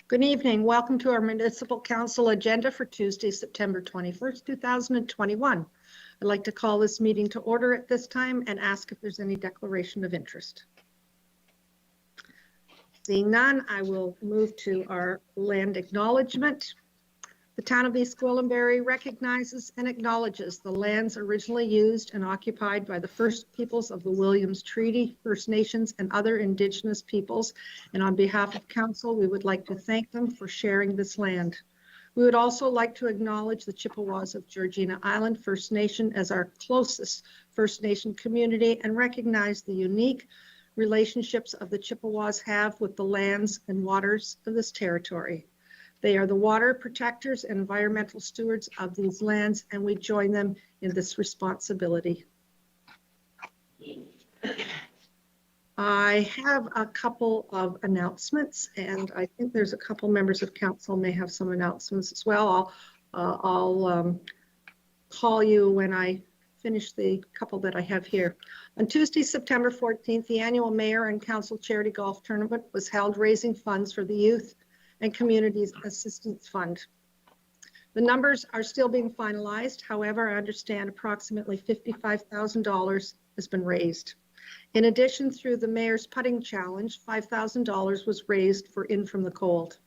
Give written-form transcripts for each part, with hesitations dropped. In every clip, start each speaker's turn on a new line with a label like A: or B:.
A: Good evening. Welcome to our Municipal Council agenda for Tuesday, September 21st, 2021. I'd like to call this meeting to order at this time and ask if there's any declaration of interest. Seeing none, I will move to our land acknowledgement. The town of East Gwillimbury recognizes and acknowledges the lands originally used and occupied by the First Peoples of the Williams Treaty, First Nations, and other Indigenous peoples. And on behalf of Council, we would like to thank them for sharing this land. We would also like to acknowledge the Chippewas of Georgina Island First Nation as our closest First Nation community and recognize the unique relationships of the Chippewas have with the lands and waters of this territory. They are the water protectors and environmental stewards of these lands, and we join them in this responsibility. I have a couple of announcements, and I think there's a couple members of council may have some announcements as well. I'll call you when I finish the couple that I have here. On Tuesday, September 14th, the annual Mayor and Council Charity Golf Tournament was held, raising funds for the Youth and Communities Assistance Fund. The numbers are still being finalized. However, I understand approximately $55,000 has been raised. In addition, through the Mayor's Putting Challenge, $5,000 was raised for In From the Cold.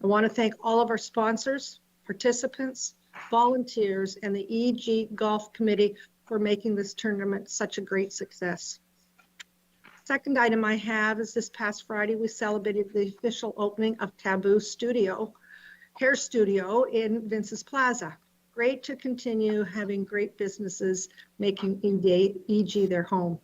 A: I want to thank all of our sponsors, participants, volunteers, and the EG Golf Committee for making this tournament such a great success. Second item I have is this past Friday, we celebrated the official opening of Taboo Hair Studio in Vince's Plaza. Great to continue having great businesses making EG their home.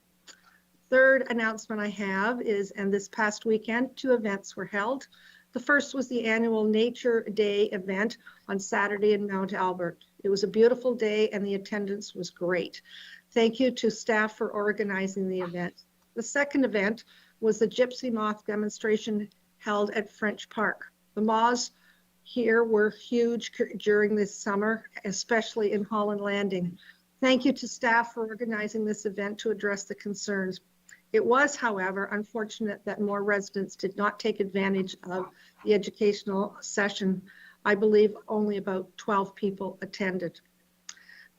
A: Third announcement I have is, and this past weekend, 2 events were held. The first was the annual Nature Day event on Saturday in Mount Albert. It was a beautiful day and the attendance was great. Thank you to staff for organizing the event. The second event was the Gypsy Moth demonstration held at French Park. The moths here were huge during this summer, especially in Holland Landing. Thank you to staff for organizing this event to address the concerns. It was, however, unfortunate that more residents did not take advantage of the educational session. I believe only about 12 people attended.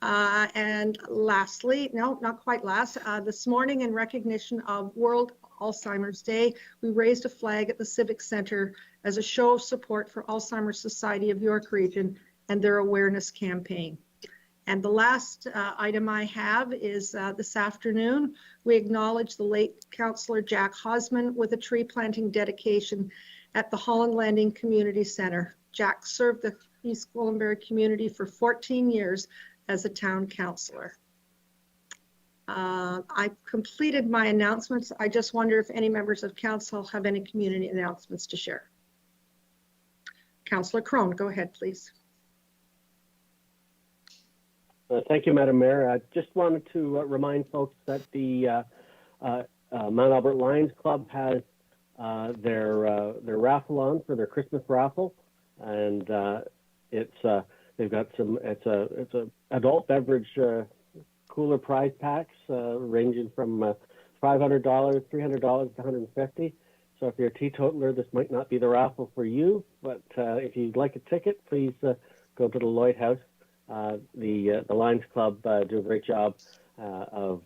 A: And lastly, no, not quite last, this morning in recognition of World Alzheimer's Day, we raised a flag at the Civic Center as a show of support for Alzheimer's Society of York Region and their awareness campaign. And the last item I have is this afternoon, we acknowledge the late Councillor Jack Hosman with a tree planting dedication at the Holland Landing Community Center. Jack served the East Gwillimbury community for 14 years as a town councillor. I've completed my announcements. I just wonder if any members of council have any community announcements to share. Councillor Crone, go ahead, please.
B: Thank you, Madam Mayor. I just wanted to remind folks that the Mount Albert Lions Club has their raffle on for their Christmas raffle, and they've got some. It's a adult beverage cooler prize packs ranging from $500, $300 to $150. So if you're a teetotaler, this might not be the raffle for you, but if you'd like a ticket, please go to the Lloyd House. The Lions Club do a great job of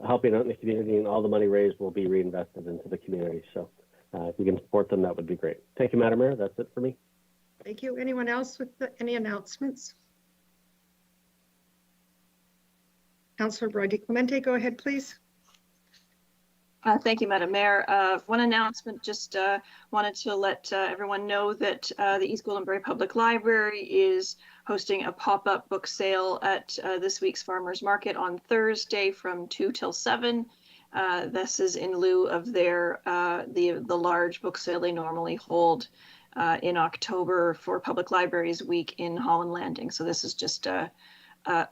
B: helping out in the community, and all the money raised will be reinvested into the community. So if you can support them, that would be great. Thank you, Madam Mayor. That's it for me.
A: Thank you. Anyone else with any announcements? Councillor Brody Clemente, go ahead, please.
C: Thank you, Madam Mayor. One announcement, just wanted to let everyone know that the East Gwillimbury Public Library is hosting a pop-up book sale at this week's Farmers Market on Thursday from 2 till 7. This is in lieu of their the large book sale they normally hold in October for Public Libraries Week in Holland Landing. So this is just a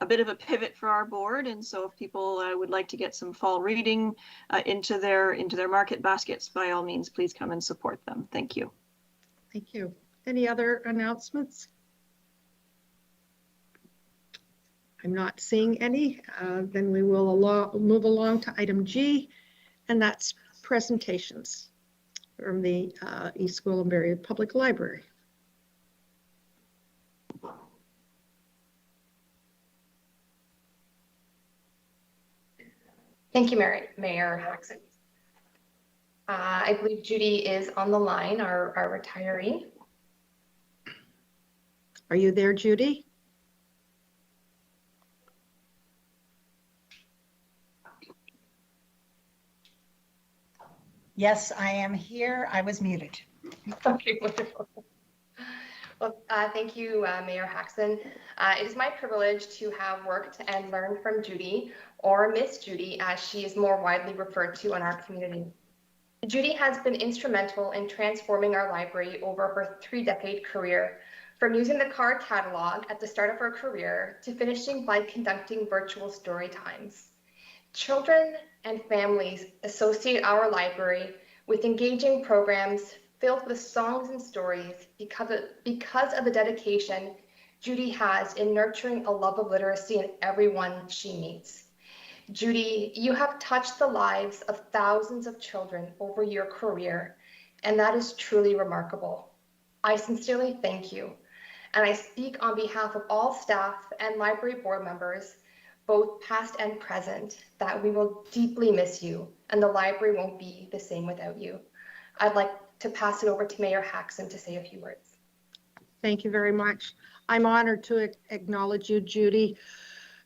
C: bit of a pivot for our board, and so if people would like to get some fall reading into their market baskets, by all means, please come and support them. Thank you.
A: Thank you. Any other announcements? I'm not seeing any. Then we will move along to item G, and that's presentations from the East Gwillimbury Public Library.
D: Thank you, Mayor Jackson. I believe Judy is on the line, our retiree.
A: Are you there, Judy?
E: Yes, I am here. I was muted.
D: Okay, wonderful. Well, thank you, Mayor Jackson. It is my privilege to have worked and learned from Judy, or Miss Judy, as she is more widely referred to in our community. Judy has been instrumental in transforming our library over her 3-decade career, from using the card catalog at the start of her career to finishing by conducting virtual story times. Children and families associate our library with engaging programs filled with songs and stories because of the dedication Judy has in nurturing a love of literacy in everyone she meets. Judy, you have touched the lives of thousands of children over your career, and that is truly remarkable. I sincerely thank you, and I speak on behalf of all staff and library board members, both past and present, that we will deeply miss you, and the library won't be the same without you. I'd like to pass it over to Mayor Jackson to say a few words.
A: Thank you very much. I'm honored to acknowledge you, Judy.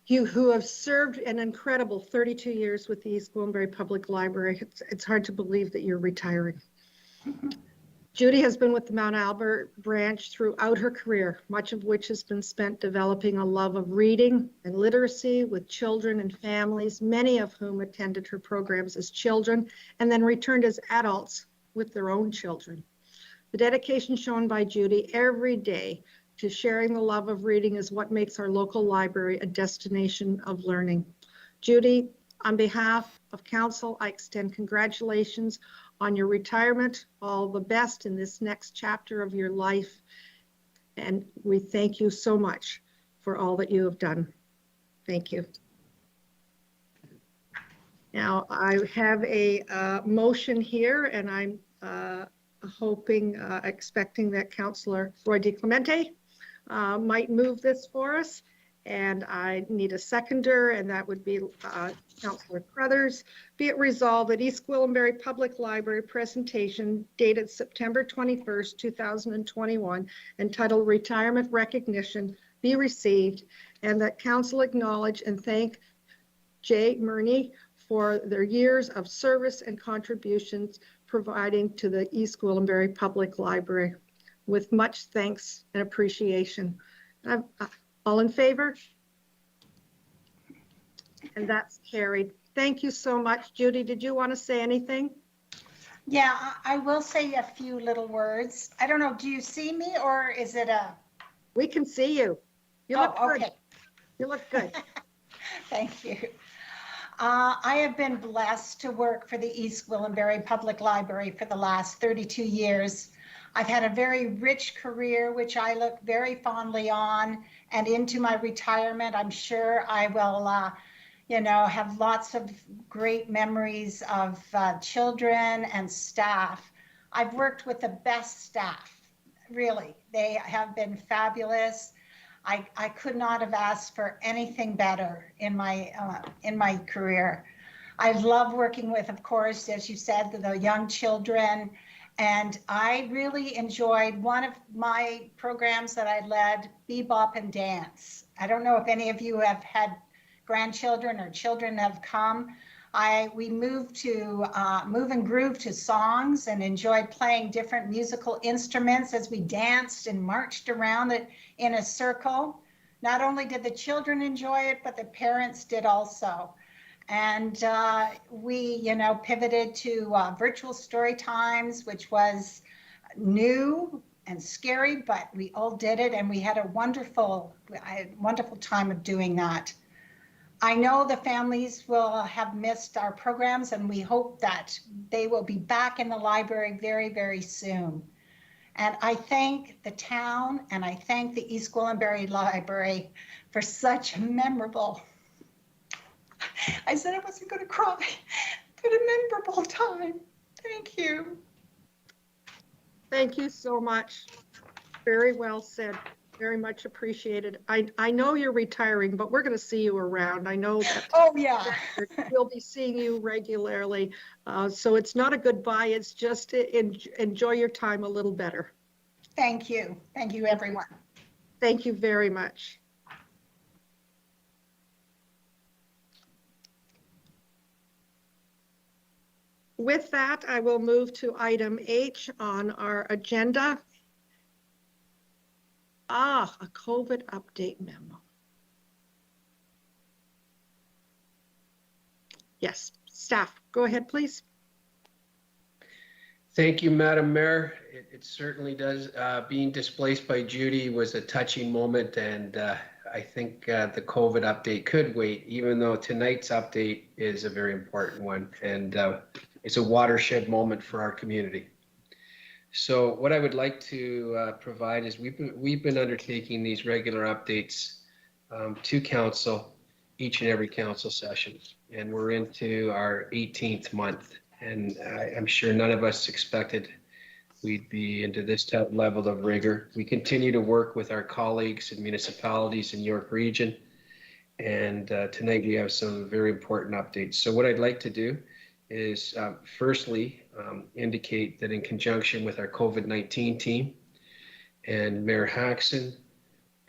A: You who have served an incredible 32 years with the East Gwillimbury Public Library. It's hard to believe that you're retiring. Judy has been with the Mount Albert branch throughout her career, much of which has been spent developing a love of reading and literacy with children and families, many of whom attended her programs as children and then returned as adults with their own children. The dedication shown by Judy every day to sharing the love of reading is what makes our local library a destination of learning. Judy, on behalf of council, I extend congratulations on your retirement. All the best in this next chapter of your life. And we thank you so much for all that you have done. Thank you. Now I have a motion here, and I'm expecting that Councillor Roy DiClemente might move this for us. And I need a seconder, and that would be Councillor Crothers. Be it resolved that East Gwillimbury Public Library presentation dated September 21st, 2021, entitled Retirement Recognition, be received, and that Council acknowledge and thank Jay Murney for their years of service and contributions providing to the East Gwillimbury Public Library. With much thanks and appreciation. All in favor? And that's carried. Thank you so much. Judy, did you want to say anything?
E: Yeah, I will say a few little words. I don't know, do you see me or is it a?
A: We can see you. You look good.
E: Okay.
A: You look good.
E: Thank you. I have been blessed to work for the East Gwillimbury Public Library for the last 32 years. I've had a very rich career, which I look very fondly on, and into my retirement, I'm sure I will, have lots of great memories of children and staff. I've worked with the best staff, really. They have been fabulous. I could not have asked for anything better in my career. I love working with, of course, as you said, the young children. And I really enjoyed one of my programs that I led, Bebop and Dance. I don't know if any of you have had grandchildren or children have come. We moved and grooved to songs and enjoyed playing different musical instruments as we danced and marched around it in a circle. Not only did the children enjoy it, but the parents did also. And we, pivoted to virtual story times, which was new and scary, but we all did it, and we had a wonderful time of doing that. I know the families will have missed our programs, and we hope that they will be back in the library very, very soon. And I thank the town, and I thank the East Gwillimbury Library for such a memorable, I said I wasn't going to cry, but a memorable time. Thank you.
A: Thank you so much. Very well said. Very much appreciated. I know you're retiring, but we're going to see you around. I know that
E: Oh, yeah.
A: we'll be seeing you regularly. So it's not a goodbye. It's just to enjoy your time a little better.
E: Thank you. Thank you, everyone.
A: Thank you very much. With that, I will move to item H on our agenda. A COVID update memo. Yes, staff, go ahead, please.
F: Thank you, Madam Mayor. It certainly does. Being displaced by Judy was a touching moment, and I think the COVID update could wait, even though tonight's update is a very important one, and it's a watershed moment for our community. So what I would like to provide is we've been undertaking these regular updates to council each and every council session, and we're into our 18th month. And I'm sure none of us expected we'd be into this level of rigor. We continue to work with our colleagues and municipalities in York Region. And tonight we have some very important updates. So what I'd like to do is firstly indicate that in conjunction with our COVID-19 team and Mayor Haxon,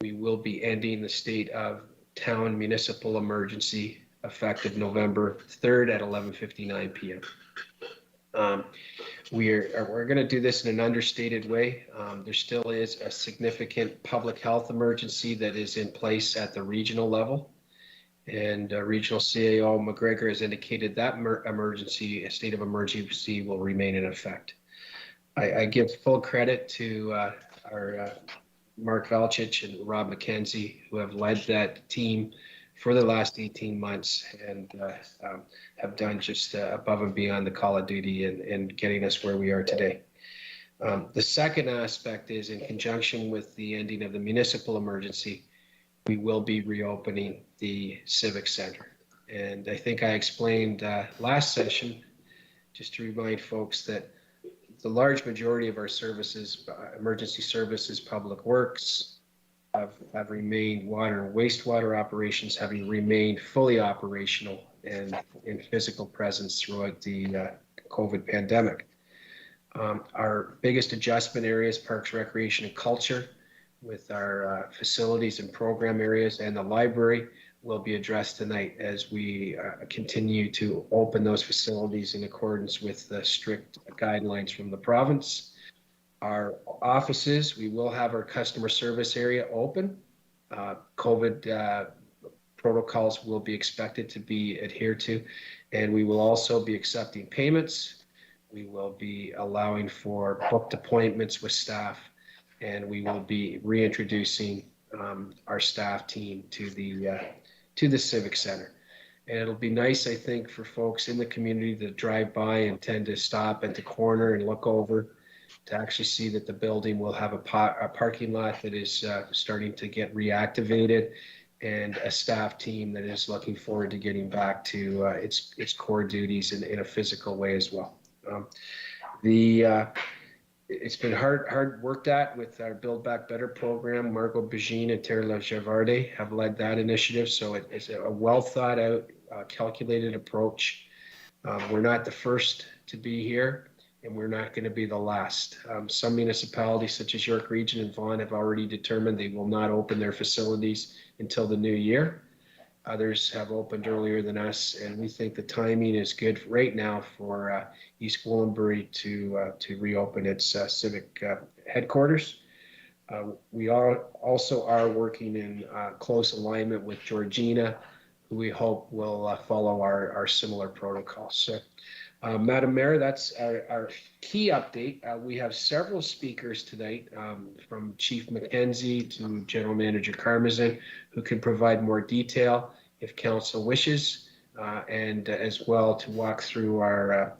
F: we will be ending the state of town municipal emergency effective November 3rd at 11:59 p.m. We're going to do this in an understated way. There still is a significant public health emergency that is in place at the regional level. And Regional CAO McGregor has indicated that a state of emergency will remain in effect. I give full credit to our Mark Valchich and Rob McKenzie, who have led that team for the last 18 months and have done just above and beyond the call of duty and getting us where we are today. The second aspect is in conjunction with the ending of the municipal emergency, we will be reopening the Civic Center. And I think I explained last session, just to remind folks that the large majority of our services, emergency services, public works, have remained, water and wastewater operations having remained fully operational and in physical presence throughout the COVID pandemic. Our biggest adjustment areas, parks, recreation, and culture, with our facilities and program areas, and the library will be addressed tonight as we continue to open those facilities in accordance with the strict guidelines from the province. Our offices, we will have our customer service area open. COVID protocols will be expected to be adhered to, and we will also be accepting payments. We will be allowing for booked appointments with staff, and we will be reintroducing our staff team to the Civic Center. And it'll be nice, I think, for folks in the community that drive by and tend to stop at the corner and look over to actually see that the building will have a parking lot that is starting to get reactivated, and a staff team that is looking forward to getting back to its core duties in a physical way as well. It's been hard worked at with our Build Back Better program. Margot Begine and Terry Lajavarde have led that initiative. So it's a well thought out, calculated approach. We're not the first to be here, and we're not going to be the last. Some municipalities such as York Region and Vaughan have already determined they will not open their facilities until the new year. Others have opened earlier than us, and we think the timing is good right now for East Gwillimbury to reopen its civic headquarters. We also are working in close alignment with Georgina, who we hope will follow our similar protocols. So, Madam Mayor, that's our key update. We have several speakers tonight, from Chief McKenzie to General Manager Karmazin, who can provide more detail if council wishes, and as well to walk through our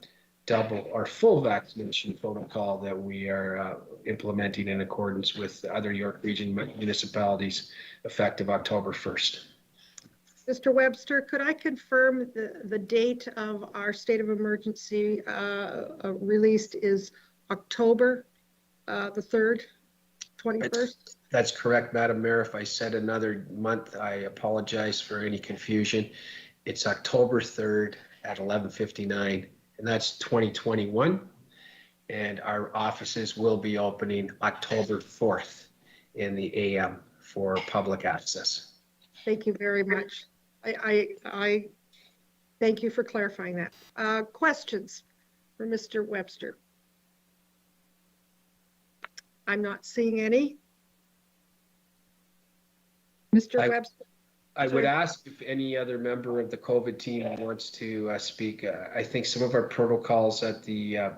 F: full vaccination protocol that we are implementing in accordance with other York Region municipalities effective October 1st.
A: Mr. Webster, could I confirm the date of our state of emergency released is October the 3rd, 21st?
F: That's correct, Madam Mayor. If I said another month, I apologize for any confusion. It's October 3rd at 11:59, and that's 2021. And our offices will be opening October 4th in the AM for public access.
A: Thank you very much. I thank you for clarifying that. Questions for Mr. Webster? I'm not seeing any. Mr. Webster?
F: I would
A: Sorry.
F: ask if any other member of the COVID team wants to speak. I think some of our protocols at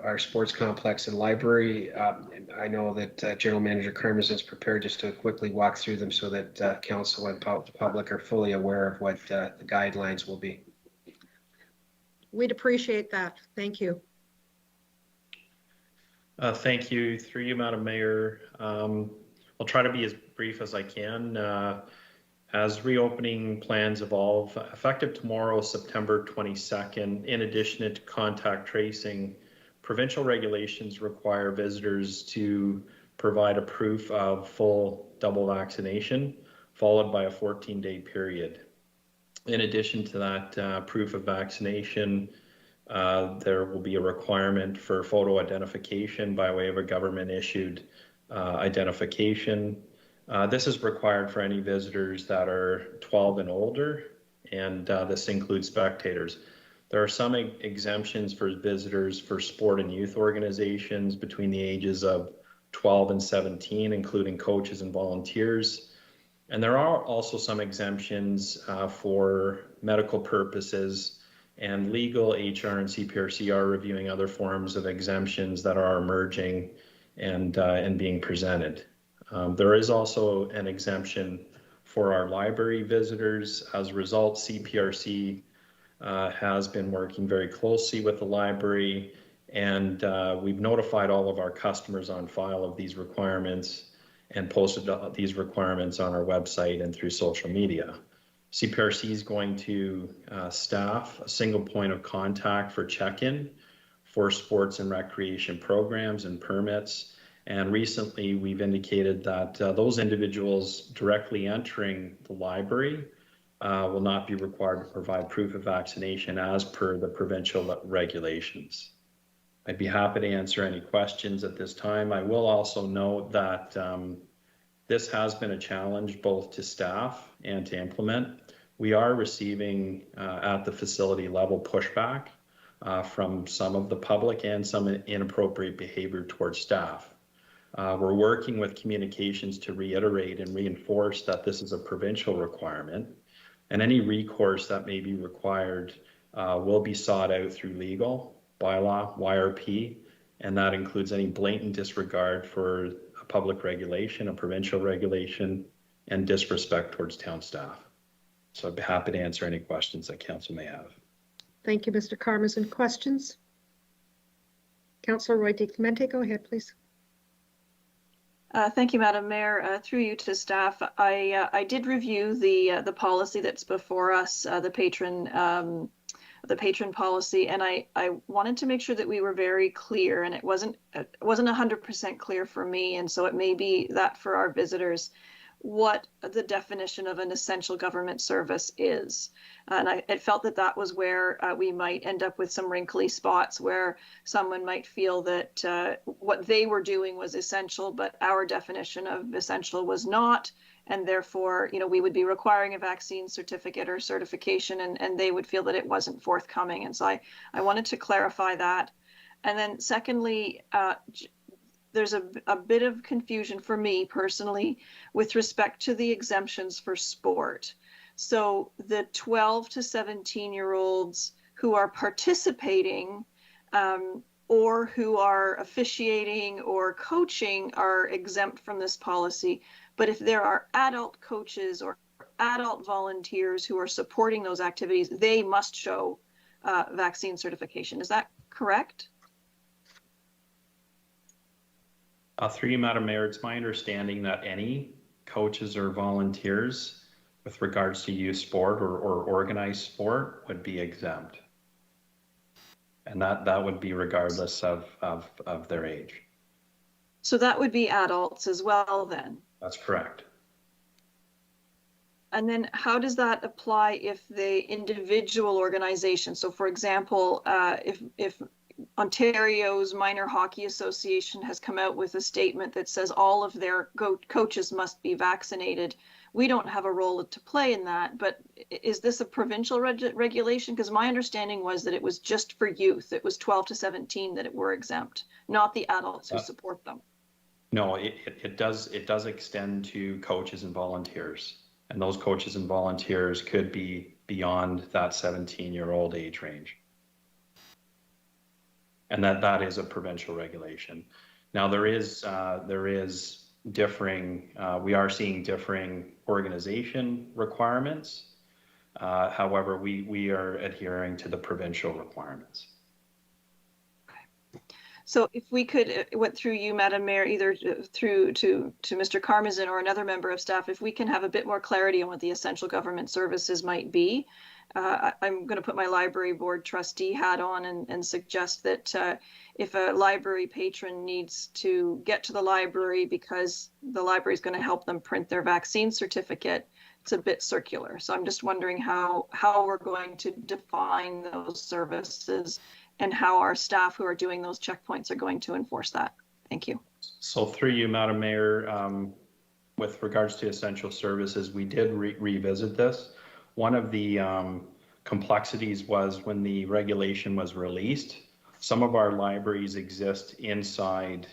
F: our sports complex and library, I know that General Manager Karmazin is prepared just to quickly walk through them so that council and public are fully aware of what the guidelines will be.
A: We'd appreciate that. Thank you.
G: Thank you. Through you, Madam Mayor. I'll try to be as brief as I can. As reopening plans evolve, effective tomorrow, September 22nd, in addition to contact tracing, provincial regulations require visitors to provide a proof of full double vaccination, followed by a 14-day period. In addition to that proof of vaccination, there will be a requirement for photo identification by way of a government-issued identification. This is required for any visitors that are 12 and older, and this includes spectators. There are some exemptions for visitors for sport and youth organizations between the ages of 12 and 17, including coaches and volunteers. And there are also some exemptions for medical purposes, and legal HR and CPRC are reviewing other forms of exemptions that are emerging and being presented. There is also an exemption for our library visitors. As a result, CPRC has been working very closely with the library, and we've notified all of our customers on file of these requirements and posted these requirements on our website and through social media. CPRC is going to staff a single point of contact for check-in for sports and recreation programs and permits. And recently we've indicated that those individuals directly entering the library will not be required to provide proof of vaccination as per the provincial regulations. I'd be happy to answer any questions at this time. I will also note that this has been a challenge both to staff and to implement. We are receiving at the facility level pushback from some of the public and some inappropriate behavior towards staff. We're working with communications to reiterate and reinforce that this is a provincial requirement, and any recourse that may be required will be sought out through legal, bylaw, YRP, and that includes any blatant disregard for a public regulation, a provincial regulation, and disrespect towards town staff. So I'd be happy to answer any questions that council may have.
A: Thank you, Mr. Karmazin. Questions? Councillor Roy DeClemente, go ahead, please.
C: Thank you, Madam Mayor. Through you to staff, I did review the policy that's before us, the patron policy, and I wanted to make sure that we were very clear, and it wasn't 100% clear for me, and so it may be that for our visitors, what the definition of an essential government service is. And I felt that that was where we might end up with some wrinkly spots where someone might feel that what they were doing was essential, but our definition of essential was not. And therefore, we would be requiring a vaccine certificate or certification, and they would feel that it wasn't forthcoming. And so I wanted to clarify that. And then secondly, there's a bit of confusion for me personally with respect to the exemptions for sport. So the 12 to 17-year-olds who are participating or who are officiating or coaching are exempt from this policy. But if there are adult coaches or adult volunteers who are supporting those activities, they must show vaccine certification. Is that correct?
G: Through you, Madam Mayor, it's my understanding that any coaches or volunteers with regards to youth sport or organized sport would be exempt. And that would be regardless of their age.
C: So that would be adults as well then.
G: That's correct.
C: And then how does that apply if the individual organization, so for example, if Ontario's Minor Hockey Association has come out with a statement that says all of their coaches must be vaccinated, we don't have a role to play in that, but is this a provincial regulation? Because my understanding was that it was just for youth. It was 12 to 17 that were exempt, not the adults who support them.
G: No, it does extend to coaches and volunteers. And those coaches and volunteers could be beyond that 17-year-old age range. And that is a provincial regulation. Now there is differing, we are seeing differing organization requirements. However, we are adhering to the provincial requirements.
C: So if we could, went through you, Madam Mayor, either through to Mr. Karmazin or another member of staff, if we can have a bit more clarity on what the essential government services might be. I'm going to put my library board trustee hat on and suggest that if a library patron needs to get to the library because the library is going to help them print their vaccine certificate, it's a bit circular. So I'm just wondering how we're going to define those services and how our staff who are doing those checkpoints are going to enforce that. Thank you.
G: So through you, Madam Mayor, with regards to essential services, we did revisit this. One of the complexities was when the regulation was released, some of our libraries exist inside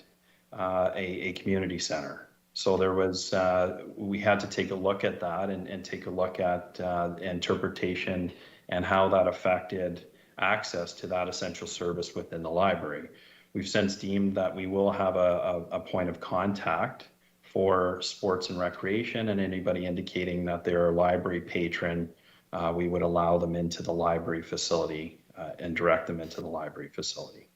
G: a community center. So there was, we had to take a look at that and take a look at interpretation and how that affected access to that essential service within the library. We've since deemed that we will have a point of contact for sports and recreation, and anybody indicating that they're a library patron, we would allow them into the library facility and direct them into the library facility.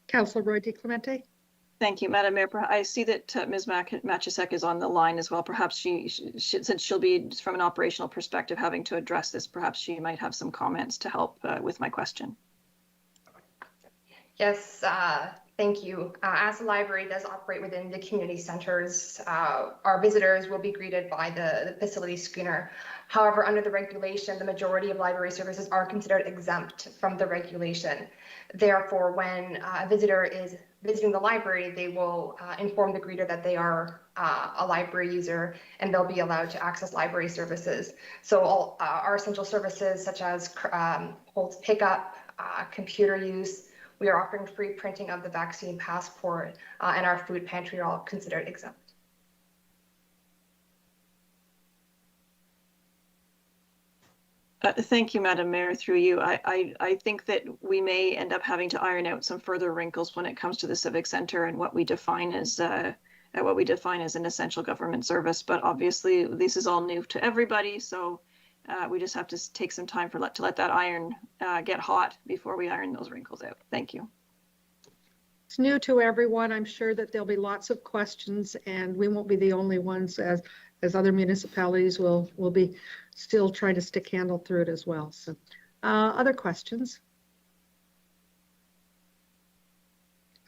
A: Councillor Roy DiClemente.
C: Thank you, Madam Mayor. I see that Ms. Machasek is on the line as well. Perhaps she, since she'll be from an operational perspective having to address this, perhaps she might have some comments to help with my question.
D: Yes, thank you. As the library does operate within the community centers, our visitors will be greeted by the facility screener. However, under the regulation, the majority of library services are considered exempt from the regulation. Therefore, when a visitor is visiting the library, they will inform the greeter that they are a library user and they'll be allowed to access library services. So all our essential services such as Holt's pickup, computer use, we are offering free printing of the vaccine passport, and our food pantry are all considered exempt.
C: Thank you, Madam Mayor. Through you, I think that we may end up having to iron out some further wrinkles when it comes to the Civic Center and what we define as an essential government service. But obviously, this is all new to everybody, so we just have to take some time to let that iron get hot before we iron those wrinkles out. Thank you.
A: It's new to everyone. I'm sure that there'll be lots of questions, and we won't be the only ones, as other municipalities will be still trying to stick handle through it as well. So other questions?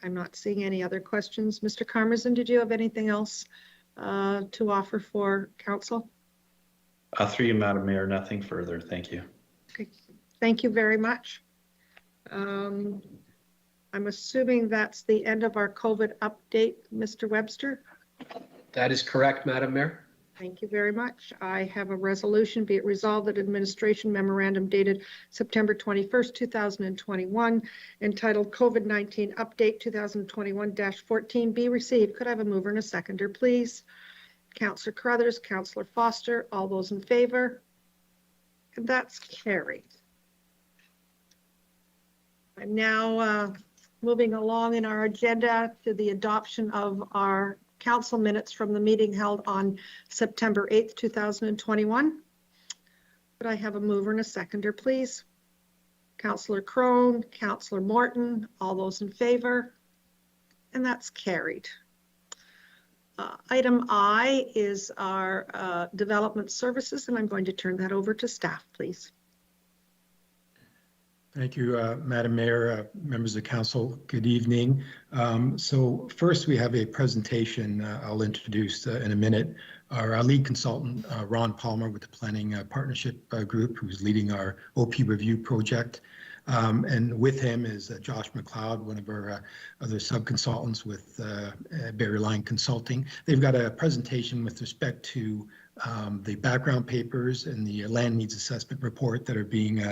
A: I'm not seeing any other questions. Mr. Karmazin, did you have anything else to offer for council?
G: Through you, Madam Mayor, nothing further. Thank you.
A: Okay, thank you very much. I'm assuming that's the end of our COVID update, Mr. Webster.
F: That is correct, Madam Mayor.
A: Thank you very much. I have a resolution, be it resolved that administration memorandum dated September 21st, 2021, entitled COVID-19 Update 2021-14 be received. Could I have a mover and a seconder, please? Councillor Carruthers, Councillor Foster, all those in favor? And that's carried. I'm now moving along in our agenda to the adoption of our council minutes from the meeting held on September 8th, 2021. Could I have a mover and a seconder, please? Councillor Crone, Councillor Morton, all those in favor? And that's carried. Item I is our development services, and I'm going to turn that over to staff, please.
H: Thank you, Madam Mayor, members of council. Good evening. So first, we have a presentation I'll introduce in a minute. Our lead consultant, Ron Palmer, with the Planning Partnership Group, who's leading our OP review project. And with him is Josh MacLeod, one of our other sub-consultants with Lyon Consulting. They've got a presentation with respect to the background papers and the land needs assessment report that are being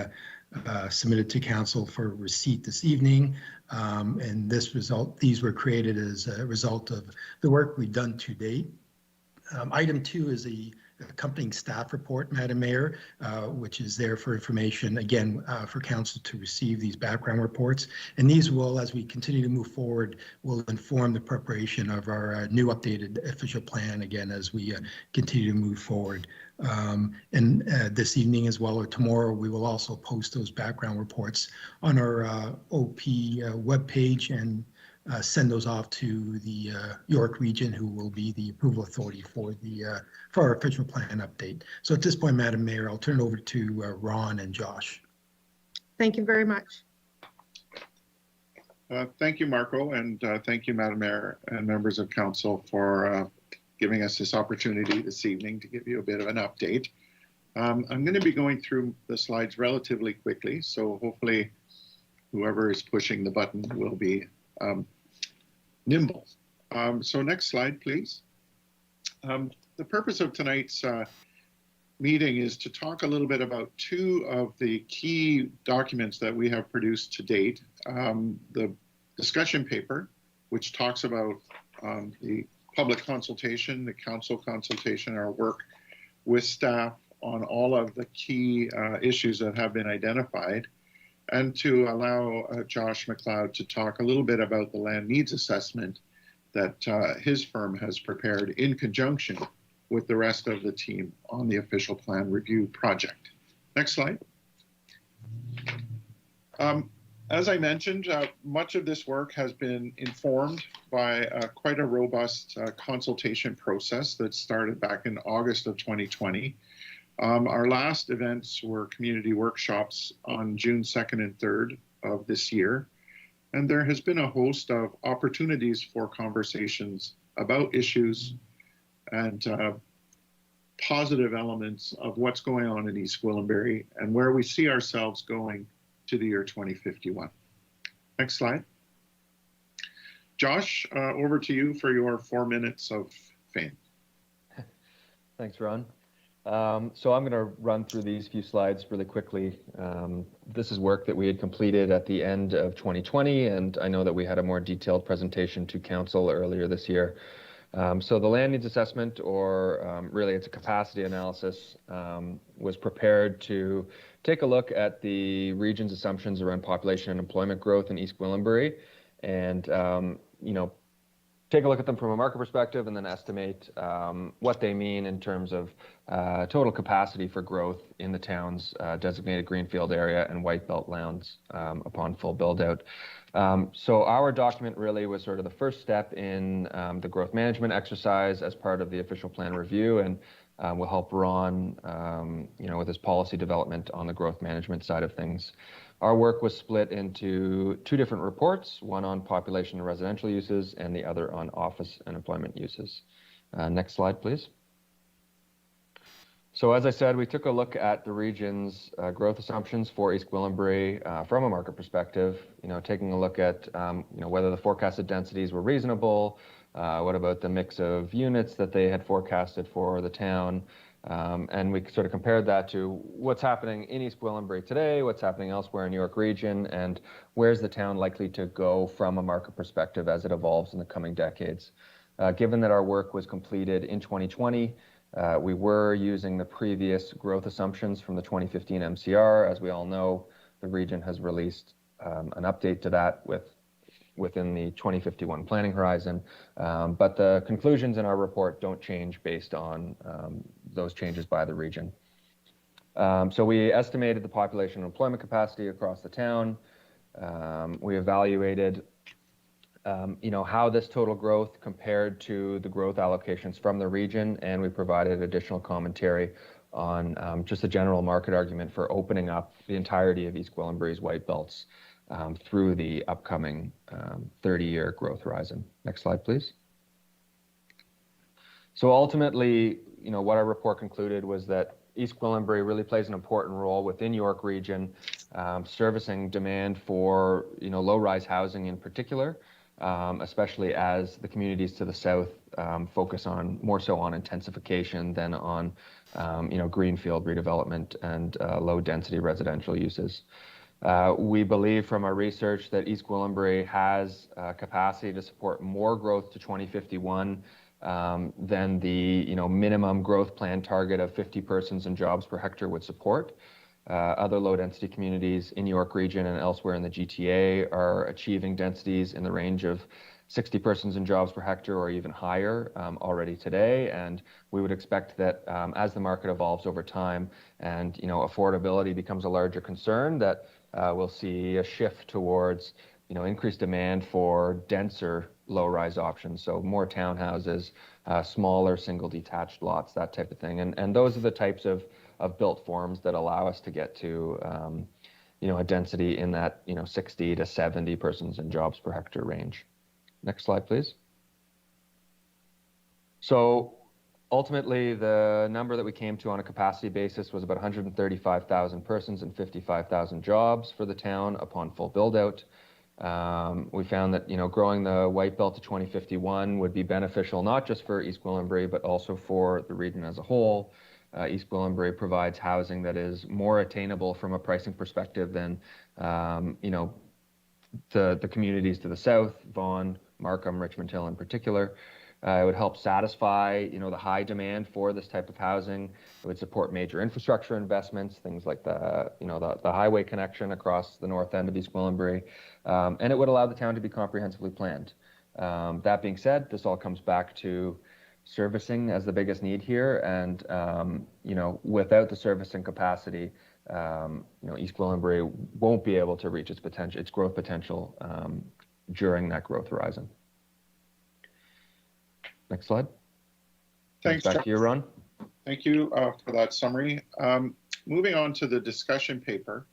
H: submitted to council for receipt this evening. And these were created as a result of the work we've done to date. Item 2 is the accompanying staff report, Madam Mayor, which is there for information, again, for council to receive these background reports. And these will, as we continue to move forward, will inform the preparation of our new updated official plan, again, as we continue to move forward. And this evening as well, or tomorrow, we will also post those background reports on our OP webpage and send those off to the York region, who will be the approval authority for our official plan update. So at this point, Madam Mayor, I'll turn it over to Ron and Josh.
A: Thank you very much.
I: Thank you, Marco, and thank you, Madam Mayor and members of council, for giving us this opportunity this evening to give you a bit of an update. I'm going to be going through the slides relatively quickly, so hopefully whoever is pushing the button will be nimble. So next slide, please. The purpose of tonight's meeting is to talk a little bit about 2 of the key documents that we have produced to date. The discussion paper, which talks about the public consultation, the council consultation, our work with staff on all of the key issues that have been identified, and to allow Josh MacLeod to talk a little bit about the land needs assessment that his firm has prepared in conjunction with the rest of the team on the official plan review project. Next slide. As I mentioned, much of this work has been informed by quite a robust consultation process that started back in August of 2020. Our last events were community workshops on June 2nd and 3rd of this year. And there has been a host of opportunities for conversations about issues and positive elements of what's going on in East Gwillimbury and where we see ourselves going to the year 2051. Next slide. Josh, over to you for your 4 minutes of fame.
J: Thanks, Ron. So I'm going to run through these few slides really quickly. This is work that we had completed at the end of 2020, and I know that we had a more detailed presentation to council earlier this year. So the land needs assessment, or really it's a capacity analysis, was prepared to take a look at the region's assumptions around population and employment growth in East Gwillimbury, and take a look at them from a market perspective, and then estimate what they mean in terms of total capacity for growth in the town's designated greenfield area and white belt lands upon full build out. So our document really was sort of the first step in the growth management exercise as part of the official plan review, and will help Ron with his policy development on the growth management side of things. Our work was split into 2 different reports, one on population and residential uses and the other on office and employment uses. Next slide, please. So as I said, we took a look at the region's growth assumptions for East Gwillimbury from a market perspective, taking a look at whether the forecasted densities were reasonable, what about the mix of units that they had forecasted for the town, and we sort of compared that to what's happening in East Gwillimbury today, what's happening elsewhere in New York region, and where's the town likely to go from a market perspective as it evolves in the coming decades. Given that our work was completed in 2020, we were using the previous growth assumptions from the 2015 MCR. As we all know, the region has released an update to that within the 2051 planning horizon, but the conclusions in our report don't change based on those changes by the region. So we estimated the population and employment capacity across the town. We evaluated how this total growth compared to the growth allocations from the region, and we provided additional commentary on just a general market argument for opening up the entirety of East Gwillimbury's white belts through the upcoming 30-year growth horizon. Next slide, please. So ultimately, what our report concluded was that East Gwillimbury really plays an important role within York Region, servicing demand for low-rise housing in particular, especially as the communities to the south focus on more so on intensification than on greenfield redevelopment and low-density residential uses. We believe from our research that East Gwillimbury has capacity to support more growth to 2051 than the minimum growth plan target of 50 persons and jobs per hectare would support. Other low-density communities in York Region and elsewhere in the GTA are achieving densities in the range of 60 persons and jobs per hectare or even higher already today. And we would expect that as the market evolves over time and affordability becomes a larger concern, that we'll see a shift towards increased demand for denser low-rise options, so more townhouses, smaller single detached lots, that type of thing. And those are the types of built forms that allow us to get to a density in that 60 to 70 persons and jobs per hectare range. Next slide, please. So ultimately, the number that we came to on a capacity basis was about 135,000 persons and 55,000 jobs for the town upon full build-out. We found that growing the white belt to 2051 would be beneficial not just for East Gwillimbury but also for the region as a whole. East Gwillimbury provides housing that is more attainable from a pricing perspective than the communities to the south, Vaughan, Markham, Richmond Hill in particular. It would help satisfy the high demand for this type of housing. It would support major infrastructure investments, things like the highway connection across the north end of East Gwillimbury, and it would allow the town to be comprehensively planned. That being said, this all comes back to servicing as the biggest need here, and without the servicing capacity, East Gwillimbury won't be able to reach its growth potential during that growth horizon. Next slide.
I: Thanks,
J: back to you, Ron.
I: Thank you for that summary. Moving on to the discussion paper,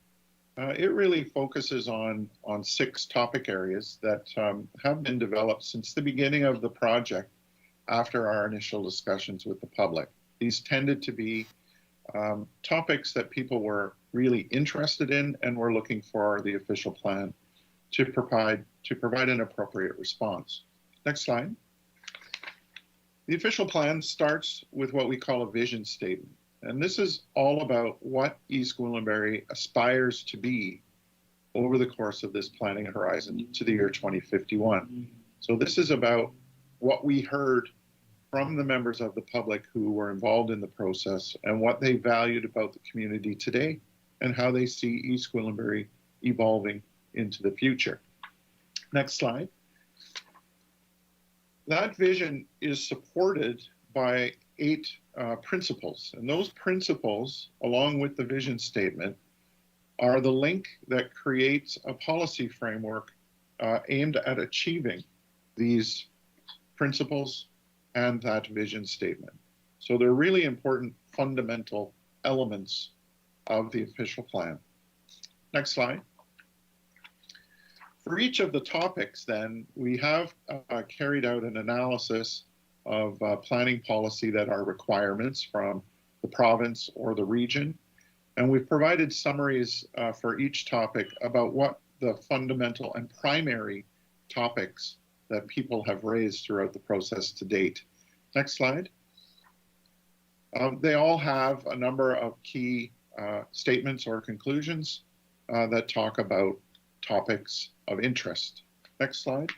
I: it really focuses on 6 topic areas that have been developed since the beginning of the project after our initial discussions with the public. These tended to be topics that people were really interested in and were looking for the official plan to provide an appropriate response. Next slide. The official plan starts with what we call a vision statement. And this is all about what East Gwillimbury aspires to be over the course of this planning horizon to the year 2051. So this is about what we heard from the members of the public who were involved in the process and what they valued about the community today and how they see East Gwillimbury evolving into the future. Next slide. That vision is supported by 8 principles, and those principles, along with the vision statement, are the link that creates a policy framework aimed at achieving these principles and that vision statement. So they're really important fundamental elements of the official plan. Next slide. For each of the topics, then, we have carried out an analysis of planning policy that are requirements from the province or the region. And we've provided summaries for each topic about what the fundamental and primary topics that people have raised throughout the process to date. Next slide. They all have a number of key statements or conclusions that talk about topics of interest. Next slide.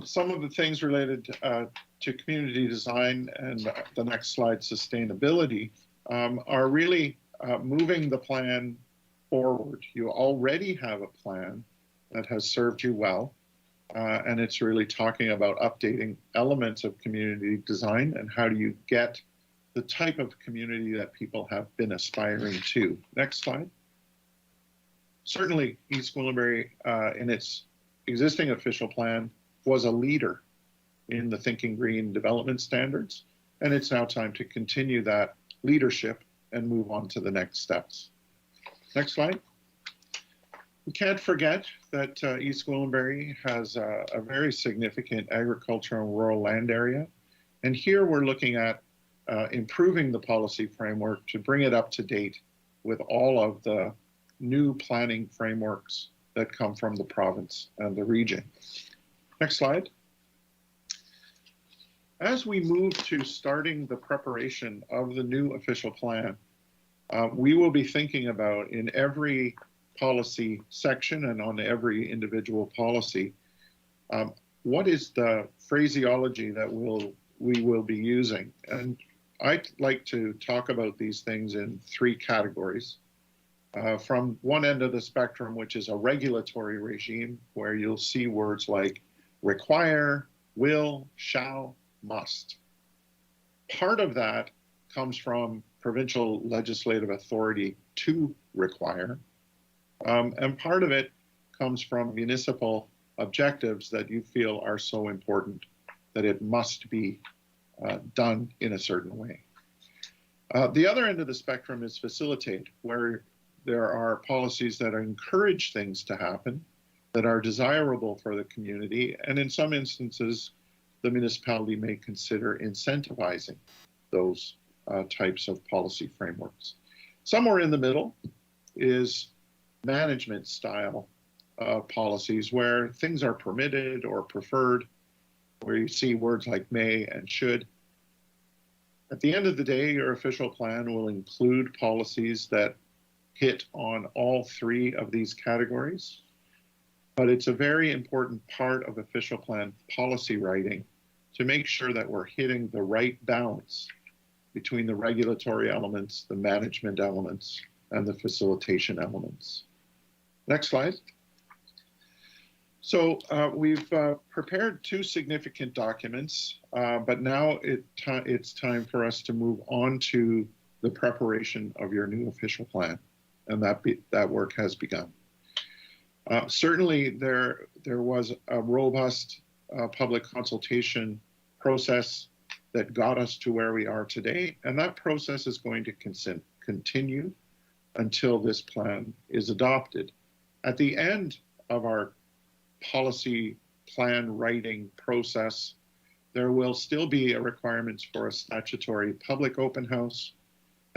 I: Some of the things related to community design and the next slide, sustainability, are really moving the plan forward. You already have a plan that has served you well, and it's really talking about updating elements of community design and how do you get the type of community that people have been aspiring to. Next slide. Certainly, East Gwillimbury, in its existing official plan, was a leader in the Thinking Green development standards. And it's now time to continue that leadership and move on to the next steps. Next slide. We can't forget that East Gwillimbury has a very significant agricultural and rural land area. And here we're looking at improving the policy framework to bring it up to date with all of the new planning frameworks that come from the province and the region. Next slide. As we move to starting the preparation of the new official plan, we will be thinking about in every policy section and on every individual policy, what is the phraseology that we will be using? And I'd like to talk about these things in three categories. From one end of the spectrum, which is a regulatory regime, where you'll see words like require, will, shall, must. Part of that comes from provincial legislative authority to require, and part of it comes from municipal objectives that you feel are so important that it must be done in a certain way. The other end of the spectrum is facilitate, where there are policies that encourage things to happen, that are desirable for the community, and in some instances, the municipality may consider incentivizing those types of policy frameworks. Somewhere in the middle is management style policies where things are permitted or preferred, where you see words like may and should. At the end of the day, your official plan will include policies that hit on all three of these categories, but it's a very important part of official plan policy writing to make sure that we're hitting the right balance between the regulatory elements, the management elements, and the facilitation elements. Next slide. So we've prepared two significant documents, but now it's time for us to move on to the preparation of your new official plan, and that work has begun. Certainly there was a robust public consultation process that got us to where we are today, and that process is going to continue until this plan is adopted. At the end of our policy plan writing process, there will still be a requirement for a statutory public open house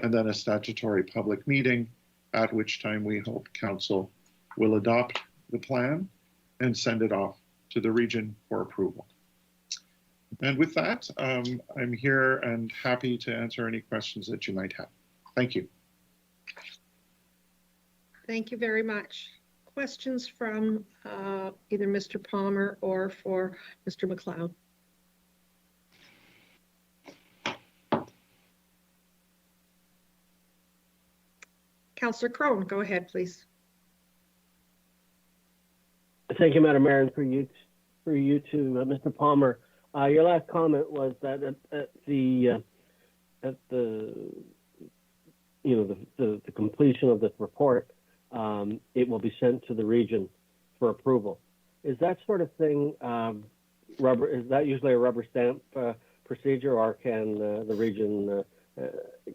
I: and then a statutory public meeting, at which time we hope council will adopt the plan and send it off to the region for approval. And with that, I'm here and happy to answer any questions that you might have. Thank you.
A: Thank you very much. Questions from either Mr. Palmer or for Mr. MacLeod? Councillor Crone, go ahead, please.
B: Thank you, Madam Mayor, and for you to Mr. Palmer. Your last comment was that at the completion of this report, it will be sent to the region for approval. Is that sort of thing is that usually a rubber stamp procedure, or can the region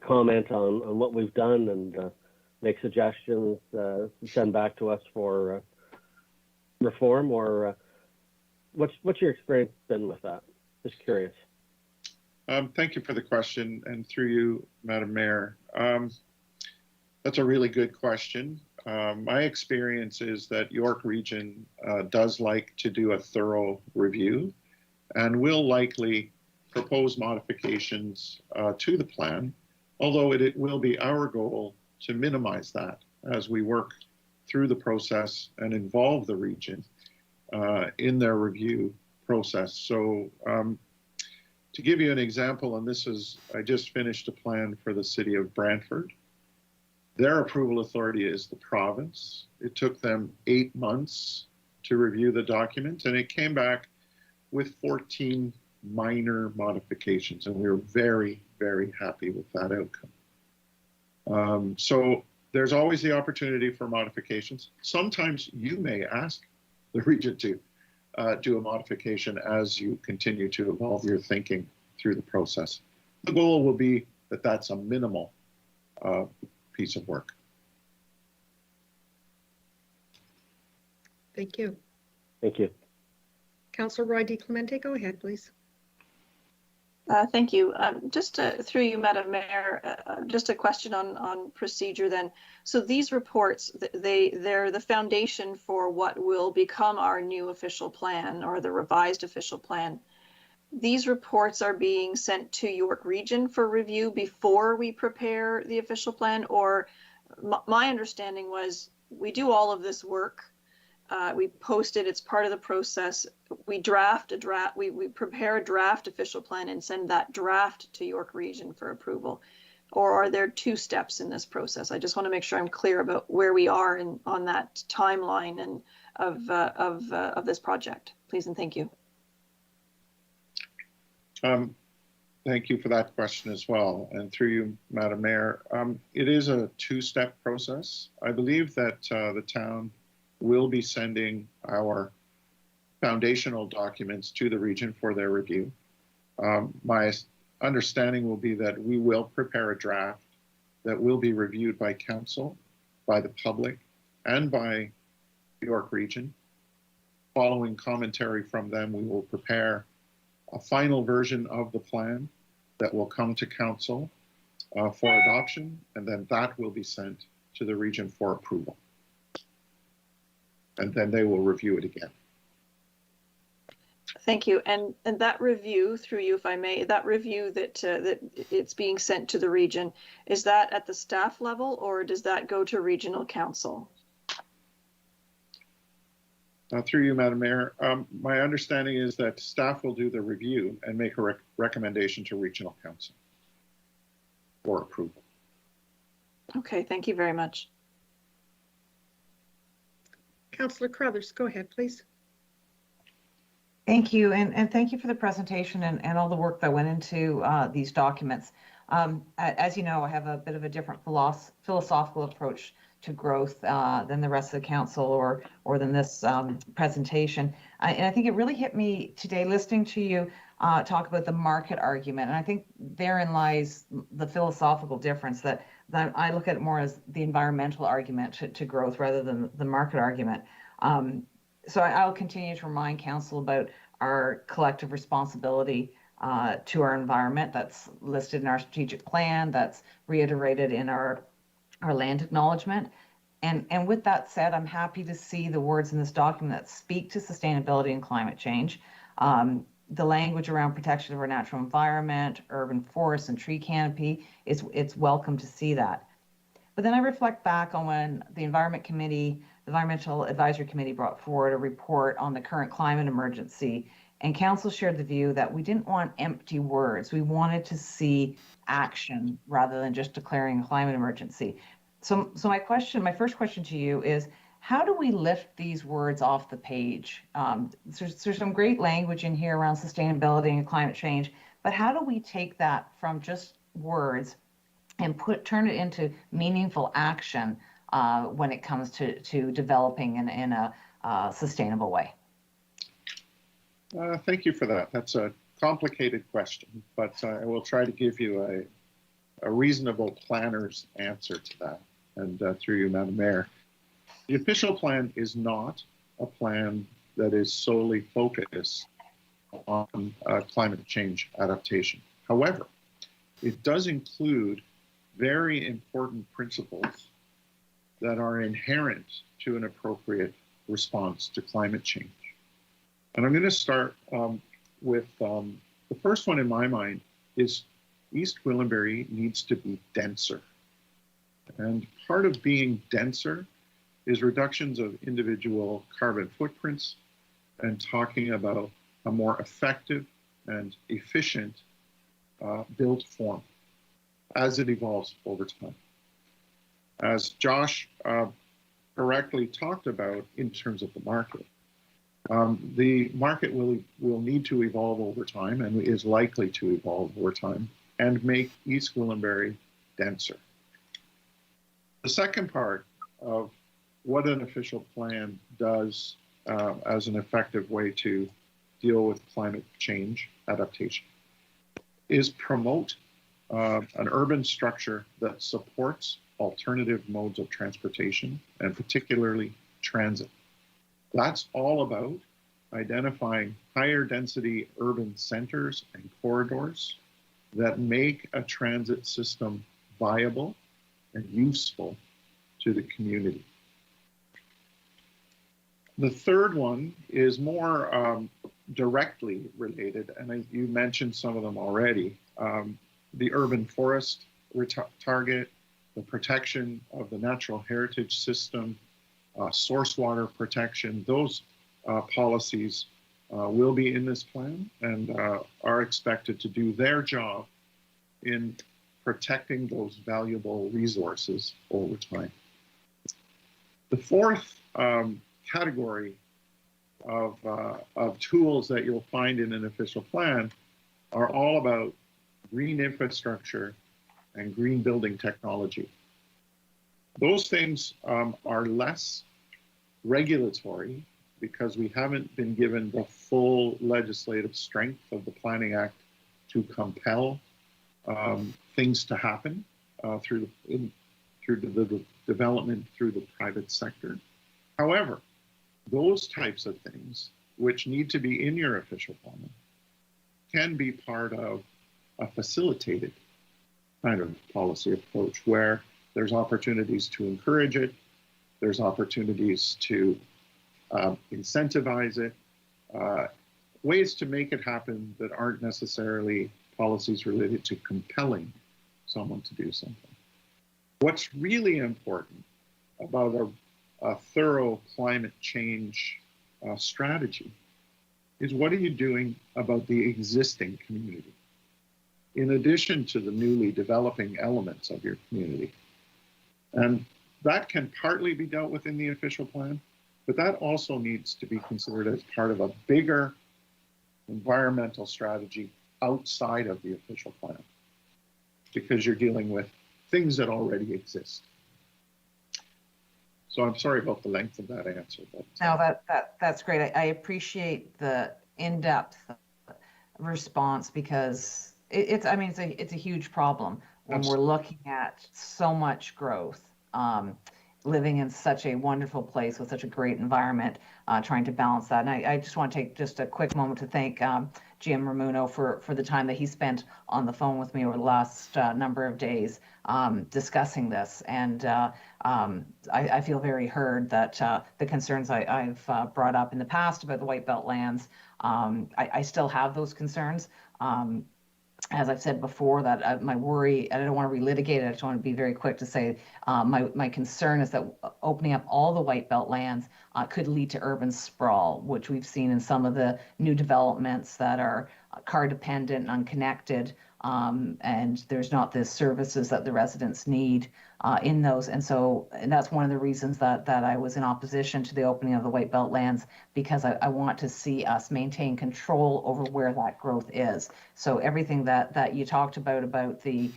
B: comment on what we've done and make suggestions, send back to us for reform, or what's your experience been with that? Just curious.
I: Thank you for the question, and through you, Madam Mayor. That's a really good question. My experience is that York Region does like to do a thorough review and will likely propose modifications to the plan, although it will be our goal to minimize that as we work through the process and involve the region in their review process. So to give you an example, and I just finished a plan for the city of Brantford. Their approval authority is the province. It took them 8 months to review the document, and it came back with 14 minor modifications, and we were very, very happy with that outcome. So there's always the opportunity for modifications. Sometimes you may ask the region to do a modification as you continue to evolve your thinking through the process. the goal will be that that's a minimal piece of work.
A: Thank you.
B: Thank you.
A: Councillor Roy DiClemente, go ahead, please.
C: Thank you. Just through you, Madam Mayor, just a question on procedure then. So these reports, they're the foundation for what will become our new official plan or the revised official plan. These reports are being sent to York Region for review before we prepare the official plan, or my understanding was we do all of this work. We post it, it's part of the process. We prepare a draft official plan and send that draft to York Region for approval. Or are there two steps in this process? I just want to make sure I'm clear about where we are on that timeline and of this project. Please and thank you.
I: Thank you for that question as well. And through you, Madam Mayor, it is a two-step process. I believe that the town will be sending our foundational documents to the region for their review. My understanding will be that we will prepare a draft that will be reviewed by council, by the public, and by York Region. Following commentary from them, we will prepare a final version of the plan that will come to council for adoption, and then that will be sent to the region for approval. And then they will review it again.
C: Thank you. And that review, through you, if I may, that review that it's being sent to the region, is that at the staff level or does that go to regional council?
I: Through you, Madam Mayor, my understanding is that staff will do the review and make a recommendation to regional council for approval.
C: Okay, thank you very much.
A: Councillor Crothers, go ahead, please.
K: Thank you, and thank you for the presentation and all the work that went into these documents. As you know, I have a bit of a different philosophical approach to growth than the rest of the council or than this presentation. And I think it really hit me today listening to you talk about the market argument. And I think therein lies the philosophical difference that I look at it more as the environmental argument to growth rather than the market argument. So I'll continue to remind council about our collective responsibility to our environment that's listed in our strategic plan, that's reiterated in our land acknowledgement. And with that said, I'm happy to see the words in this document that speak to sustainability and climate change. The language around protection of our natural environment, urban forests and tree canopy, it's welcome to see that. But then I reflect back on when the Environmental Advisory Committee brought forward a report on the current climate emergency, and council shared the view that we didn't want empty words. We wanted to see action rather than just declaring a climate emergency. So my first question to you is, how do we lift these words off the page? There's some great language in here around sustainability and climate change, but how do we take that from just words and turn it into meaningful action when it comes to developing in a sustainable way?
I: Thank you for that. That's a complicated question, but I will try to give you a reasonable planner's answer to that. And through you, Madam Mayor, the official plan is not a plan that is solely focused on climate change adaptation. However, it does include very important principles that are inherent to an appropriate response to climate change. And I'm going to start with the first one in my mind is East Gwillimbury needs to be denser. And part of being denser is reductions of individual carbon footprints and talking about a more effective and efficient built form as it evolves over time. As Josh correctly talked about in terms of the market will need to evolve over time and is likely to evolve over time and make East Gwillimbury denser. The second part of what an official plan does as an effective way to deal with climate change adaptation is promote an urban structure that supports alternative modes of transportation, and particularly transit. That's all about identifying higher density urban centers and corridors that make a transit system viable and useful to the community. The third one is more directly related, and you mentioned some of them already. The urban forest target, the protection of the natural heritage system, source water protection, those policies will be in this plan and are expected to do their job in protecting those valuable resources over time. The fourth category of tools that you'll find in an official plan are all about green infrastructure and green building technology. Those things are less regulatory because we haven't been given the full legislative strength of the Planning Act to compel things to happen through the development through the private sector. However, those types of things, which need to be in your official plan, can be part of a facilitated kind of policy approach where there's opportunities to encourage it, there's opportunities to incentivize it, ways to make it happen that aren't necessarily policies related to compelling someone to do something. What's really important about a thorough climate change strategy is what are you doing about the existing community? In addition to the newly developing elements of your community. And that can partly be dealt with in the official plan, but that also needs to be considered as part of a bigger environmental strategy outside of the official plan, because you're dealing with things that already exist. So I'm sorry about the length of that answer. But,
K: no, that's great. I appreciate the in-depth response because it's a huge problem when we're looking at so much growth, living in such a wonderful place with such a great environment, trying to balance that. And I just want to take just a quick moment to thank GM Ramuno for the time that he spent on the phone with me over the last number of days discussing this. And I feel very heard that the concerns I've brought up in the past about the White Belt lands, I still have those concerns. As I've said before, that my worry, and I don't want to relitigate it, I just want to be very quick to say my concern is that opening up all the White Belt lands could lead to urban sprawl, which we've seen in some of the new developments that are car dependent, unconnected, and there's not the services that the residents need in those. And that's one of the reasons that I was in opposition to the opening of the White Belt lands, because I want to see us maintain control over where that growth is. So everything that you talked about the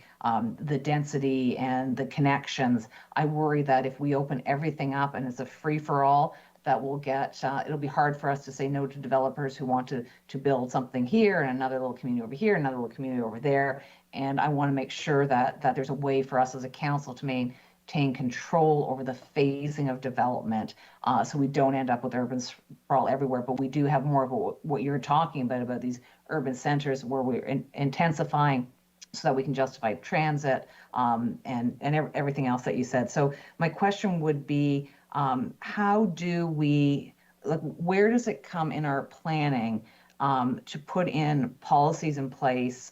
K: density and the connections, I worry that if we open everything up and it's a free-for-all, that will get, it'll be hard for us to say no to developers who want to build something here and another little community over here, another little community over there. And I want to make sure that there's a way for us as a council to maintain control over the phasing of development, so we don't end up with urban sprawl everywhere, but we do have more of what you're talking about these urban centers where we're intensifying so that we can justify transit and everything else that you said. So my question would be, how do we, like, where does it come in our planning to put in policies in place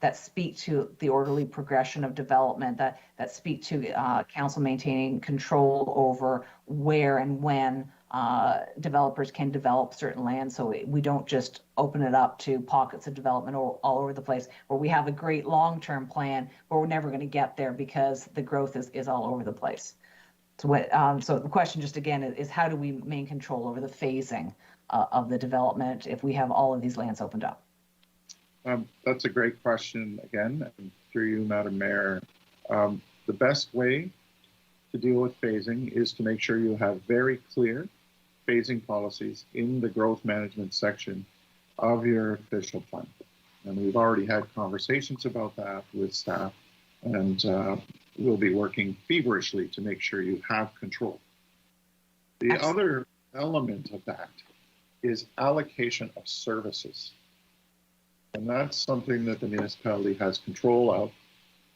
K: that speak to the orderly progression of development, that speak to council maintaining control over where and when developers can develop certain land, so we don't just open it up to pockets of development all over the place, where we have a great long-term plan, but we're never going to get there because the growth is all over the place. So the question just again is how do we maintain control over the phasing of the development if we have all of these lands opened up?
I: That's a great question again, and through you, Madam Mayor. The best way to deal with phasing is to make sure you have very clear phasing policies in the growth management section of your official plan. And we've already had conversations about that with staff, and we'll be working feverishly to make sure you have control. The other element of that is allocation of services. And that's something that the municipality has control of,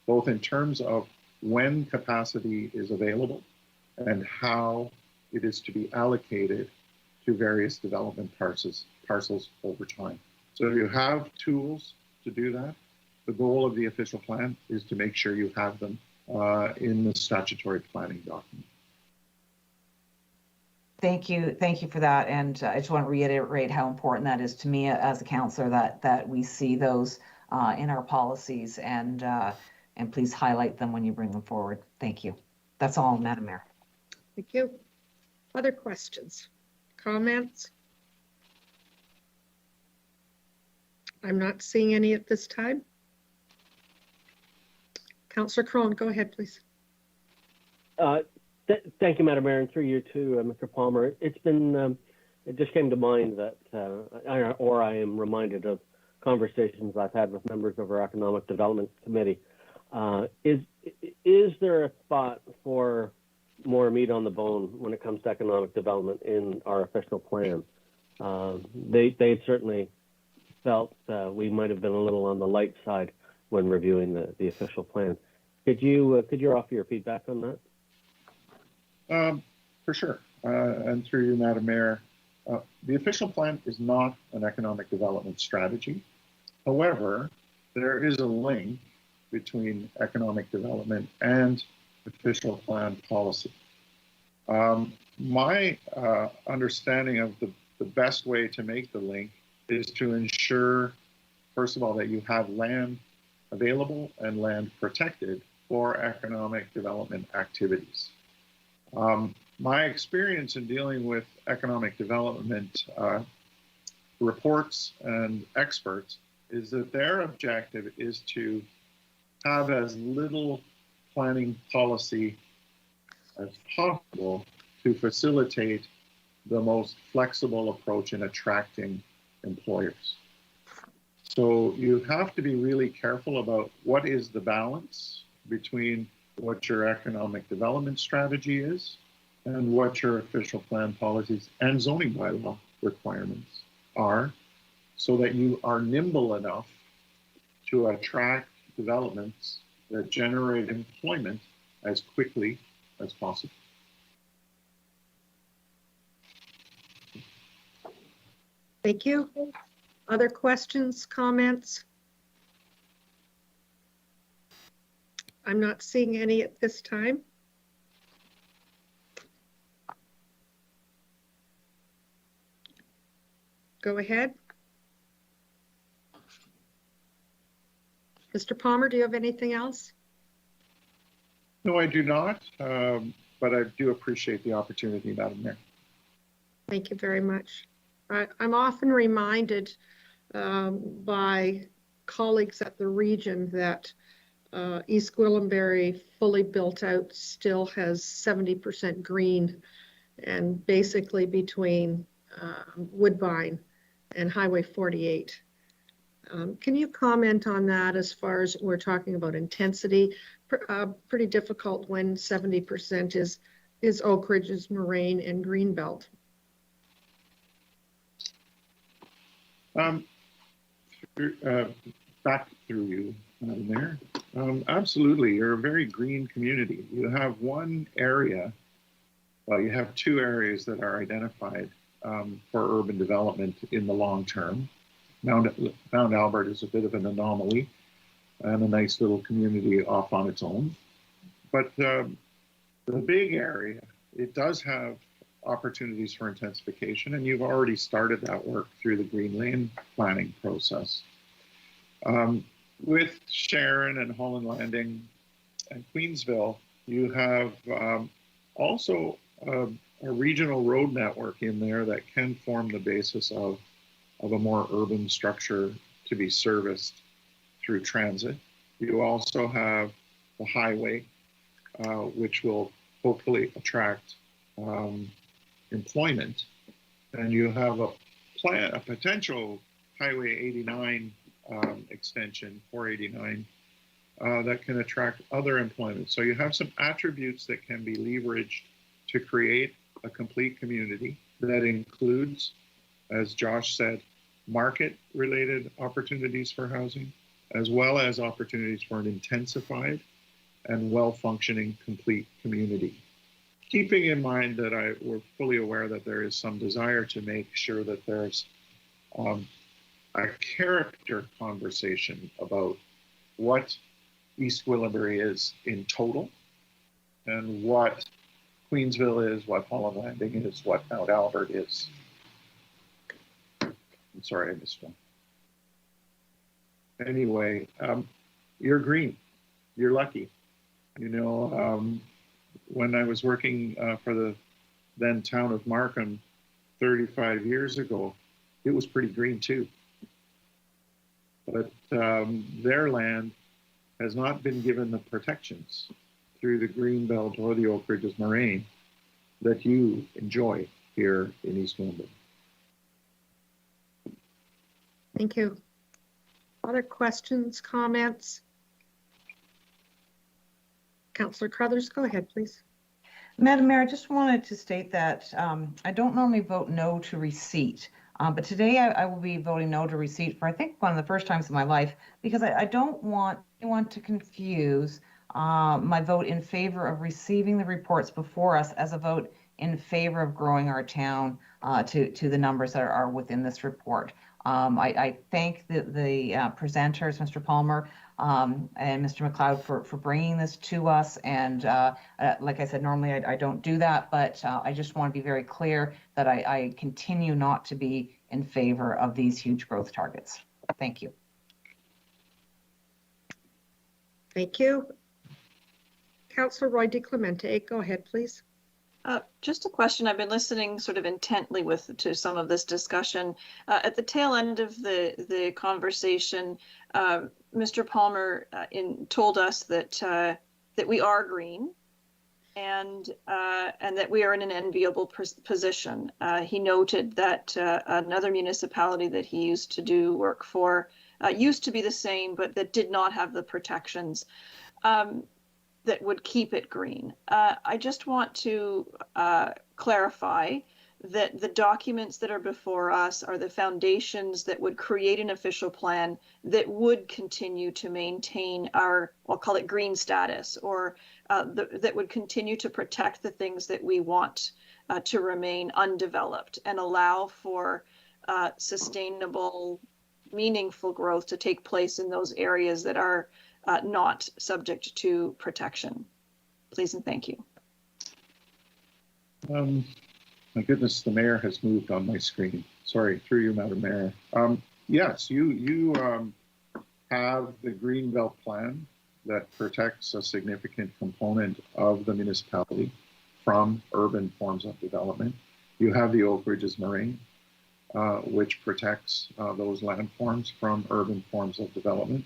I: both in terms of when capacity is available and how it is to be allocated to various development parcels over time. So you have tools to do that. The goal of the official plan is to make sure you have them in the statutory planning document.
K: Thank you for that, and I just want to reiterate how important that is to me as a councillor, that we see those in our policies, and please highlight them when you bring them forward. Thank you. That's all, Madam Mayor.
A: Thank you. Other questions, comments? I'm not seeing any at this time. Councillor Crone, go ahead, please.
B: Thank you, Madam Mayor, and through you too, Mr. Palmer. It's been, it just came to mind that, I am reminded of conversations I've had with members of our Economic Development Committee. Is there a spot for more meat on the bone when it comes to economic development in our official plan? They certainly felt we might have been a little on the light side when reviewing the official plan. Could you offer your feedback on that?
I: For sure. And through you, Madam Mayor, the official plan is not an economic development strategy. However, there is a link between economic development and official plan policy. My understanding of the best way to make the link is to ensure, first of all, that you have land available and land protected for economic development activities. My experience in dealing with economic development reports and experts is that their objective is to have as little planning policy as possible to facilitate the most flexible approach in attracting employers. So you have to be really careful about what is the balance between what your economic development strategy is and what your official plan policies and zoning bylaw requirements are, so that you are nimble enough to attract developments that generate employment as quickly as possible.
A: Thank you. Other questions, comments? I'm not seeing any at this time. Go ahead. Mr. Palmer, do you have anything else?
I: No, I do not, but I do appreciate the opportunity, Madam Mayor.
A: Thank you very much. I'm often reminded by colleagues at the region that East Gwillimbury, fully built out, still has 70% green, and basically between Woodbine and Highway 48. Can you comment on that as far as we're talking about intensity? Pretty difficult when 70% is Oak Ridges, Moraine, and Greenbelt.
I: Back through you, Madam Mayor. Absolutely, you're a very green community. You have one area, well, you have two areas that are identified for urban development in the long term. Mount Albert is a bit of an anomaly and a nice little community off on its own. But the big area, it does have opportunities for intensification, and you've already started that work through the Green Lane planning process. With Sharon and Holland Landing and Queensville, you have also a regional road network in there that can form the basis of a more urban structure to be serviced through transit. You also have the highway, which will hopefully attract employment. And you have a potential Highway 89 extension 489 that can attract other employment. So you have some attributes that can be leveraged to create a complete community that includes, as Josh said, market-related opportunities for housing, as well as opportunities for an intensified and well-functioning complete community. Keeping in mind that we're fully aware that there is some desire to make sure that there's a character conversation about what East Gwillimbury is in total and what Queensville is, what Holland Landing is, what Mount Albert is. I'm sorry, I missed one. Anyway, you're green. You're lucky. You know, when I was working for the then town of Markham 35 years ago, it was pretty green too. But their land has not been given the protections through the Greenbelt or the Oak Ridges Moraine that you enjoy here in East Gwillimbury.
A: Thank you. Other questions, comments? Councillor Crothers, go ahead, please.
K: Madam Mayor, I just wanted to state that I don't normally vote no to receipt, but today I will be voting no to receipt for, I think, one of the first times in my life, because I don't want anyone to confuse my vote in favor of receiving the reports before us as a vote in favor of growing our town to the numbers that are within this report. I thank the presenters, Mr. Palmer and Mr. MacLeod, for bringing this to us. And like I said, normally I don't do that, but I just want to be very clear that I continue not to be in favor of these huge growth targets. Thank you.
A: Thank you. Councillor Roy DiClemente, go ahead, please.
C: Just a question. I've been listening sort of intently to some of this discussion. At the tail end of the conversation, Mr. Palmer told us that we are green and that we are in an enviable position. He noted that another municipality that he used to do work for used to be the same, but that did not have the protections that would keep it green. I just want to clarify that the documents that are before us are the foundations that would create an official plan that would continue to maintain our, I'll call it green status, or that would continue to protect the things that we want to remain undeveloped and allow for sustainable, meaningful growth to take place in those areas that are not subject to protection. Please and thank you.
I: My goodness, the mayor has moved on my screen. Sorry, through you, Madam Mayor. Yes, you have the Greenbelt plan that protects a significant component of the municipality from urban forms of development. You have the Oak Ridges Moraine, which protects those landforms from urban forms of development.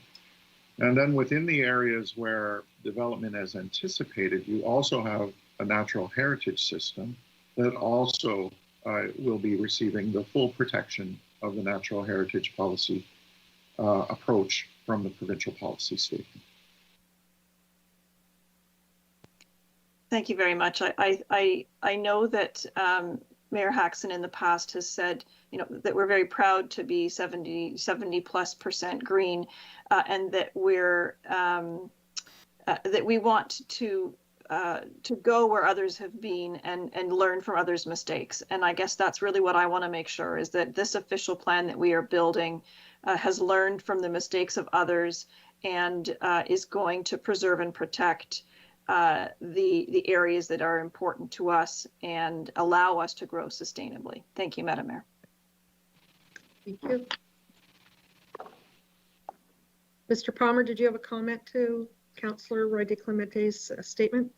I: And then within the areas where development is anticipated, you also have a natural heritage system that also will be receiving the full protection of the natural heritage policy approach from the provincial policy statement.
C: Thank you very much. I know that Mayor Haxon in the past has said, you know, that we're very proud to be 70+% green, and that we're that we want to go where others have been and learn from others' mistakes. And I guess that's really what I want to make sure is that this official plan that we are building has learned from the mistakes of others and is going to preserve and protect the areas that are important to us and allow us to grow sustainably. Thank you, Madam Mayor.
A: Thank you. Mr. Palmer, did you have a comment to Councillor Roy DiClemente's statement?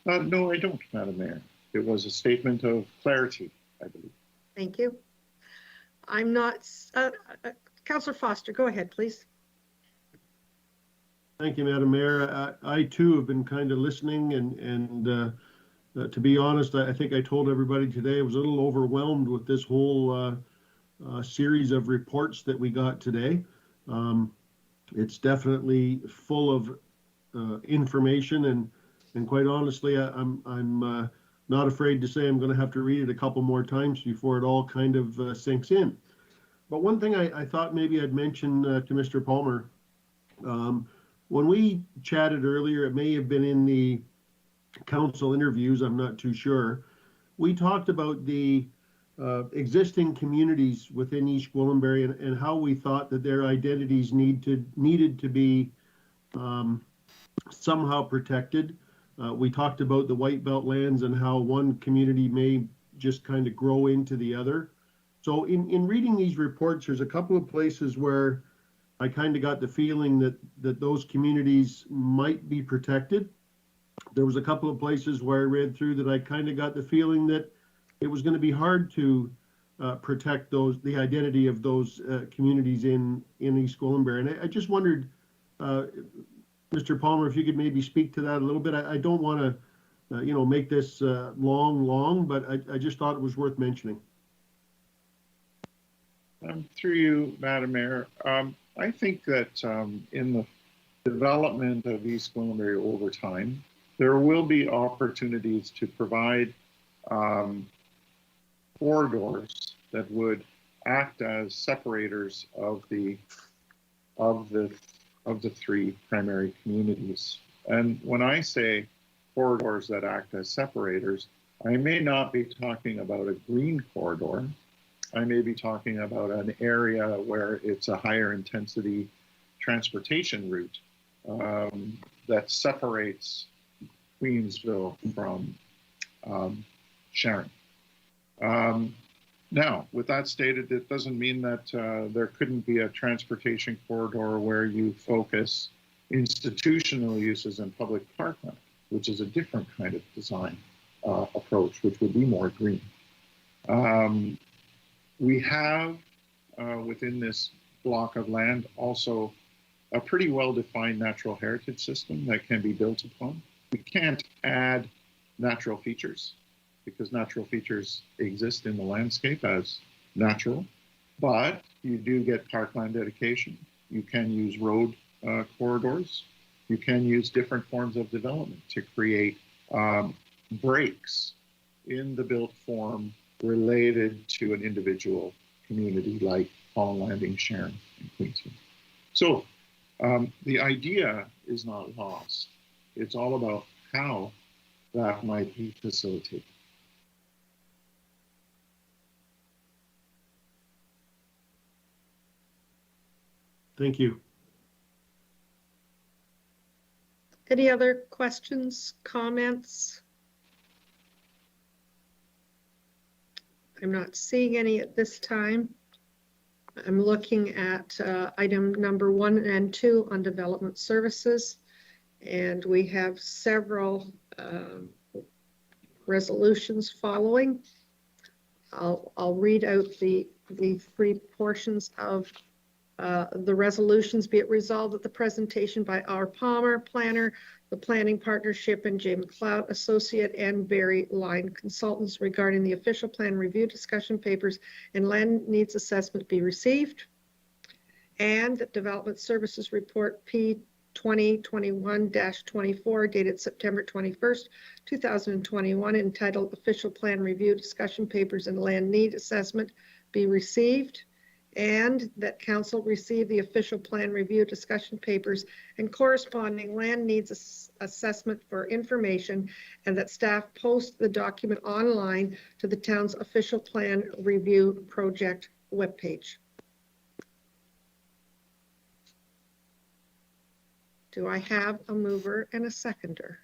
I: No, I don't, Madam Mayor. It was a statement of clarity, I believe.
A: Thank you. I'm not, Councillor Foster, go ahead, please.
L: Thank you, Madam Mayor. I too have been kind of listening and to be honest, I think I told everybody today I was a little overwhelmed with this whole series of reports that we got today. It's definitely full of information, and quite honestly, I'm not afraid to say I'm going to have to read it a couple more times before it all kind of sinks in. But one thing I thought maybe I'd mention to Mr. Palmer, when we chatted earlier, it may have been in the council interviews, I'm not too sure. We talked about the existing communities within East Gwillimbury and how we thought that their identities needed to be somehow protected. We talked about the White Belt lands and how one community may just kind of grow into the other. So in reading these reports, there's a couple of places where I kind of got the feeling that those communities might be protected. There was a couple of places where I read through that I kind of got the feeling that it was going to be hard to protect the identity of those communities in East Gwillimbury. And I just wondered, Mr. Palmer, if you could maybe speak to that a little bit. I don't want to, make this long, but I just thought it was worth mentioning.
I: Through you, Madam Mayor, I think that in the development of East Gwillimbury over time, there will be opportunities to provide corridors that would act as separators of the three primary communities. And when I say corridors that act as separators, I may not be talking about a green corridor. I may be talking about an area where it's a higher intensity transportation route that separates Queensville from Sharon. Now, with that stated, it doesn't mean that there couldn't be a transportation corridor where you focus institutional uses in public parkland, which is a different kind of design approach, which would be more green. We have within this block of land also a pretty well-defined natural heritage system that can be built upon. We can't add natural features because natural features exist in the landscape as natural, but you do get parkland dedication. You can use road corridors. You can use different forms of development to create breaks in the built form related to an individual community like Holland Landing, Sharon, and Queensland. So the idea is not lost. It's all about how that might be facilitated.
L: Thank you.
A: Any other questions, comments? I'm not seeing any at this time. I'm looking at item number 1 and 2 on development services, and we have several resolutions following. I'll read out the 3 portions of the resolutions. Be it resolved that the presentation by R. Palmer, planner, the planning partnership, and J. MacLeod, associate, and Barry Lyon consultants regarding the official plan review discussion papers and land needs assessment be received, and that development services report P 2021-24 dated September 21st, 2021, entitled official plan review discussion papers and land need assessment be received, and that council receive the official plan review discussion papers and corresponding land needs assessment for information, and that staff post the document online to the town's official plan review project webpage. Do I have a mover and a seconder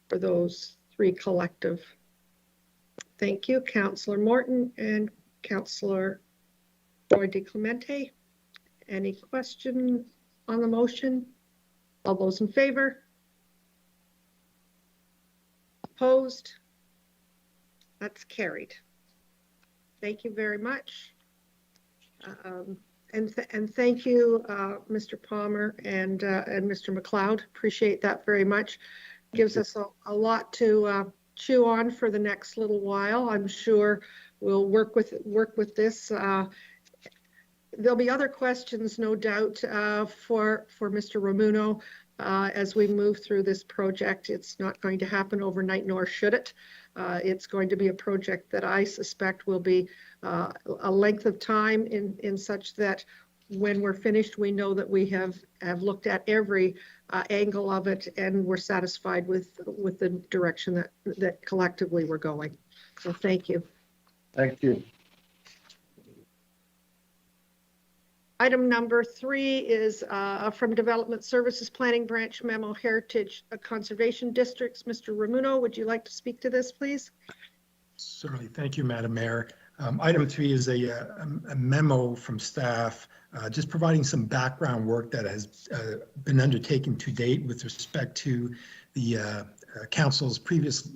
A: for those 3 collective? Thank you, Councillor Morton and Councillor Roy DeClemente. Any question on the motion? All those in favor? Opposed? That's carried. Thank you very much. And thank you, Mr. Palmer and Mr. MacLeod. Appreciate that very much. Gives us a lot to chew on for the next little while. I'm sure we'll work with this. there'll be other questions, no doubt, for Mr. Romuno as we move through this project. It's not going to happen overnight, nor should it. It's going to be a project that I suspect will be a length of time in such that when we're finished, we know that we have looked at every angle of it and we're satisfied with the direction that collectively we're going. So thank you.
B: Thank you.
A: Item number 3 is from Development Services Planning Branch Memo Heritage Conservation Districts. Mr. Romuno, would you like to speak to this, please?
H: Certainly. Thank you, Madam Mayor. Item 3 is a memo from staff just providing some background work that has been undertaken to date with respect to the Council's previous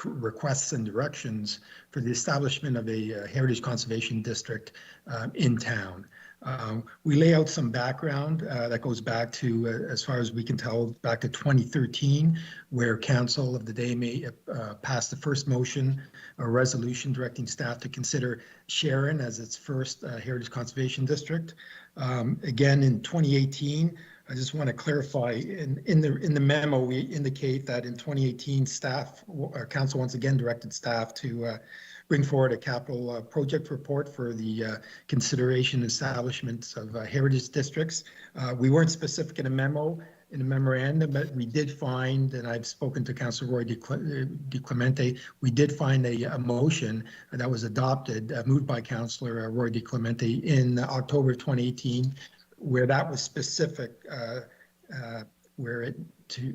H: requests and directions for the establishment of a Heritage Conservation District in town. We lay out some background that goes back to, as far as we can tell, back to 2013, where Council of the day passed the first motion, a resolution directing staff to consider Sharon as its first Heritage Conservation District. Again, in 2018, I just want to clarify, in the memo, we indicate that in 2018, Council once again directed staff to bring forward a capital project report for the consideration and establishment of heritage districts. We weren't specific in a memorandum, but we did find, and I've spoken to Councillor Roy De Clemente, we did find a motion that was adopted, moved by Councillor Roy De Clemente in October 2018, where that was specific, where it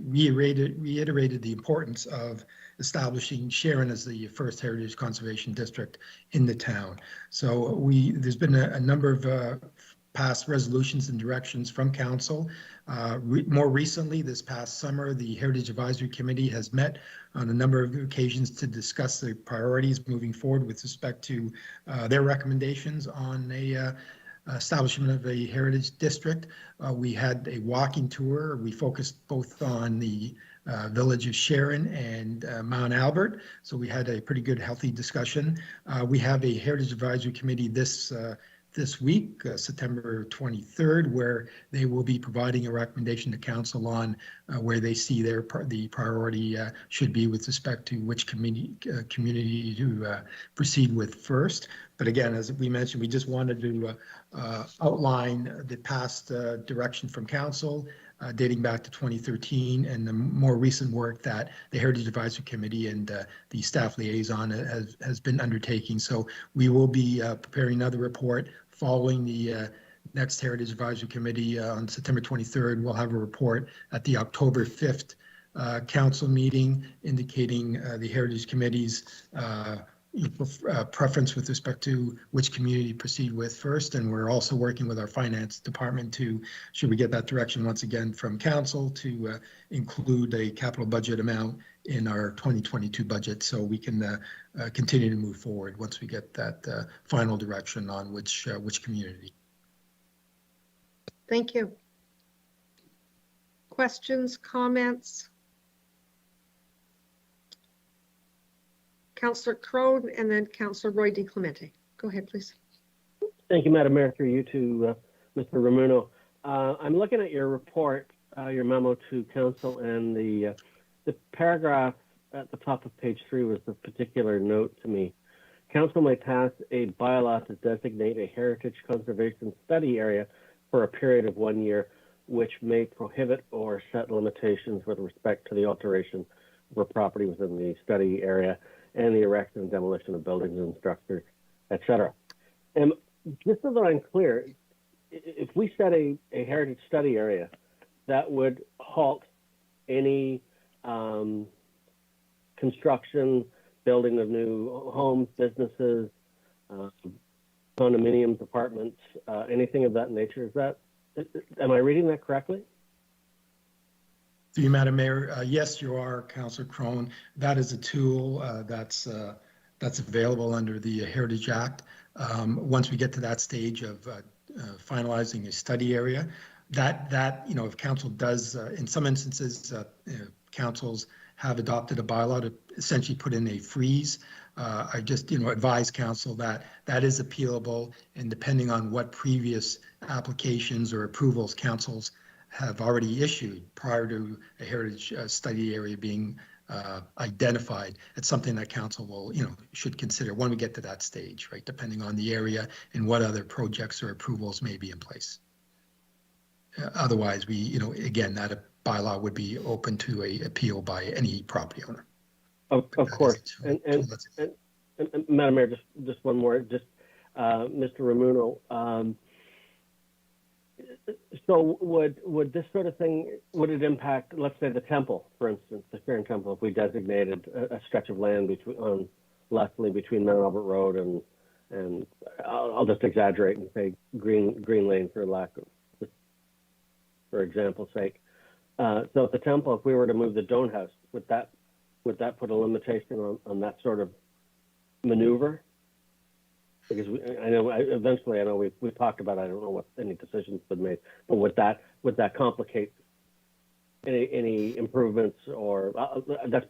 H: reiterated the importance of establishing Sharon as the first Heritage Conservation District in the town. So there's been a number of past resolutions and directions from Council. More recently, this past summer, the Heritage Advisory Committee has met on a number of occasions to discuss the priorities moving forward with respect to their recommendations on a establishment of a heritage district. We had a walking tour. We focused both on the village of Sharon and Mount Albert. So we had a pretty good, healthy discussion. We have a Heritage Advisory Committee this week, September 23rd, where they will be providing a recommendation to Council on where they see the priority should be with respect to which community to proceed with first. But again, as we mentioned, we just wanted to outline the past direction from Council dating back to 2013 and the more recent work that the Heritage Advisory Committee and the staff liaison has been undertaking. So we will be preparing another report following the next Heritage Advisory Committee on September 23rd. We'll have a report at the October 5th Council meeting indicating the Heritage Committee's preference with respect to which community proceed with first. And we're also working with our finance department to, should we get that direction once again from Council, to include a capital budget amount in our 2022 budget so we can continue to move forward once we get that final direction on which community.
A: Thank you. Questions, comments? Councillor Crone and then Councillor Roy De Clemente. Go ahead, please.
B: Thank you, Madam Mayor, through you to Mr. Romuno. I'm looking at your report, your memo to Council, and the paragraph at the top of page 3 was a particular note to me. Council may pass a bylaw to designate a heritage conservation study area for a period of 1 year, which may prohibit or set limitations with respect to the alteration of a property within the study area and the erection and demolition of buildings and structures, etc. And just so that I'm clear, if we set a heritage study area, that would halt any construction, building of new homes, businesses, condominiums, apartments, anything of that nature. Is that, am I reading that correctly?
H: Through you, Madam Mayor, yes, you are, Councillor Crone. That is a tool that's available under the Heritage Act. Once we get to that stage of finalizing a study area, that if Council does, in some instances, councils have adopted a bylaw to essentially put in a freeze. I just, advise council that that is appealable, and depending on what previous applications or approvals councils have already issued prior to a heritage study area being identified, it's something that council will, should consider when we get to that stage, right? Depending on the area and what other projects or approvals may be in place. Otherwise, we, again, that bylaw would be open to a appeal by any property owner.
B: Of course. And Madam Mayor, just one more, Mr. Ramuno. So would this sort of thing, would it impact, let's say, the temple, for instance, the Sharon Temple, if we designated a stretch of land on Leslie between Mount Albert Road and I'll just exaggerate and say Green Lane for example's sake. So at the temple, if we were to move the Doan House, would that put a limitation on that sort of maneuver? Because I know we've talked about, I don't know what any decisions been made, but would that complicate any improvements, or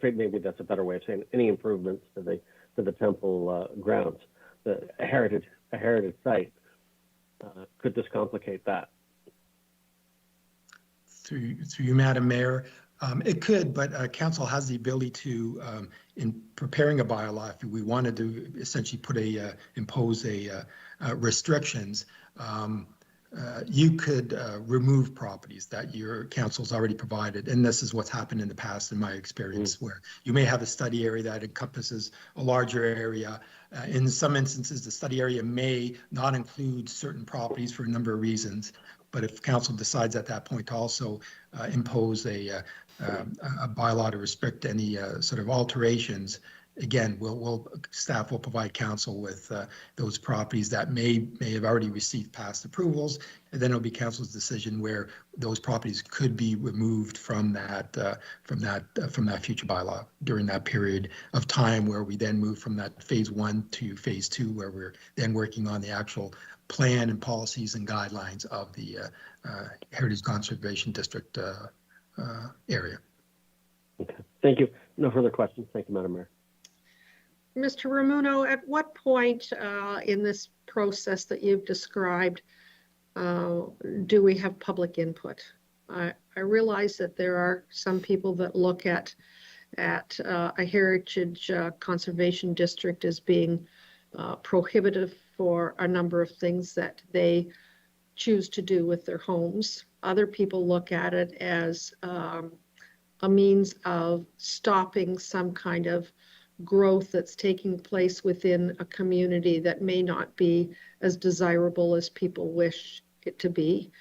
B: maybe that's a better way of saying it, any improvements to the temple grounds, a heritage site? Could this complicate that?
H: Through you, Madam Mayor, it could, but council has the ability to, in preparing a bylaw, if we wanted to essentially impose restrictions, you could remove properties that your council's already provided. And this is what's happened in the past, in my experience, where you may have a study area that encompasses a larger area. In some instances, the study area may not include certain properties for a number of reasons. But if council decides at that point to also impose a bylaw to restrict any sort of alterations, again, staff will provide council with those properties that may have already received past approvals, and then it'll be council's decision where those properties could be removed from that future bylaw during that period of time, where we then move from that phase 1 to phase 2, where we're then working on the actual plan and policies and guidelines of the Heritage Conservation District area.
B: Okay, thank you. No further questions. Thank you, Madam Mayor.
A: Mr. Ramuno, at what point in this process that you've described do we have public input? I realize that there are some people that look at a heritage conservation district as being prohibitive for a number of things that they choose to do with their homes. Other people look at it as a means of stopping some kind of growth that's taking place within a community that may not be as desirable as people wish it to be.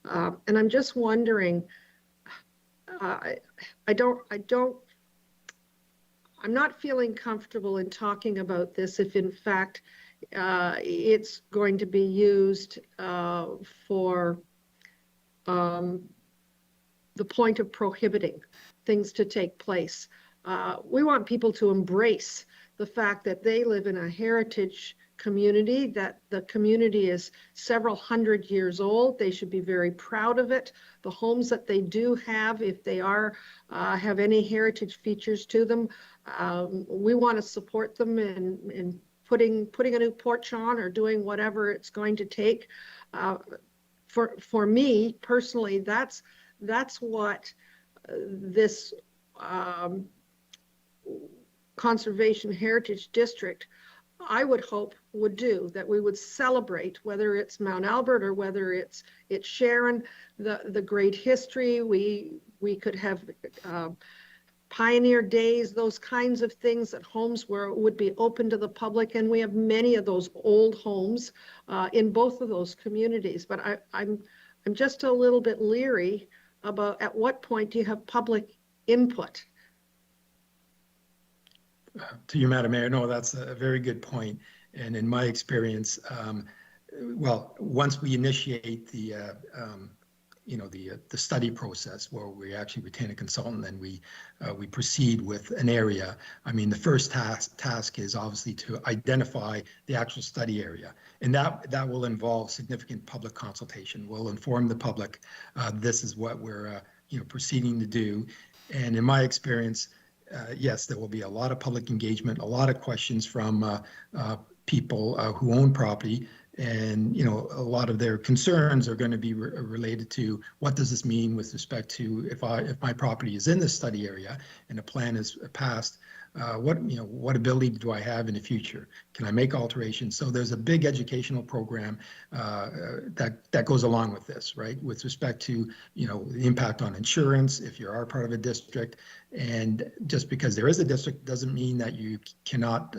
A: And I'm just wondering, I'm not feeling comfortable in talking about this if in fact it's going to be used for the point of prohibiting things to take place. We want people to embrace the fact that they live in a heritage community, that the community is several hundred years old. They should be very proud of it. The homes that they do have, if they have any heritage features to them, we want to support them in putting a new porch on or doing whatever it's going to take. For me personally, that's what this Conservation Heritage District, I would hope, would do, that we would celebrate, whether it's Mount Albert or whether it's Sharon, the great history. We could have Pioneer Days, those kinds of things, at homes where it would be open to the public, and we have many of those old homes in both of those communities. But I'm just a little bit leery about at what point do you have public input?
H: To you, Madam Mayor, no, that's a very good point. And in my experience, well, once we initiate the study process, where we actually retain a consultant and we proceed with an area, I mean, the first task is obviously to identify the actual study area, and that will involve significant public consultation. We'll inform the public this is what we're proceeding to do, and in my experience, yes, there will be a lot of public engagement, a lot of questions from people who own property. And, you know, a lot of their concerns are going to be related to what does this mean with respect to if my property is in the study area and a plan is passed, what ability do I have in the future? Can I make alterations? So there's a big educational program that goes along with this, right? With respect to, you know, the impact on insurance, if you are part of a district. And just because there is a district doesn't mean that you cannot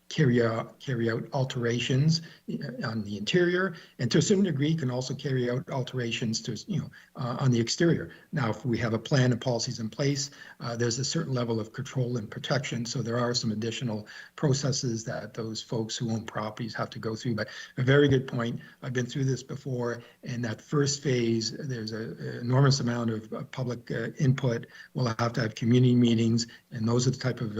H: carry out alterations on the interior, and to a certain degree can also carry out alterations to, you know, on the exterior. Now, if we have a plan and policies in place, there's a certain level of control and protection. So there are some additional processes that those folks who own properties have to go through. But a very good point. I've been through this before. In that first phase, there's an enormous amount of public input. We'll have to have community meetings, and those are the type of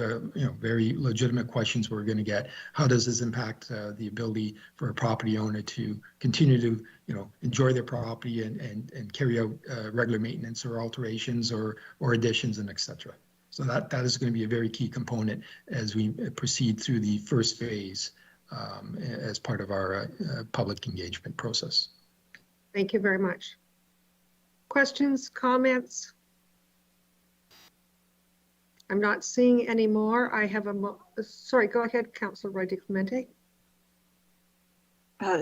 H: very legitimate questions we're going to get. How does this impact the ability for a property owner to continue to, you know, enjoy their property and carry out regular maintenance or alterations or additions and et cetera. So that is going to be a very key component as we proceed through the first phase as part of our public engagement process.
A: Thank you very much. Questions, comments? I'm not seeing any more. I have sorry, go ahead, Councillor Roy DeClemente.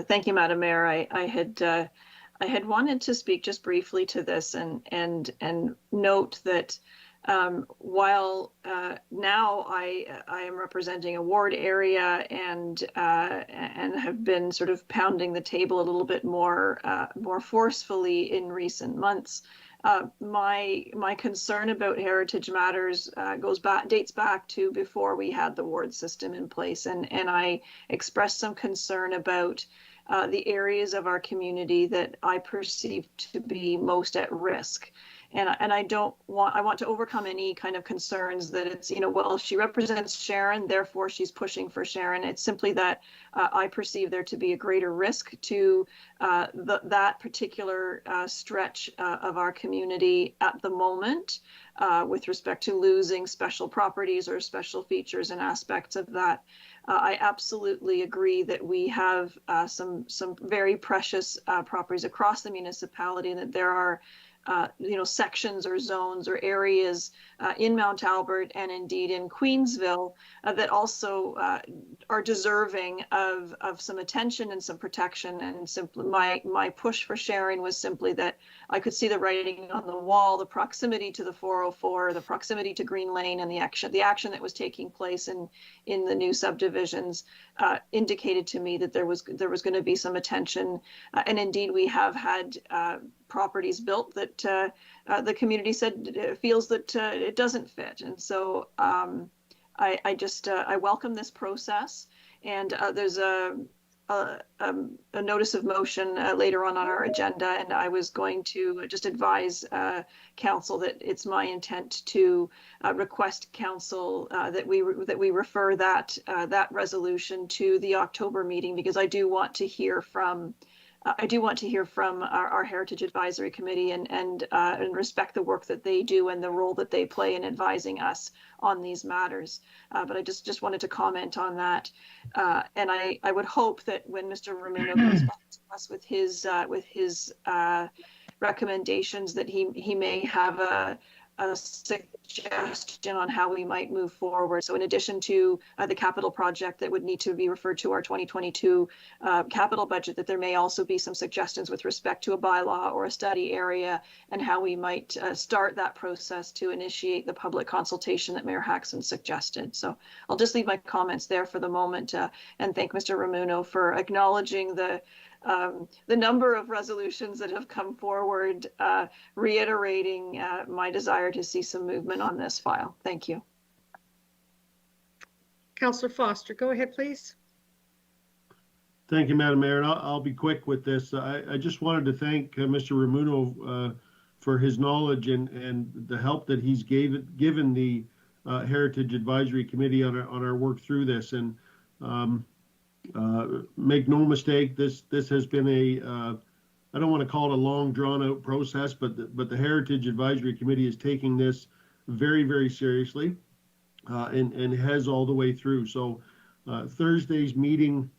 C: Thank you, Madam Mayor. I had wanted to speak just briefly to this and note that while now I am representing a ward area and have been sort of pounding the table a little bit more forcefully in recent months, my concern about heritage matters dates back to before we had the ward system in place, and I expressed some concern about the areas of our community that I perceive to be most at risk. And I want to overcome any kind of concerns that it's, you know, well, she represents Sharon, therefore she's pushing for Sharon. It's simply that I perceive there to be a greater risk to that particular stretch of our community at the moment with respect to losing special properties or special features and aspects of that. I absolutely agree that we have some very precious properties across the municipality, and that there are sections or zones or areas in Mount Albert and indeed in Queensville that also are deserving of some attention and some protection. And simply my push for Sharon was simply that I could see the writing on the wall, the proximity to the 404, the proximity to Green Lane, and the action that was taking place in the new subdivisions indicated to me that there was going to be some attention. And indeed, we have had properties built that the community said feels that it doesn't fit. And so I welcome this process, and there's a notice of motion later on our agenda, and I was going to just advise council that it's my intent to request council that we refer that resolution to the October meeting, because I do want to hear from our Heritage Advisory Committee and respect the work that they do and the role that they play in advising us on these matters. But I just wanted to comment on that. And I would hope that when Mr. Ramuno comes back to us with his recommendations, that he may have a suggestion on how we might move forward. So in addition to the capital project that would need to be referred to our 2022 capital budget, that there may also be some suggestions with respect to a bylaw or a study area and how we might start that process to initiate the public consultation that Mayor Haxon suggested. So I'll just leave my comments there for the moment and thank Mr. Ramuno for acknowledging the number of resolutions that have come forward, reiterating my desire to see some movement on this file. Thank you.
A: Councillor Foster, go ahead, please.
L: Thank you, Madam Mayor. And I'll be quick with this. I just wanted to thank Mr. Ramuno for his knowledge and the help that he's given the Heritage Advisory Committee on our work through this. And make no mistake, this has been I don't want to call it a long drawn out process, but the Heritage Advisory Committee is taking this very, very seriously. and has all the way through. So Thursday's meeting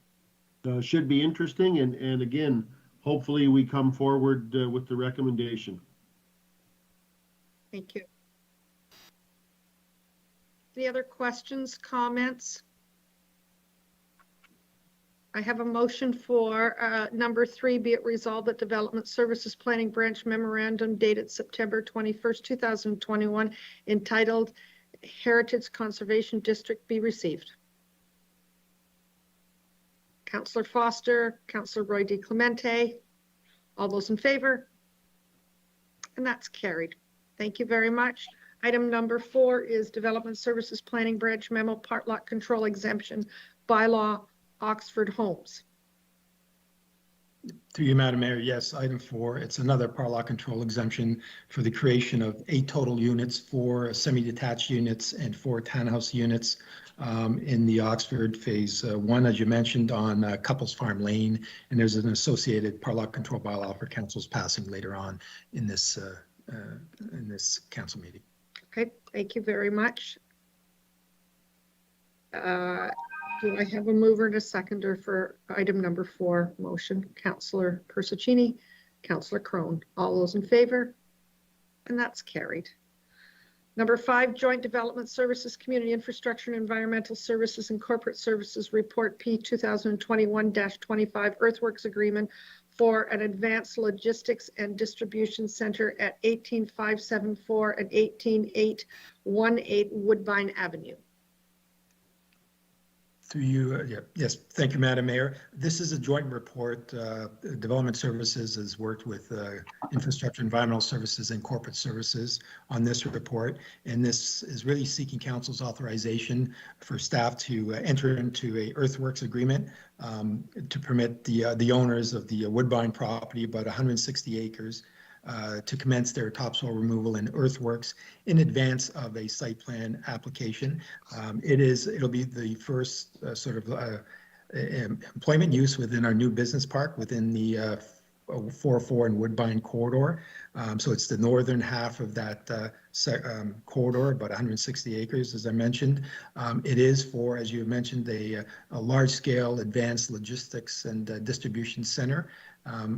L: should be interesting. And again, hopefully we come forward with the recommendation.
A: Thank you. Any other questions, comments? I have a motion for number 3, be it resolved that Development Services Planning Branch Memorandum dated September 21st, 2021, entitled Heritage Conservation District be received. Councillor Foster, Councillor Roy DeClemente, all those in favor? And that's carried. Thank you very much. Item number 4 is Development Services Planning Branch Memo Part Lot Control Exemption Bylaw Oxford Homes.
H: Through you, Madam Mayor, yes, item 4, it's another part lot control exemption for the creation of 8 total units, 4 semi-detached units and 4 townhouse units in the Oxford Phase 1, as you mentioned, on Couples Farm Lane, and there's an associated part lot control bylaw for council's passing later on in this council meeting.
A: Okay, thank you very much. Do I have a mover and a seconder for item number 4 motion? Councillor Persicini, Councillor Crone, all those in favor? And that's carried. Number 5, Joint Development Services, Community Infrastructure and Environmental Services and Corporate Services Report P 2021-25 Earthworks Agreement for an Advanced Logistics and Distribution Center at 18574 and 18818 Woodbine Avenue.
H: Through you, yes, thank you, Madam Mayor. This is a joint report. Development Services has worked with Infrastructure, Environmental Services, and Corporate Services on this report, and this is really seeking council's authorization for staff to enter into a Earthworks agreement to permit the owners of the Woodbine property, about 160 acres, to commence their topsoil removal and earthworks in advance of a site plan application. It'll be the first sort of employment use within our new business park within the 404 and Woodbine corridor. So it's the northern half of that corridor, about 160 acres, as I mentioned. It is for, as you mentioned, a large-scale advanced logistics and distribution center.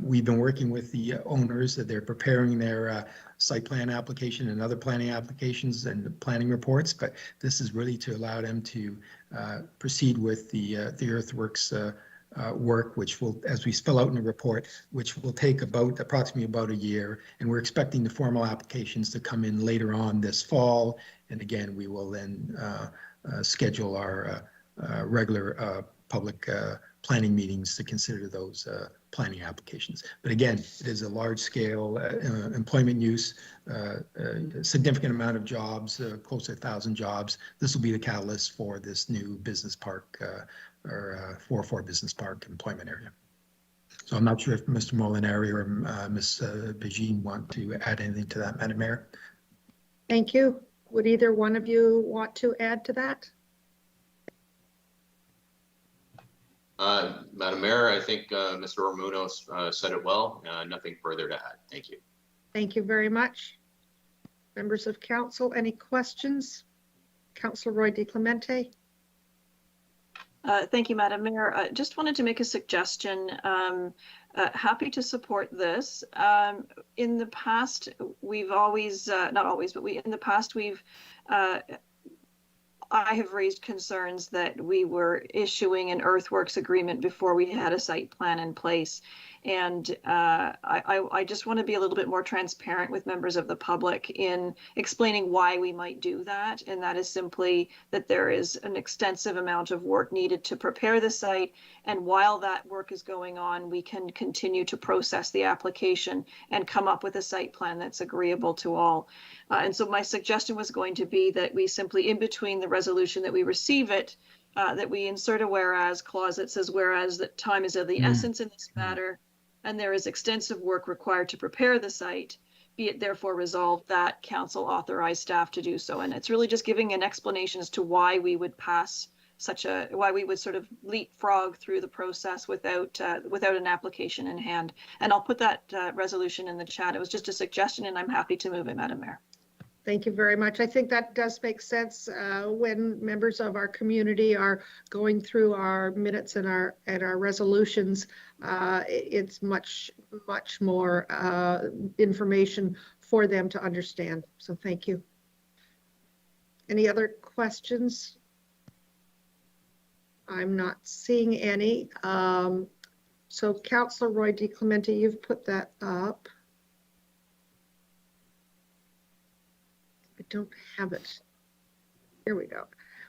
H: We've been working with the owners that they're preparing their site plan application and other planning applications and planning reports, but this is really to allow them to proceed with the earthworks work, which will, as we spell out in the report, which will take approximately about a year. And we're expecting the formal applications to come in later on this fall. And again, we will then schedule our regular public planning meetings to consider those planning applications. But again, it is a large-scale employment use, a significant amount of jobs, close to 1,000 jobs. This will be the catalyst for this new business park or 404 Business Park employment area. So I'm not sure if Mr. Molinari or Ms. Begine want to add anything to that, Madam Mayor.
A: Thank you. Would either one of you want to add to that?
M: Madam Mayor, I think Mr. Ormuno said it well. Nothing further to add. Thank you.
A: Thank you very much. Members of council, any questions? Councillor Roy DeClemente.
C: Thank you, Madam Mayor. Just wanted to make a suggestion. Happy to support this. In the past, we've always, not always, but in the past, I have raised concerns that we were issuing an earthworks agreement before we had a site plan in place. And I just want to be a little bit more transparent with members of the public in explaining why we might do that. And that is simply that there is an extensive amount of work needed to prepare the site. And while that work is going on, we can continue to process the application and come up with a site plan that's agreeable to all. And so my suggestion was going to be that we simply, in between the resolution that we receive it, that we insert a whereas clause that says, whereas that time is of the essence in this matter, and there is extensive work required to prepare the site, be it therefore resolved that council authorize staff to do so. And it's really just giving an explanation as to why we would pass why we would sort of leapfrog through the process without an application in hand. And I'll put that resolution in the chat. It was just a suggestion and I'm happy to move it, Madam Mayor.
A: Thank you very much. I think that does make sense when members of our community are going through our minutes and our resolutions. It's much more information for them to understand. So thank you. Any other questions? I'm not seeing any. So Councillor Roy DeClemente, you've put that up. I don't have it. Here we go.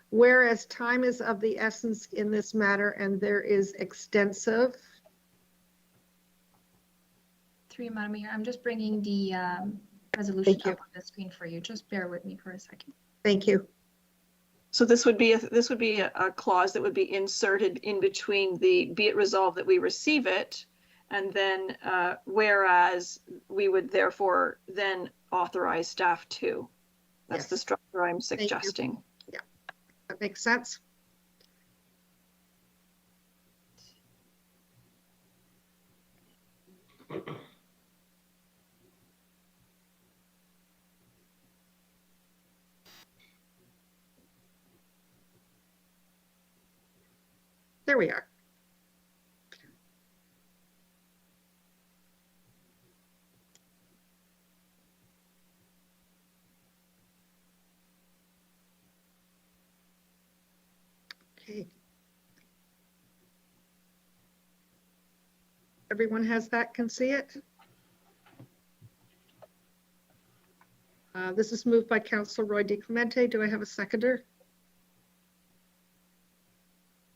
A: Whereas time is of the essence in this matter and there is extensive.
N: Through you, Madam Mayor, I'm just bringing the resolution up on the screen for you. Just bear with me for a second.
A: Thank you.
C: So this would be a clause that would be inserted in between the be it resolved that we receive it, and then whereas we would therefore then authorize staff to. That's the structure I'm suggesting.
A: Yeah, that makes sense. There we are. Okay. Everyone has that, can see it? This is moved by Councillor Roy DeClemente. Do I have a seconder?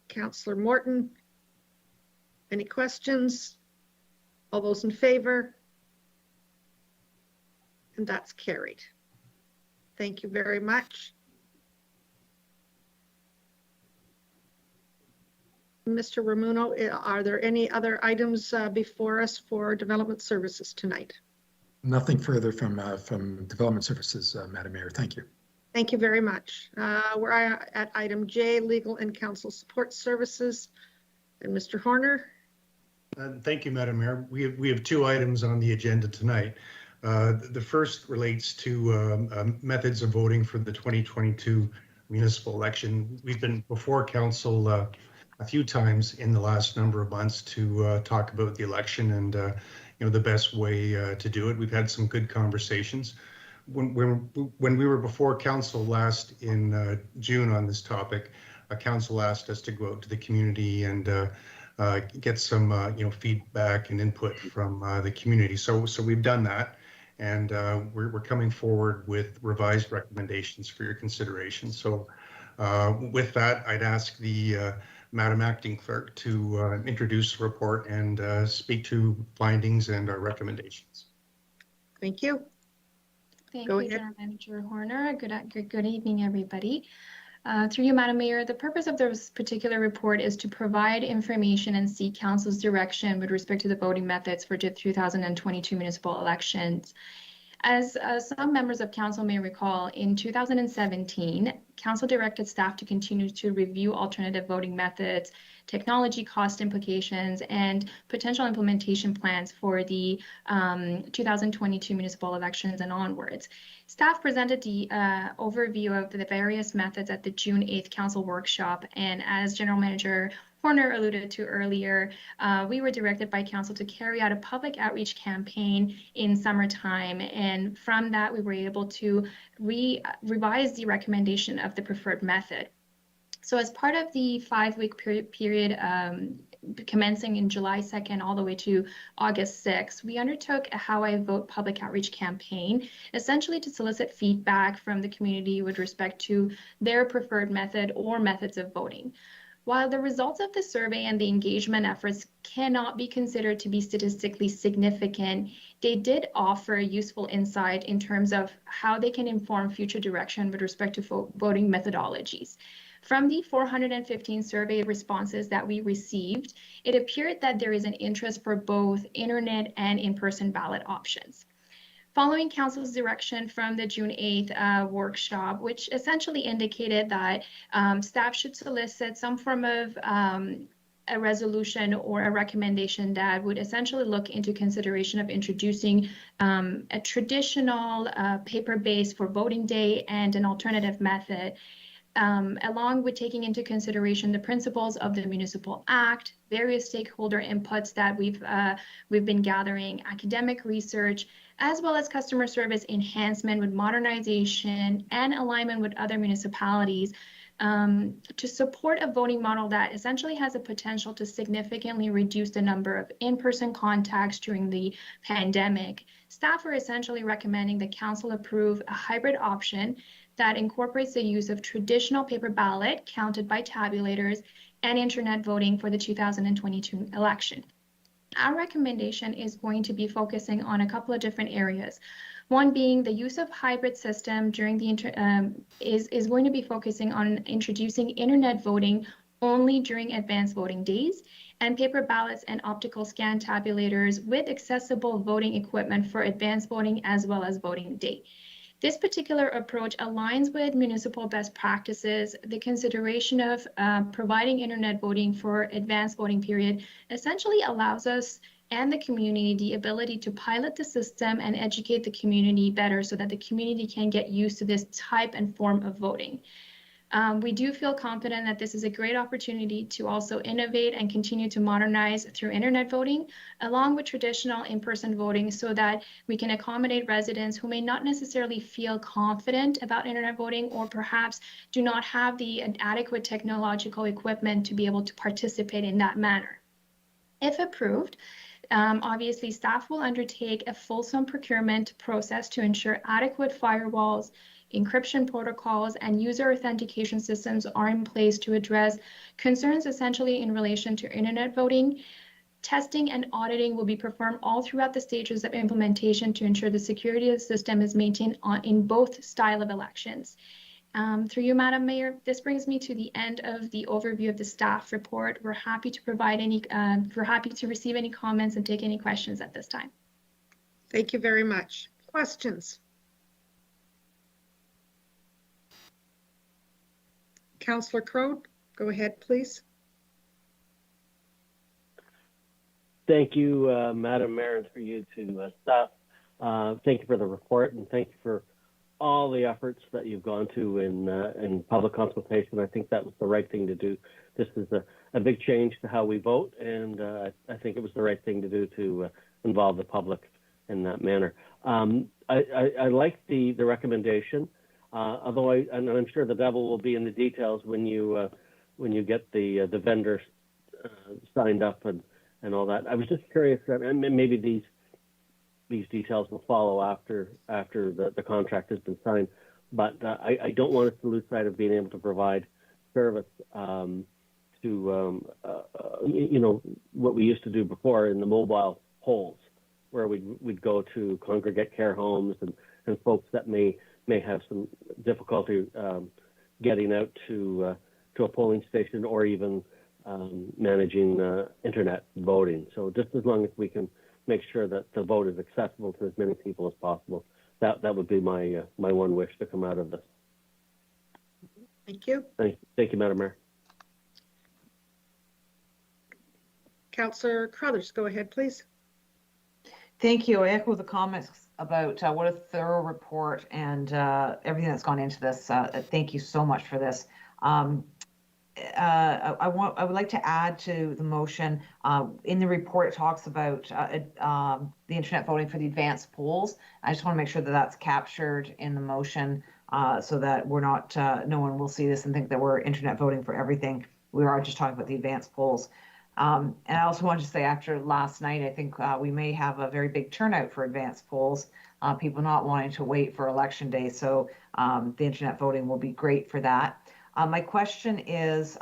A: Councillor Morton. Any questions? All those in favor? And that's carried. Thank you very much. Mr. Ramuno, are there any other items before us for development services tonight?
H: Nothing further from Development Services, Madam Mayor. Thank you.
A: Thank you very much. We're at item J, Legal and Counsel Support Services. And Mr. Horner.
O: Thank you, Madam Mayor. We have two items on the agenda tonight. The first relates to methods of voting for the 2022 municipal election. We've been before council a few times in the last number of months to talk about the election and the best way to do it. We've had some good conversations. When we were before council last in June on this topic, council asked us to go out to the community and get some feedback and input from the community. So we've done that, and we're coming forward with revised recommendations for your consideration. So with that, I'd ask the Madam Acting Clerk to introduce the report and speak to findings and our recommendations.
A: Thank you.
N: Thank you, General Manager Horner. Good evening, everybody. Through you, Madam Mayor, the purpose of this particular report is to provide information and seek Council's direction with respect to the voting methods for the 2022 municipal elections. As some members of Council may recall, in 2017, Council directed staff to continue to review alternative voting methods, technology cost implications, and potential implementation plans for the 2022 municipal elections and onwards. Staff presented the overview of the various methods at the June 8th Council workshop, and as General Manager Horner alluded to earlier, we were directed by Council to carry out a public outreach campaign in summertime, and from that we were able to revise the recommendation of the preferred method. So as part of the 5-week period commencing in July 2nd all the way to August 6th, we undertook a How I Vote public outreach campaign, essentially to solicit feedback from the community with respect to their preferred method or methods of voting. While the results of the survey and the engagement efforts cannot be considered to be statistically significant, they did offer useful insight in terms of how they can inform future direction with respect to voting methodologies. From the 415 survey responses that we received, it appeared that there is an interest for both internet and in-person ballot options. Following Council's direction from the June 8th workshop, which essentially indicated that staff should solicit some form of a resolution or a recommendation that would essentially look into consideration of introducing a traditional paper-based for voting day and an alternative method, along with taking into consideration the principles of the Municipal Act, various stakeholder inputs that we've been gathering, academic research, as well as customer service enhancement with modernization and alignment with other municipalities, to support a voting model that essentially has a potential to significantly reduce the number of in-person contacts during the pandemic. Staff are essentially recommending the council approve a hybrid option that incorporates the use of traditional paper ballot counted by tabulators and internet voting for the 2022 election. Our recommendation is going to be focusing on a couple of different areas. One being the use of hybrid system during the is going to be focusing on introducing internet voting only during advanced voting days, and paper ballots and optical scan tabulators with accessible voting equipment for advanced voting as well as voting day. This particular approach aligns with municipal best practices. The consideration of providing internet voting for advanced voting period essentially allows us and the community the ability to pilot the system and educate the community better so that the community can get used to this type and form of voting. We do feel confident that this is a great opportunity to also innovate and continue to modernize through internet voting, along with traditional in-person voting, so that we can accommodate residents who may not necessarily feel confident about internet voting or perhaps do not have the adequate technological equipment to be able to participate in that manner. If approved, obviously staff will undertake a fulsome procurement process to ensure adequate firewalls, encryption protocols, and user authentication systems are in place to address concerns essentially in relation to internet voting. Testing and auditing will be performed all throughout the stages of implementation to ensure the security of the system is maintained in both style of elections. Through you, Madam Mayor, this brings me to the end of the overview of the staff report. We're happy to provide we're happy to receive any comments and take any questions at this time.
A: Thank you very much. Questions? Councillor Crowe, go ahead, please.
B: Thank you, Madam Mayor, and for you to staff. Thank you for the report, and thank you for all the efforts that you've gone to in public consultation. I think that was the right thing to do. This is a big change to how we vote, and I think it was the right thing to do to involve the public in that manner. I like the recommendation. Although I'm sure the devil will be in the details when you get the vendors signed up and all that. I was just curious, and maybe these details will follow after the contract has been signed. But I don't want us to lose sight of being able to provide service to what we used to do before in the mobile polls, where we'd go to congregate care homes and folks that may have some difficulty getting out to a polling station or even managing internet voting. So just as long as we can make sure that the vote is accessible to as many people as possible, that would be my one wish to come out of this.
A: Thank you.
B: Thank you, Madam Mayor.
A: Councillor Crothers, go ahead, please.
K: Thank you. I echo the comments about what a thorough report and everything that's gone into this. Thank you so much for this. I would like to add to the motion. In the report, it talks about the internet voting for the advanced polls. I just want to make sure that that's captured in the motion so that we're not, no one will see this and think that we're internet voting for everything. We are just talking about the advanced polls. And I also wanted to say, after last night, I think we may have a very big turnout for advanced polls, people not wanting to wait for election day. So the internet voting will be great for that. My question is,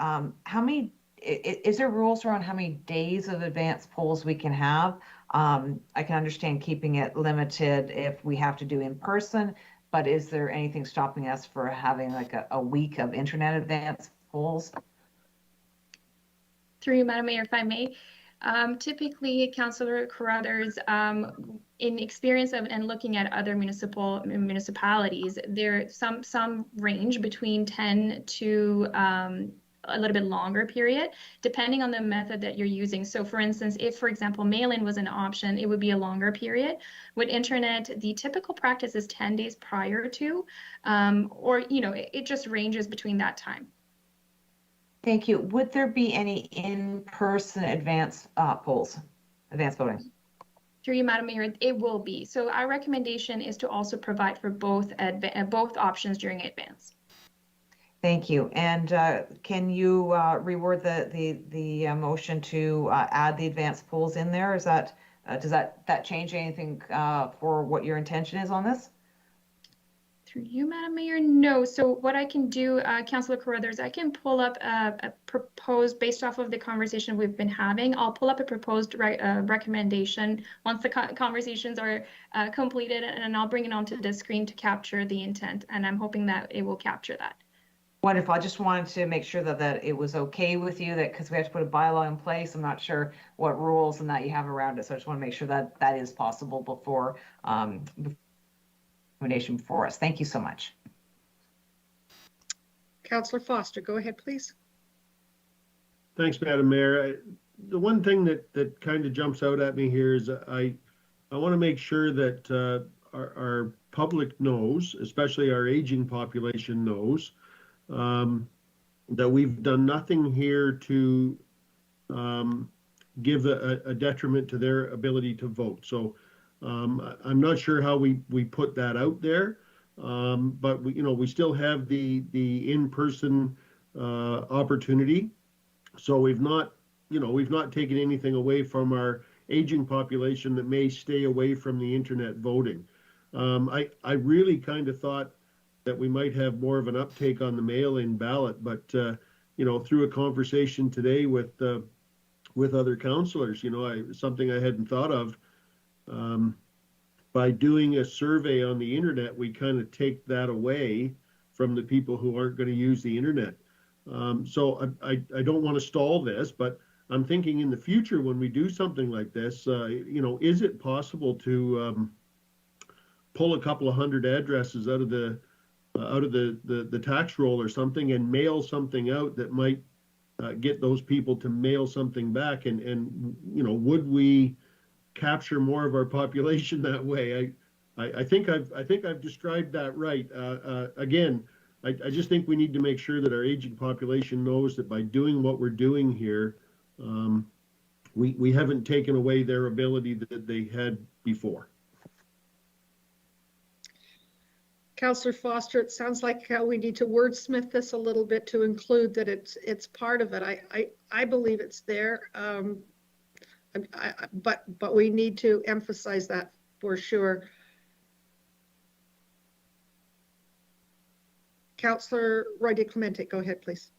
K: is there rules around how many days of advanced polls we can have? I can understand keeping it limited if we have to do in person, but is there anything stopping us for having like a week of internet advanced polls?
N: Through you, Madam Mayor, if I may. Typically, Councillor Carruthers, in experience of and looking at other municipalities, there some range between 10 to a little bit longer period, depending on the method that you're using. So for instance, if, for example, mail-in was an option, it would be a longer period. With internet, the typical practice is 10 days prior to, or, you know, it just ranges between that time.
K: Thank you. Would there be any in-person advance polls, advance voting?
N: Through you, Madam Mayor, it will be. So our recommendation is to also provide for both options during advance.
K: Thank you. And can you reword the motion to add the advance polls in there? Is that does that change anything for what your intention is on this?
N: Through you, Madam Mayor, no. So what I can do, Councillor Carruthers, I can pull up a proposed, based off of the conversation we've been having, I'll pull up a proposed recommendation once the conversations are completed, and I'll bring it onto the screen to capture the intent, and I'm hoping that it will capture that.
K: Wonderful. I just wanted to make sure that it was okay with you, that because we have to put a bylaw in place, I'm not sure what rules and that you have around it. So I just want to make sure that that is possible before recommendation for us. Thank you so much.
A: Councillor Foster, go ahead, please.
L: Thanks, Madam Mayor. The one thing that kind of jumps out at me here is I want to make sure that our public knows, especially our aging population knows, that we've done nothing here to give a detriment to their ability to vote. So I'm not sure how we put that out there, but we still have the in-person opportunity. So we've not taken anything away from our aging population that may stay away from the internet voting. I really kind of thought that we might have more of an uptake on the mail-in ballot, but through a conversation today with other councillors, something I hadn't thought of. By doing a survey on the internet, we kind of take that away from the people who aren't going to use the internet. So I don't want to stall this, but I'm thinking in the future when we do something like this, is it possible to pull a couple of hundred addresses out of the tax roll or something and mail something out that might get those people to mail something back, and would we capture more of our population that way? I think I've described that right. Again, I just think we need to make sure that our aging population knows that by doing what we're doing here, we haven't taken away their ability that they had before.
A: Councillor Foster, it sounds like we need to wordsmith this a little bit to include that it's part of it. I believe it's there, but we need to emphasize that for sure. Councillor Roy DeClemente, go ahead, please.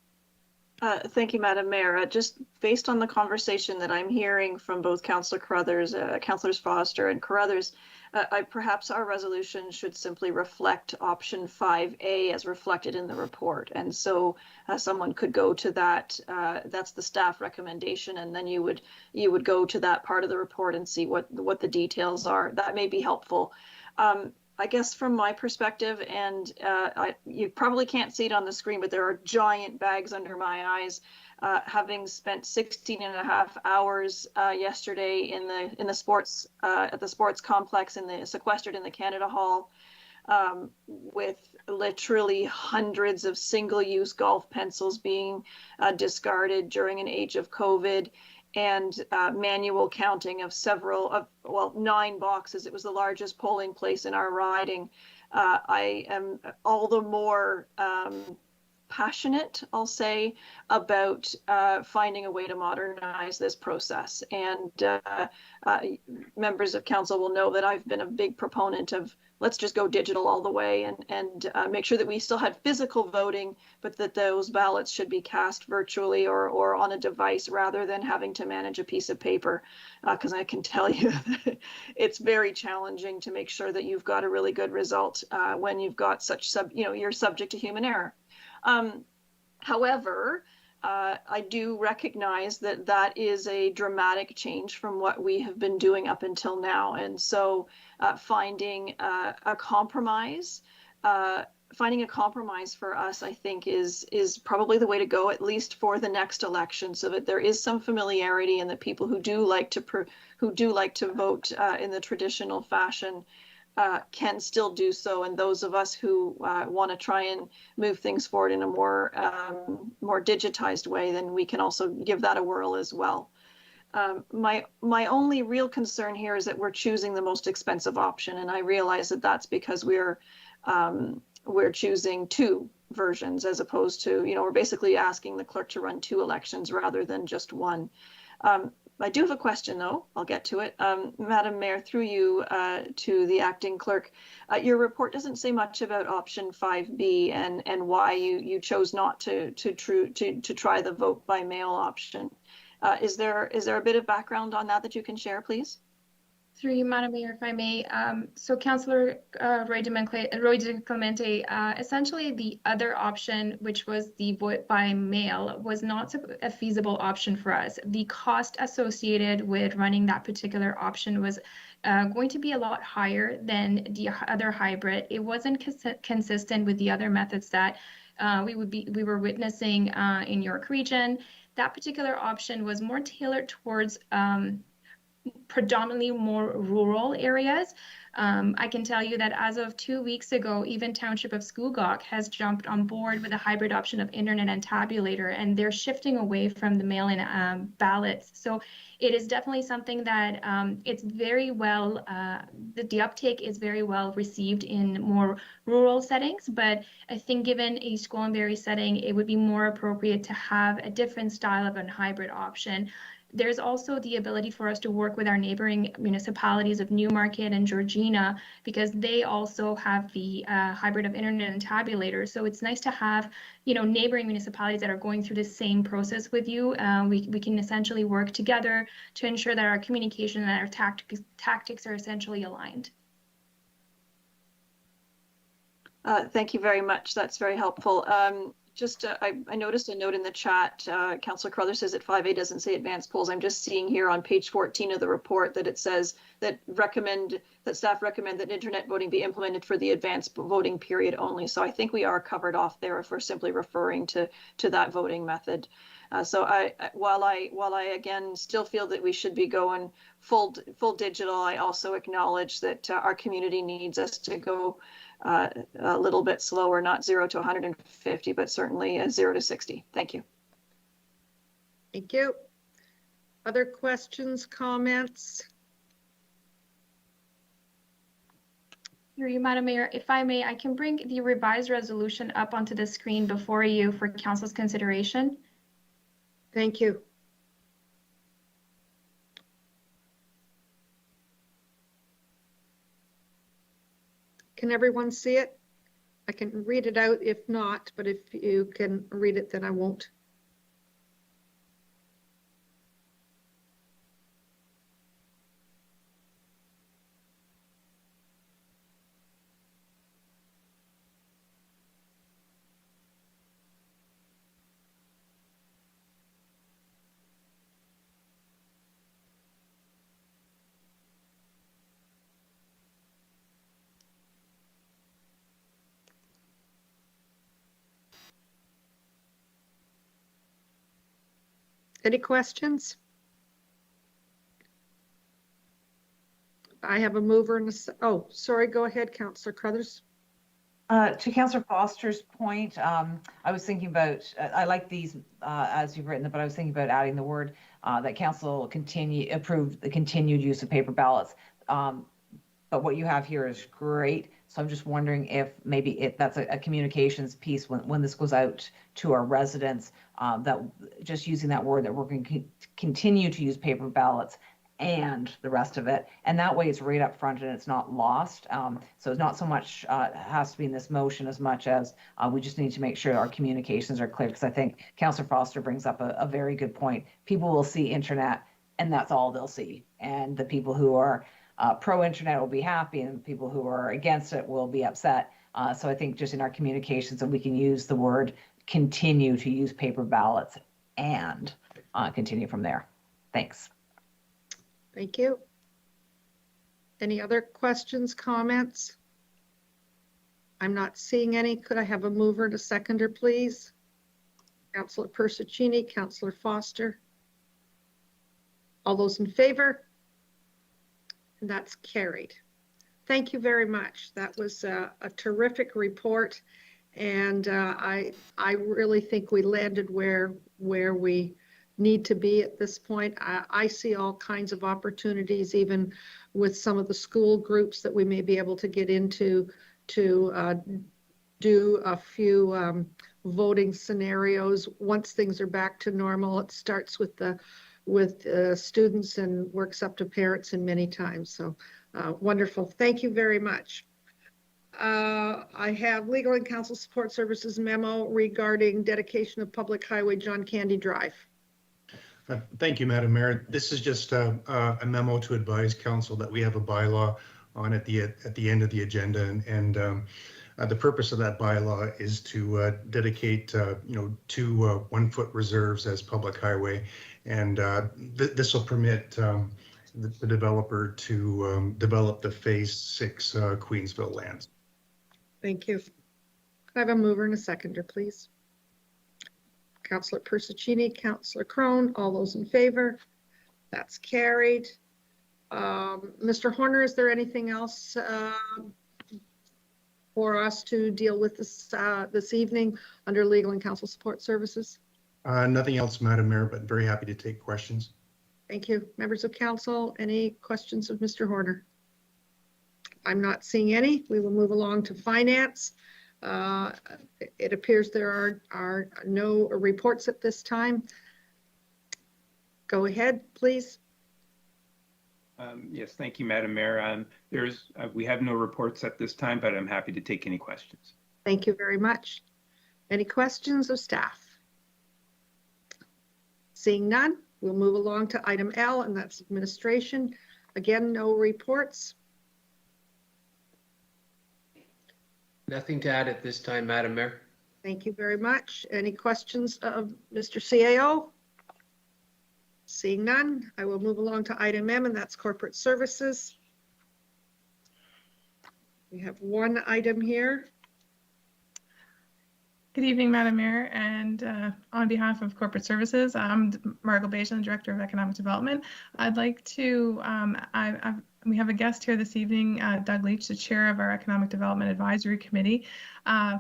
C: Thank you, Madam Mayor. Just based on the conversation that I'm hearing from both Councillor Carruthers, Councillors Foster and Carruthers, perhaps our resolution should simply reflect option 5A as reflected in the report. And so someone could go to that, that's the staff recommendation, and then you would go to that part of the report and see what the details are. That may be helpful. I guess from my perspective, and you probably can't see it on the screen, but there are giant bags under my eyes. Having spent 16.5 hours yesterday in the sports at the sports complex sequestered in the Canada Hall, with literally hundreds of single-use golf pencils being discarded during an age of COVID, and manual counting of 9 boxes. It was the largest polling place in our riding. I am all the more passionate, I'll say, about finding a way to modernize this process. And members of council will know that I've been a big proponent of let's just go digital all the way and make sure that we still had physical voting, but that those ballots should be cast virtually or on a device rather than having to manage a piece of paper. Because I can tell you that it's very challenging to make sure that you've got a really good result when you've got such you're subject to human error. However, I do recognize that that is a dramatic change from what we have been doing up until now. And so finding a compromise finding a compromise for us, I think, is probably the way to go, at least for the next election, so that there is some familiarity, and that people who do like to vote in the traditional fashion can still do so, and those of us who want to try and move things forward in a more digitized way, then we can also give that a whirl as well. My only real concern here is that we're choosing the most expensive option, and I realize that that's because we're choosing two versions, as opposed to, we're basically asking the clerk to run two elections rather than just one. I do have a question, though. I'll get to it. Madam Mayor, through you to the acting clerk, your report doesn't say much about option 5B and why you chose not to try the vote by mail option. Is there a bit of background on that you can share, please?
N: Through you, Madam Mayor, if I may. So Councillor Roy de Clemente, essentially the other option, which was the vote by mail, was not a feasible option for us. The cost associated with running that particular option was going to be a lot higher than the other hybrid. It wasn't consistent with the other methods that we were witnessing in York Region. That particular option was more tailored towards predominantly more rural areas. I can tell you that as of 2 weeks ago, even Township of Scugog has jumped on board with a hybrid option of internet and tabulator, and they're shifting away from the mail-in ballots. So it is definitely something that it's very well, the uptake is very well received in more rural settings, but I think given a Gwillimbury setting, it would be more appropriate to have a different style of a hybrid option. There's also the ability for us to work with our neighboring municipalities of Newmarket and Georgina, because they also have the hybrid of internet and tabulator. So it's nice to have, neighboring municipalities that are going through the same process with you. We can essentially work together to ensure that our communication and our tactics are essentially aligned.
C: Thank you very much. That's very helpful. I noticed a note in the chat. Councillor Carruthers says that 5A doesn't say advanced polls. I'm just seeing here on page 14 of the report that it says that staff recommend that internet voting be implemented for the advanced voting period only. So I think we are covered off there if we're simply referring to that voting method. So while I again still feel that we should be going full digital, I also acknowledge that our community needs us to go a little bit slower, not 0 to 150, but certainly 0 to 60. Thank you.
A: Thank you. Other questions, comments?
N: Through you, Madam Mayor, if I may, I can bring the revised resolution up onto the screen before you for Council's consideration.
A: Thank you. Can everyone see it? I can read it out if not, but if you can read it, then I won't. Any questions? I have a mover and oh, sorry, go ahead, Councillor Carruthers.
K: To Councillor Foster's point, I was thinking about, I like these as you've written them, but I was thinking about adding the word that council approve the continued use of paper ballots. But what you have here is great. So I'm just wondering if maybe that's a communications piece when this goes out to our residents, that just using that word that we're going to continue to use paper ballots and the rest of it. And that way it's right up front and it's not lost. So it's not so much has to be in this motion as much as we just need to make sure our communications are clear, because I think Councillor Foster brings up a very good point. People will see internet and that's all they'll see. And the people who are pro-internet will be happy and people who are against it will be upset. So I think just in our communications that we can use the word continue to use paper ballots and continue from there. Thanks.
A: Thank you. Any other questions, comments? I'm not seeing any. Could I have a mover and a seconder, please? Councillor Persuccini, Councillor Foster. All those in favor? And that's carried. Thank you very much. That was a terrific report. And I really think we landed where we need to be at this point. I see all kinds of opportunities, even with some of the school groups that we may be able to get into to do a few voting scenarios. Once things are back to normal, it starts with students and works up to parents and many times. So wonderful. Thank you very much. I have Legal and Counsel Support Services memo regarding dedication of public highway John Candy Drive.
O: Thank you, Madam Mayor. This is just a memo to advise council that we have a bylaw on at the end of the agenda, and the purpose of that bylaw is to dedicate two 1-foot reserves as public highway, and this will permit the developer to develop the Phase 6 Queensville lands.
A: Thank you. Could I have a mover and a seconder, please? Councillor Persuccini, Councillor Crone, all those in favor? That's carried. Mr. Horner, is there anything else for us to deal with this evening under Legal and Counsel Support Services?
O: Nothing else, Madam Mayor, but very happy to take questions.
A: Thank you. Members of council, any questions of Mr. Horner? I'm not seeing any. We will move along to finance. It appears there are no reports at this time. Go ahead, please.
P: Yes, thank you, Madam Mayor. We have no reports at this time, but I'm happy to take any questions.
A: Thank you very much. Any questions of staff? Seeing none, we'll move along to item L, and that's administration. Again, no reports.
F: Nothing to add at this time, Madam Mayor.
A: Thank you very much. Any questions of Mr. CAO? Seeing none, I will move along to item M, and that's corporate services. We have one item here.
Q: Good evening, Madam Mayor, and on behalf of Corporate Services, I'm Margot Bajan, Director of Economic Development. I'd like to, we have a guest here this evening, Doug Leach, the Chair of our Economic Development Advisory Committee,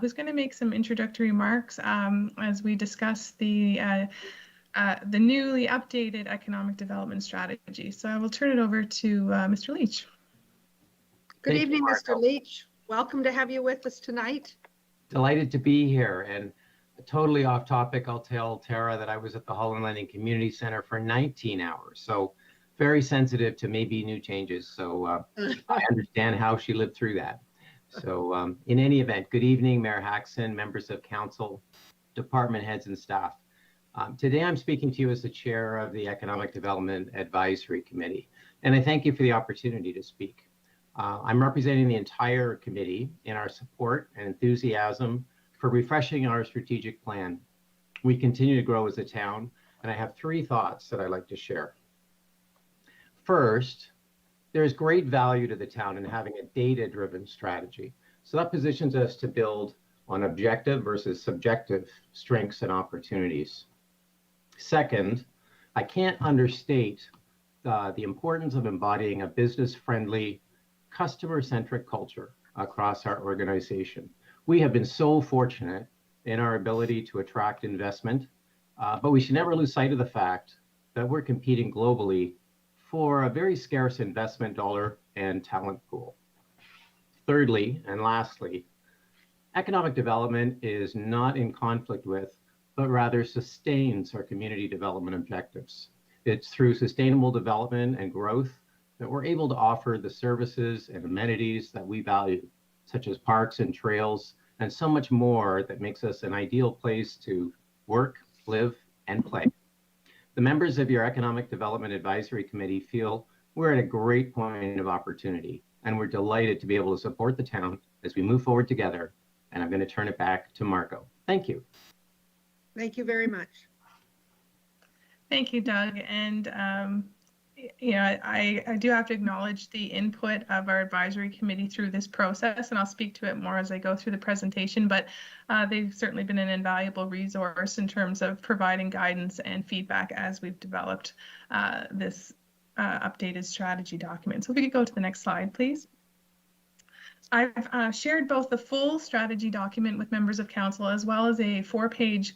Q: who's going to make some introductory remarks as we discuss the newly updated economic development strategy. So I will turn it over to Mr. Leach.
A: Good evening, Mr. Leach. Welcome to have you with us tonight.
R: Delighted to be here, and totally off topic, I'll tell Tara that I was at the Holland Landing Community Center for 19 hours. So very sensitive to maybe new changes. So I understand how she lived through that. So in any event, good evening, Mayor Haxon, members of council, department heads and staff. Today I'm speaking to you as the chair of the Economic Development Advisory Committee, and I thank you for the opportunity to speak. I'm representing the entire committee in our support and enthusiasm for refreshing our strategic plan. We continue to grow as a town, and I have 3 thoughts that I'd like to share. First, there's great value to the town in having a data-driven strategy. So that positions us to build on objective versus subjective strengths and opportunities. Second, I can't understate the importance of embodying a business-friendly, customer-centric culture across our organization. We have been so fortunate in our ability to attract investment, but we should never lose sight of the fact that we're competing globally for a very scarce investment dollar and talent pool. Thirdly, and lastly, economic development is not in conflict with, but rather sustains our community development objectives. It's through sustainable development and growth that we're able to offer the services and amenities that we value, such as parks and trails, and so much more that makes us an ideal place to work, live, and play. The members of your Economic Development Advisory Committee feel we're at a great point of opportunity, and we're delighted to be able to support the town as we move forward together. And I'm going to turn it back to Margot. Thank you.
A: Thank you very much.
Q: Thank you, Doug. And I do have to acknowledge the input of our advisory committee through this process, and I'll speak to it more as I go through the presentation, but they've certainly been an invaluable resource in terms of providing guidance and feedback as we've developed this updated strategy document. So if we could go to the next slide, please. I've shared both the full strategy document with members of council as well as a 4-page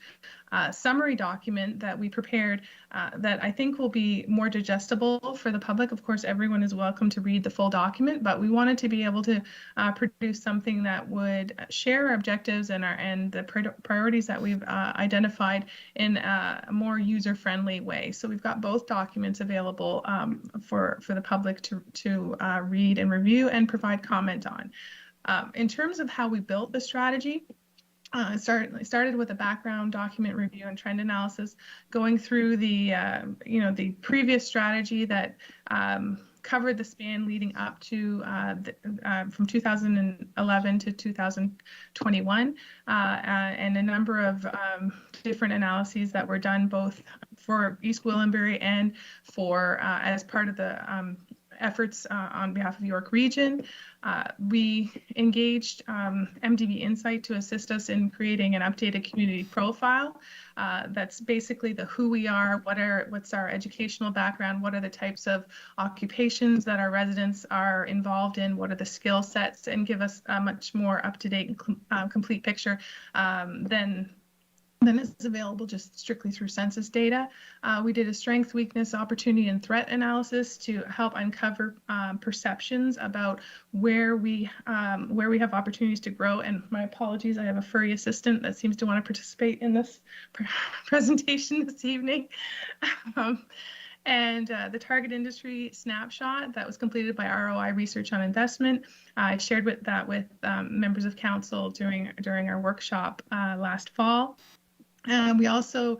Q: summary document that we prepared that I think will be more digestible for the public. Of course, everyone is welcome to read the full document, but we wanted to be able to produce something that would share our objectives and the priorities that we've identified in a more user-friendly way. So we've got both documents available for the public to read and review and provide comment on. In terms of how we built the strategy, started with a background document review and trend analysis, going through the the previous strategy that covered the span leading up to from 2011 to 2021, and a number of different analyses that were done both for East Gwillimbury and for as part of the efforts on behalf of York Region. We engaged MDB Insight to assist us in creating an updated community profile. That's basically the who we are, what's our educational background, what are the types of occupations that our residents are involved in, what are the skill sets, and give us a much more up-to-date and complete picture than is available just strictly through census data. We did a strength, weakness, opportunity, and threat analysis to help uncover perceptions about where we have opportunities to grow. And my apologies, I have a furry assistant that seems to want to participate in this presentation this evening. And the target industry snapshot that was completed by ROI Research on Investment. I shared that with members of council during our workshop last fall. We also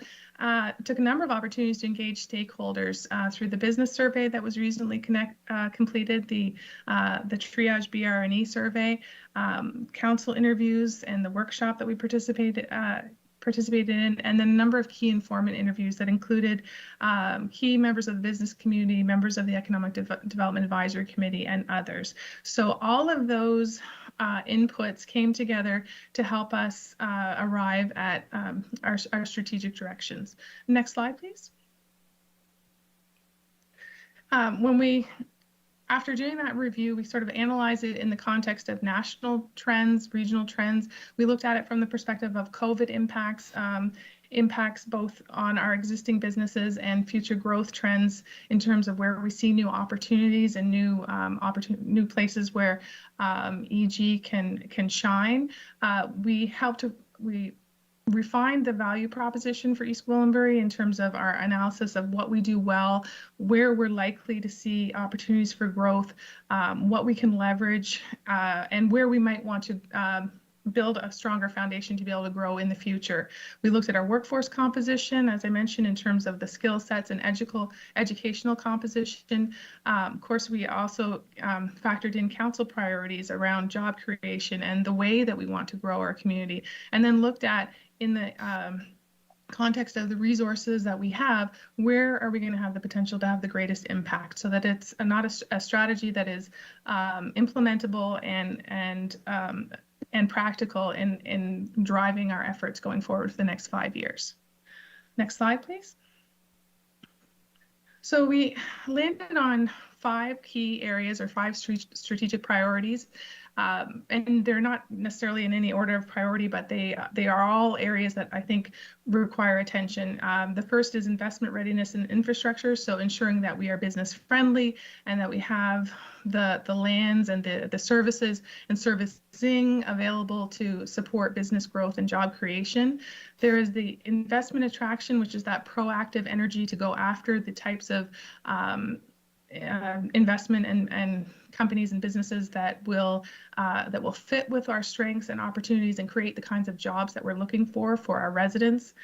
Q: took a number of opportunities to engage stakeholders through the business survey that was recently completed, the triage BR&E survey, council interviews, and the workshop that we participated in, and then a number of key informant interviews that included key members of the business community, members of the Economic Development Advisory Committee, and others. So all of those inputs came together to help us arrive at our strategic directions. Next slide, please. After doing that review, we sort of analyzed it in the context of national trends, regional trends. We looked at it from the perspective of COVID impacts both on our existing businesses and future growth trends in terms of where we see new opportunities and new places where EG can shine. We refined the value proposition for East Gwillimbury in terms of our analysis of what we do well, where we're likely to see opportunities for growth, what we can leverage, and where we might want to build a stronger foundation to be able to grow in the future. We looked at our workforce composition, as I mentioned, in terms of the skill sets and educational composition. Of course, we also factored in council priorities around job creation and the way that we want to grow our community, and then looked at, in the context of the resources that we have, where are we going to have the potential to have the greatest impact, so that it's not a strategy that is implementable and practical in driving our efforts going forward for the next 5 years. Next slide, please. So we landed on 5 key areas, or 5 strategic priorities. And they're not necessarily in any order of priority, but they are all areas that I think require attention. The first is investment readiness and infrastructure, so ensuring that we are business friendly and that we have the lands and the services and servicing available to support business growth and job creation. There is the investment attraction, which is that proactive energy to go after the types of investment and companies and businesses that will fit with our strengths and opportunities and create the kinds of jobs that we're looking for our residents.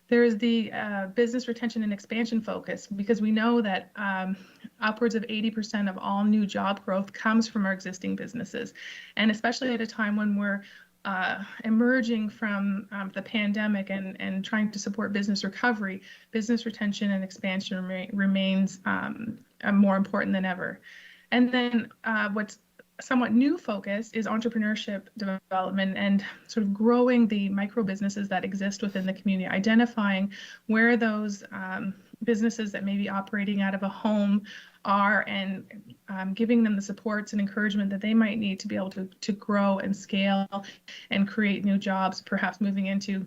Q: There is the business retention and expansion focus, because we know that upwards of 80% of all new job growth comes from our existing businesses, and especially at a time when we're emerging from the pandemic and trying to support business recovery, business retention and expansion remains more important than ever. And then what's somewhat new focus is entrepreneurship development and sort of growing the micro businesses that exist within the community, identifying where those businesses that may be operating out of a home are, and giving them the supports and encouragement that they might need to be able to grow and scale and create new jobs, perhaps moving into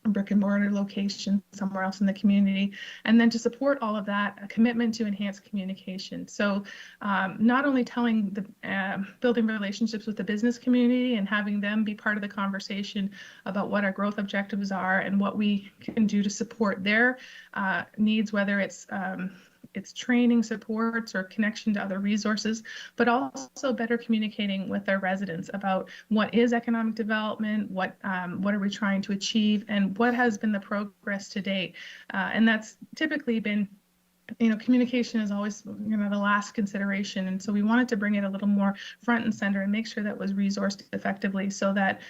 Q: brick and mortar location somewhere else in the community. And then to support all of that, a commitment to enhance communication. So not only telling the building relationships with the business community and having them be part of the conversation about what our growth objectives are and what we can do to support their needs, whether it's training supports or connection to other resources, but also better communicating with our residents about what is economic development, what are we trying to achieve, and what has been the progress to date. And that's typically been, communication is always, the last consideration. And so we wanted to bring it a little more front and center and make sure that was resourced effectively so that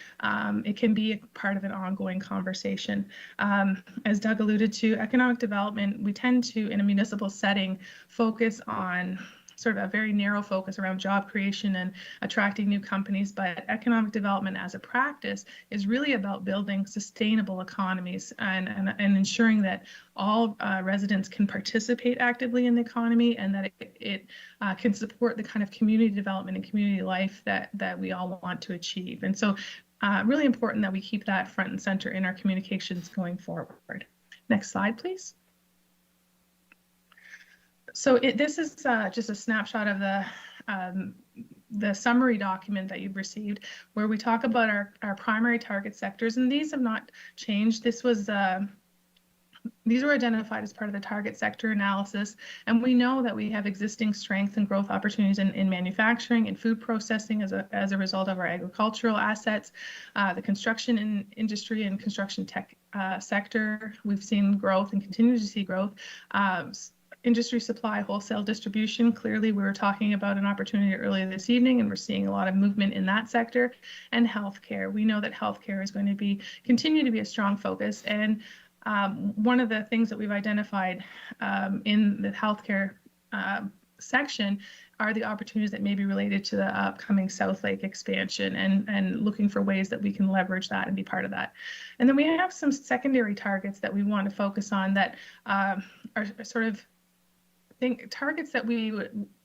Q: it can be a part of an ongoing conversation. As Doug alluded to, economic development, we tend to, in a municipal setting, focus on sort of a very narrow focus around job creation and attracting new companies, but economic development as a practice is really about building sustainable economies and ensuring that all residents can participate actively in the economy, and that it can support the kind of community development and community life that we all want to achieve. And so really important that we keep that front and center in our communications going forward. Next slide, please. So this is just a snapshot of the summary document that you've received, where we talk about our primary target sectors, and these have not changed. These were identified as part of the target sector analysis, and we know that we have existing strength and growth opportunities in manufacturing and food processing as a result of our agricultural assets, the construction industry and construction tech sector. We've seen growth and continue to see growth. Industry supply, wholesale distribution. Clearly, we were talking about an opportunity earlier this evening, and we're seeing a lot of movement in that sector. And healthcare. We know that healthcare is going to continue to be a strong focus. And one of the things that we've identified in the healthcare section are the opportunities that may be related to the upcoming South Lake expansion, and looking for ways that we can leverage that and be part of that. And then we have some secondary targets that we want to focus on that are sort of targets that we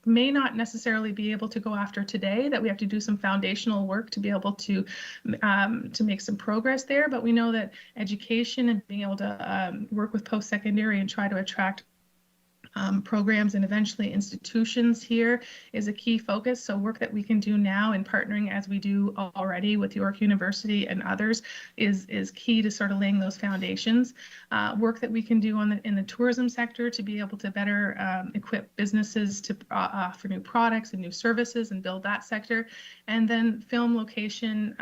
Q: may not necessarily be able to go after today, that we have to do some foundational work to be able to make some progress there. But we know that education and being able to work with post-secondary and try to attract programs and eventually institutions here is a key focus. So work that we can do now in partnering, as we do already with York University and others, is key to sort of laying those foundations. Work that we can do in the tourism sector to be able to better equip businesses to offer new products and new services and build that sector. And then film location,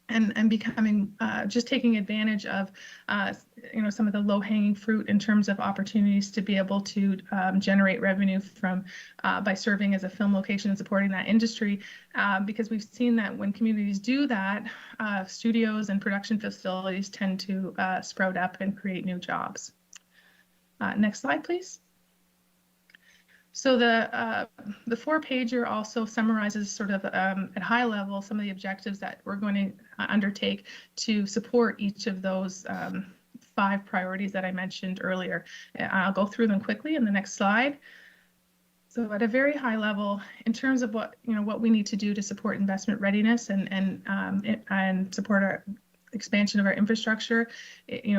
Q: and becoming just taking advantage of some of the low-hanging fruit in terms of opportunities to be able to generate revenue from by serving as a film location and supporting that industry, because we've seen that when communities do that, studios and production facilities tend to sprout up and create new jobs. Next slide, please. So the 4-pager also summarizes sort of at high level some of the objectives that we're going to undertake to support each of those 5 priorities that I mentioned earlier. I'll go through them quickly in the next slide. So at a very high level, in terms of what we need to do to support investment readiness and support our expansion of our infrastructure,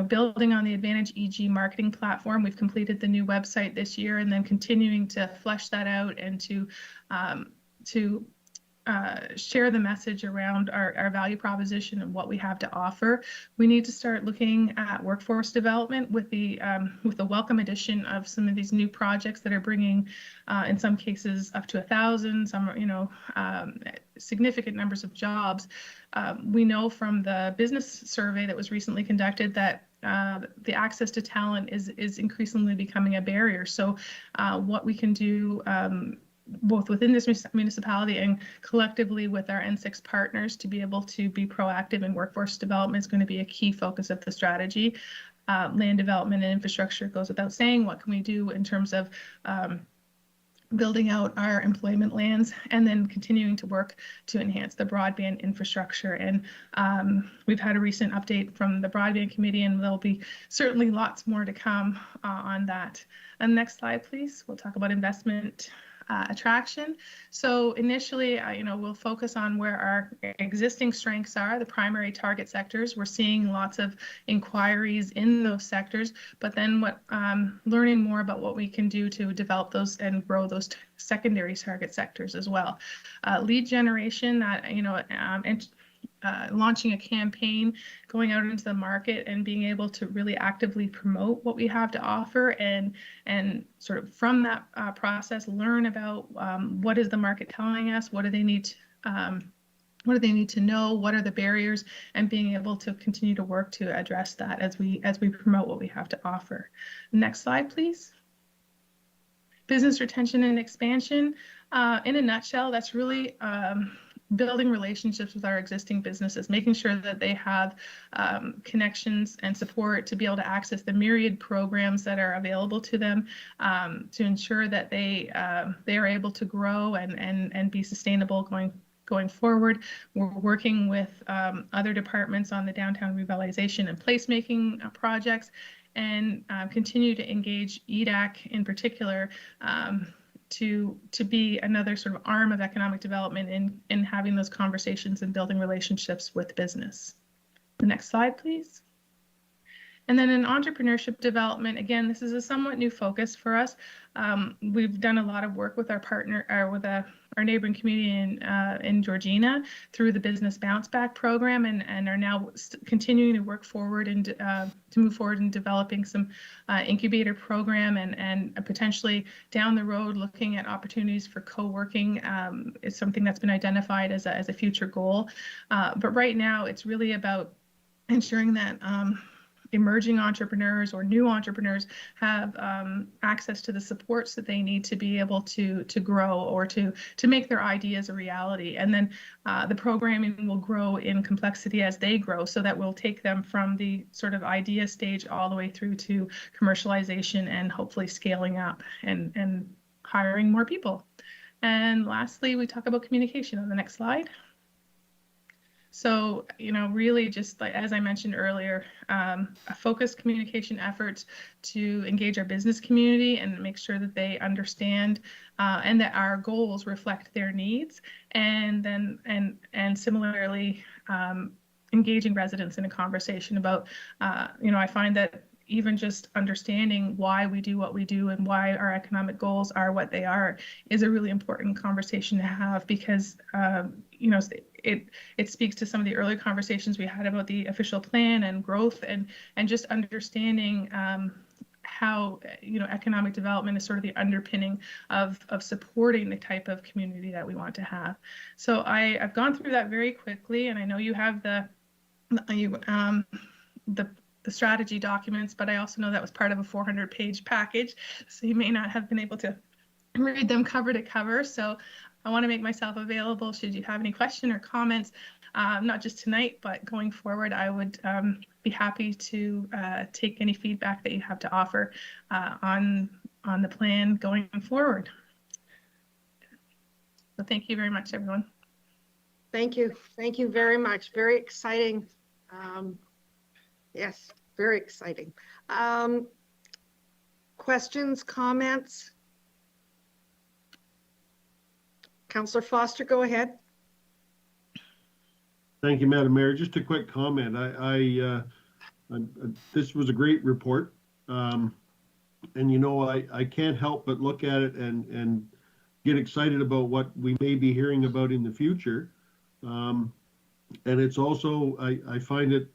Q: building on the Advantage EG marketing platform. We've completed the new website this year, and then continuing to flesh that out and to share the message around our value proposition and what we have to offer. We need to start looking at workforce development with the welcome addition of some of these new projects that are bringing, in some cases, up to 1,000, some significant numbers of jobs. We know from the business survey that was recently conducted that the access to talent is increasingly becoming a barrier. So what we can do both within this municipality and collectively with our N6 partners to be able to be proactive in workforce development is going to be a key focus of the strategy. Land development and infrastructure goes without saying. What can we do in terms of building out our employment lands, and then continuing to work to enhance the broadband infrastructure. And we've had a recent update from the broadband committee, and there'll be certainly lots more to come on that. And next slide, please. We'll talk about investment attraction. So initially, we'll focus on where our existing strengths are, the primary target sectors. We're seeing lots of inquiries in those sectors, but then learning more about what we can do to develop those and grow those secondary target sectors as well. Lead generation, launching a campaign, going out into the market and being able to really actively promote what we have to offer, and sort of from that process learn about what is the market telling us, what do they need to know, what are the barriers, and being able to continue to work to address that as we promote what we have to offer. Next slide, please. Business retention and expansion. In a nutshell, that's really building relationships with our existing businesses, making sure that they have connections and support to be able to access the myriad programs that are available to them, to ensure that they are able to grow and be sustainable going forward. We're working with other departments on the downtown revitalization and placemaking projects, and continue to engage EDAC in particular to be another sort of arm of economic development in having those conversations and building relationships with business. The next slide, please. And then in entrepreneurship development, again, this is a somewhat new focus for us. We've done a lot of work with our partner, with our neighboring community in Georgina through the Business Bounce Back program, and are now continuing to work forward and to move forward in developing some incubator program, and potentially down the road looking at opportunities for co-working is something that's been identified as a future goal. But right now it's really about ensuring that emerging entrepreneurs or new entrepreneurs have access to the supports that they need to be able to grow or to make their ideas a reality. And then the programming will grow in complexity as they grow, so that we'll take them from the sort of idea stage all the way through to commercialization and hopefully scaling up and hiring more people. And lastly, we talk about communication on the next slide. So, really just like, as I mentioned earlier, a focused communication effort to engage our business community and make sure that they understand and that our goals reflect their needs. And then, and similarly, engaging residents in a conversation about, I find that even just understanding why we do what we do and why our economic goals are what they are is a really important conversation to have, because it speaks to some of the early conversations we had about the official plan and growth, and just understanding how economic development is sort of the underpinning of supporting the type of community that we want to have. So I've gone through that very quickly, and I know you have the strategy documents, but I also know that was part of a 400-page package, so you may not have been able to read them cover to cover. So I want to make myself available should you have any question or comments, not just tonight, but going forward. I would be happy to take any feedback that you have to offer on the plan going forward. So thank you very much, everyone.
A: Thank you. Thank you very much. Very exciting. Yes, very exciting. Questions, comments? Councillor Foster, go ahead.
L: Thank you, Madam Mayor. Just a quick comment. This was a great report. And I can't help but look at it and get excited about what we may be hearing about in the future. And it's also, I find it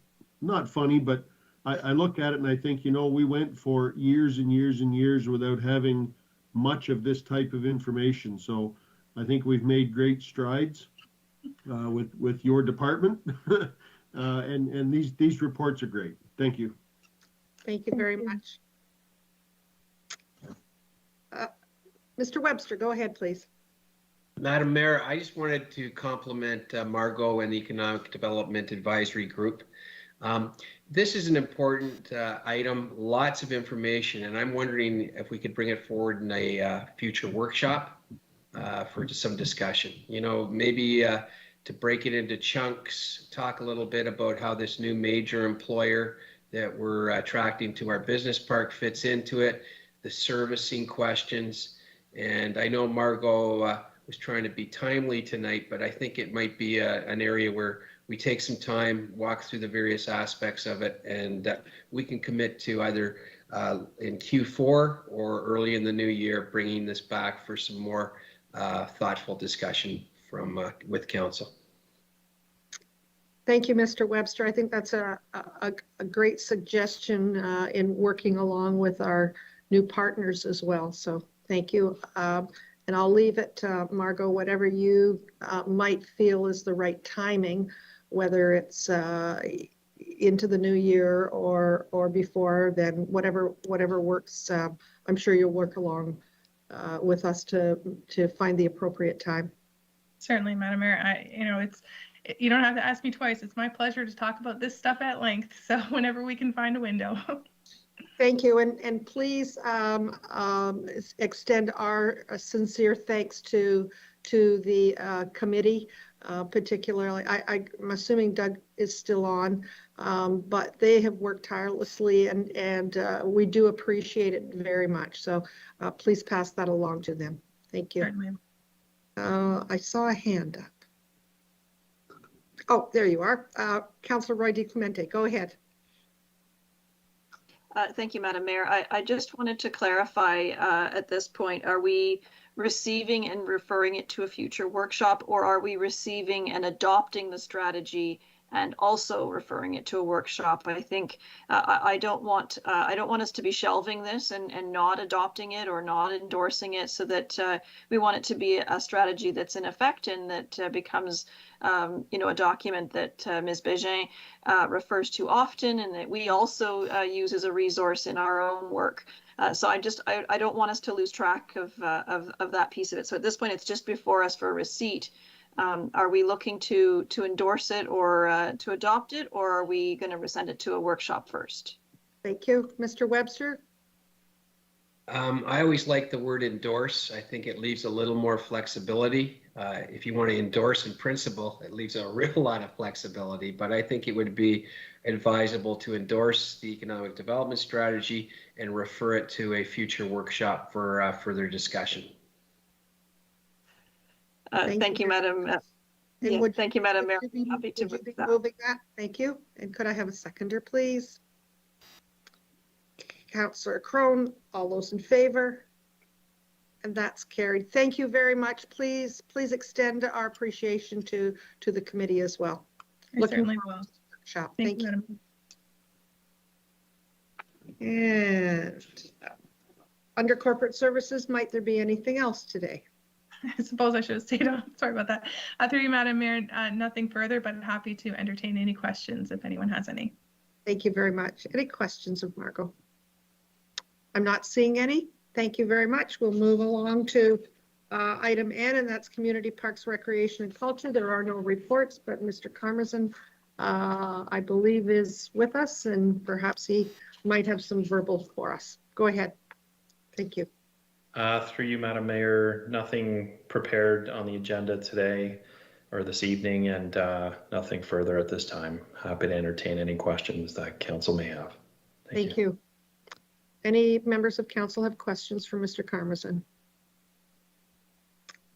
L: not funny, but I look at it and I think, we went for years and years and years without having much of this type of information. So I think we've made great strides with your department, and these reports are great. Thank you.
A: Thank you very much. Mr. Webster, go ahead, please.
F: Madam Mayor, I just wanted to compliment Margot and the Economic Development Advisory Group. This is an important item, lots of information, and I'm wondering if we could bring it forward in a future workshop for some discussion. You know, maybe to break it into chunks, talk a little bit about how this new major employer that we're attracting to our business park fits into it, the servicing questions. And I know Margot was trying to be timely tonight, but I think it might be an area where we take some time, walk through the various aspects of it, and we can commit to either in Q4 or early in the new year, bringing this back for some more thoughtful discussion with council.
A: Thank you, Mr. Webster. I think that's a great suggestion in working along with our new partners as well. So thank you. And I'll leave it to Margot, whatever you might feel is the right timing, whether it's into the new year or before, then whatever works. I'm sure you'll work along with us to find the appropriate time.
Q: Certainly, Madam Mayor. You don't have to ask me twice. It's my pleasure to talk about this stuff at length. So whenever we can find a window.
A: Thank you, and please extend our sincere thanks to the committee, particularly. I'm assuming Doug is still on, but they have worked tirelessly, and we do appreciate it very much. So please pass that along to them. Thank you.
Q: Certainly.
A: I saw a hand up. Oh, there you are. Councillor Roy DiClemente, go ahead.
C: Thank you, Madam Mayor. I just wanted to clarify at this point, are we receiving and referring it to a future workshop, or are we receiving and adopting the strategy and also referring it to a workshop? I think I don't want us to be shelving this and not adopting it or not endorsing it, so that we want it to be a strategy that's in effect and that becomes a document that Ms. Bégin refers to often, and that we also use as a resource in our own work. So I don't want us to lose track of that piece of it. So at this point, it's just before us for receipt. Are we looking to endorse it or to adopt it, or are we going to send it to a workshop first?
A: Thank you. Mr. Webster?
F: I always like the word endorse. I think it leaves a little more flexibility. If you want to endorse in principle, it leaves a real lot of flexibility, but I think it would be advisable to endorse the economic development strategy and refer it to a future workshop for further discussion.
C: Thank you, Madam. Thank you, Madam Mayor. Happy to move that.
A: Thank you. And could I have a seconder, please? Councillor Crone, all those in favor? And that's carried. Thank you very much. Please extend our appreciation to the committee as well.
Q: I certainly will.
A: Thank you. And under corporate services, might there be anything else today?
Q: I suppose I should have stayed on. Sorry about that. Through you, Madam Mayor, nothing further, but happy to entertain any questions if anyone has any.
A: Thank you very much. Any questions of Margot? I'm not seeing any. Thank you very much. We'll move along to item N, and that's Community Parks, Recreation and Culture. There are no reports, but Mr. Karmazin, I believe, is with us, and perhaps he might have some verbal for us. Go ahead. Thank you.
G: Through you, Madam Mayor, nothing prepared on the agenda today or this evening, and nothing further at this time. Happy to entertain any questions that council may have.
A: Thank you. Any members of council have questions for Mr. Karmazin?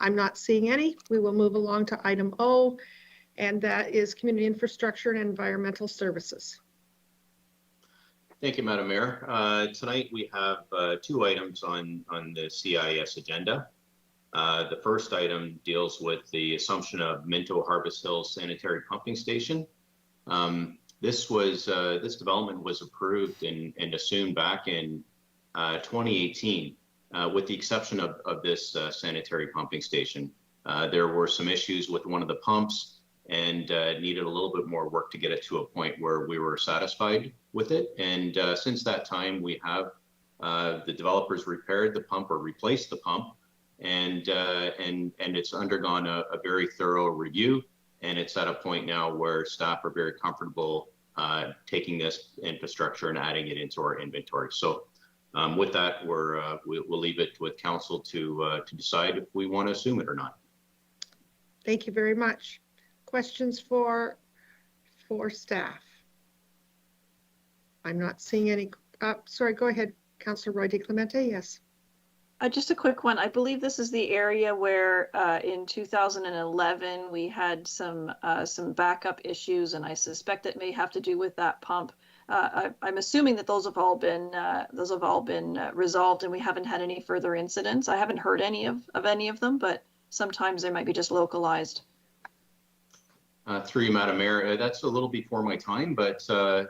A: I'm not seeing any. We will move along to item O, and that is Community Infrastructure and Environmental Services.
M: Thank you, Madam Mayor. Tonight we have two items on the CIS agenda. The first item deals with the assumption of Minto Harvest Hills Sanitary Pumping Station. This development was approved and assumed back in 2018, with the exception of this sanitary pumping station. There were some issues with one of the pumps and needed a little bit more work to get it to a point where we were satisfied with it. And since that time, we have the developers repaired the pump or replaced the pump, and it's undergone a very thorough review. And it's at a point now where staff are very comfortable taking this infrastructure and adding it into our inventory. So with that, we'll leave it with council to decide if we want to assume it or not.
A: Thank you very much. Questions for staff? I'm not seeing any. Sorry, go ahead, Councillor Roy DeClemente. Yes.
C: Just a quick one. I believe this is the area where in 2011 we had some backup issues, and I suspect it may have to do with that pump. I'm assuming that those have all been resolved, and we haven't had any further incidents. I haven't heard any of any of them, but sometimes they might be just localized.
M: Through you, Madam Mayor, that's a little before my time, but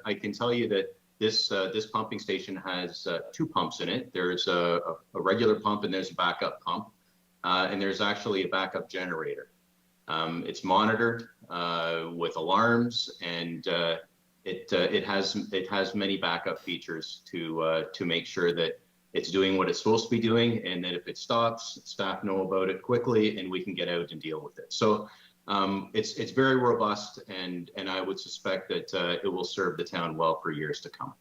M: I can tell you that this pumping station has 2 pumps in it. There's a regular pump and there's a backup pump, and there's actually a backup generator. It's monitored with alarms, and it has many backup features to make sure that it's doing what it's supposed to be doing, and that if it stops, staff know about it quickly and we can get out and deal with it. So it's very robust, and I would suspect that it will serve the town well for years to come.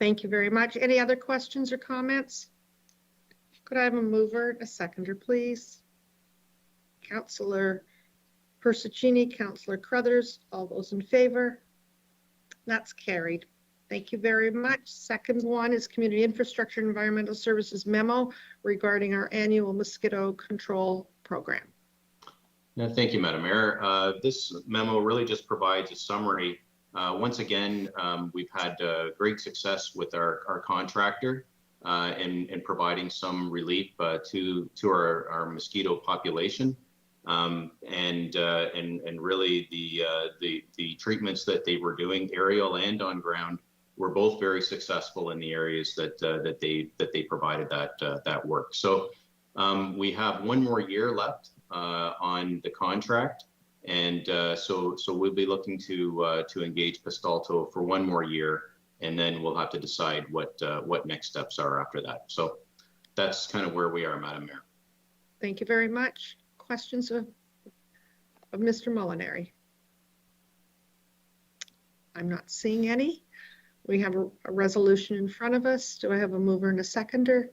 A: Thank you very much. Any other questions or comments? Could I have a mover and a seconder, please? Councillor Persichini, Councillor Crothers, all those in favor? That's carried. Thank you very much. Second one is Community Infrastructure and Environmental Services memo regarding our annual mosquito control program.
M: Thank you, Madam Mayor. This memo really just provides a summary. Once again, we've had great success with our contractor in providing some relief to our mosquito population. And really the treatments that they were doing, aerial and on ground, were both very successful in the areas that they provided that work. So we have 1 more year left on the contract, and so we'll be looking to engage Pistalto for 1 more year, and then we'll have to decide what next steps are after that. So that's kind of where we are, Madam Mayor.
A: Thank you very much. Questions of Mr. Molinari? I'm not seeing any. We have a resolution in front of us. Do I have a mover and a seconder?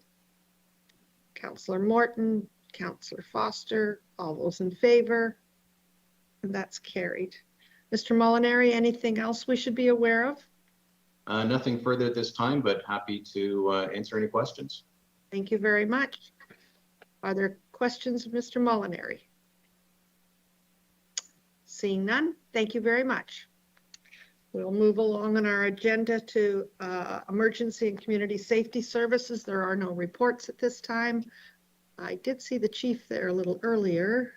A: Councillor Morton, Councillor Foster, all those in favor? And that's carried. Mr. Molinari, anything else we should be aware of?
M: Nothing further at this time, but happy to answer any questions.
A: Thank you very much. Are there questions of Mr. Molinari? Seeing none, thank you very much. We'll move along on our agenda to Emergency and Community Safety Services. There are no reports at this time. I did see the chief there a little earlier.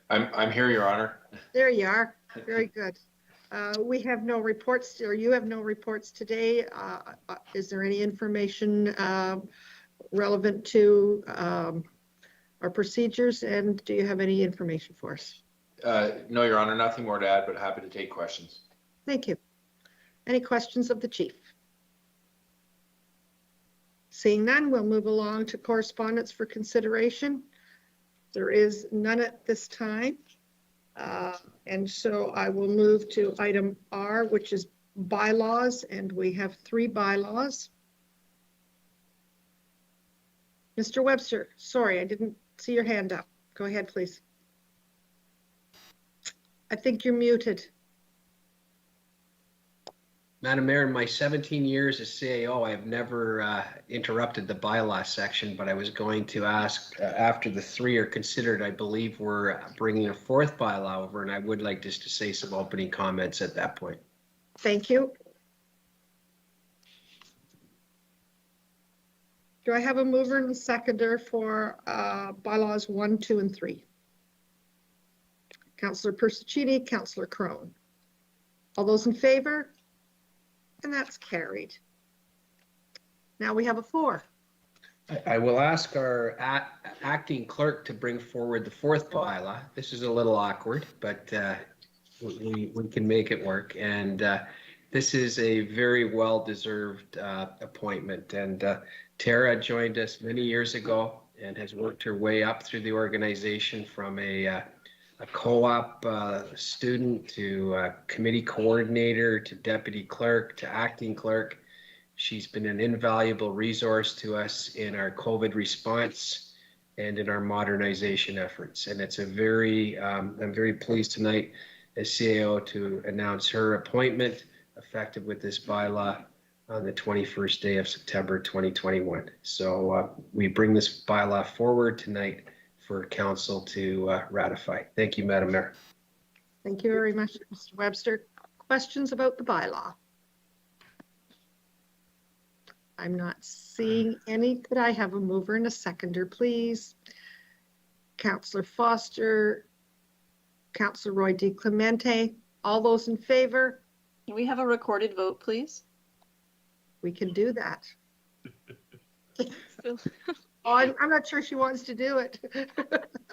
S: I'm here, Your Honor.
A: There you are. Very good. We have no reports, or you have no reports today. Is there any information relevant to our procedures, and do you have any information for us?
S: No, Your Honor, nothing more to add, but happy to take questions.
A: Thank you. Any questions of the chief? Seeing none, we'll move along to correspondence for consideration. There is none at this time. And so I will move to item R, which is bylaws, and we have 3 bylaws. Mr. Webster, sorry, I didn't see your hand up. Go ahead, please. I think you're muted.
T: Madam Mayor, in my 17 years as CAO, I've never interrupted the bylaw section, but I was going to ask after the 3 are considered, I believe we're bringing a 4th bylaw over, and I would like just to say some opening comments at that point.
A: Thank you. Do I have a mover and a seconder for bylaws 1, 2, and 3? Councillor Persichini, Councillor Crone. All those in favor? And that's carried. Now we have a 4.
T: I will ask our acting clerk to bring forward the 4th bylaw. This is a little awkward, but we can make it work. And this is a very well-deserved appointment. And Tara joined us many years ago, and has worked her way up through the organization from a co-op student to committee coordinator to deputy clerk to acting clerk. She's been an invaluable resource to us in our COVID response and in our modernization efforts. And it's a very, I'm very pleased tonight as CAO to announce her appointment effective with this bylaw on the 21st day of September 2021. So we bring this bylaw forward tonight for council to ratify. Thank you, Madam Mayor.
A: Thank you very much, Mr. Webster. Questions about the bylaw? I'm not seeing any. Could I have a mover and a seconder, please? Councillor Foster, Councillor Roy DeClemente, all those in favor?
C: Can we have a recorded vote, please?
A: We can do that. Oh, I'm not sure she wants to do it.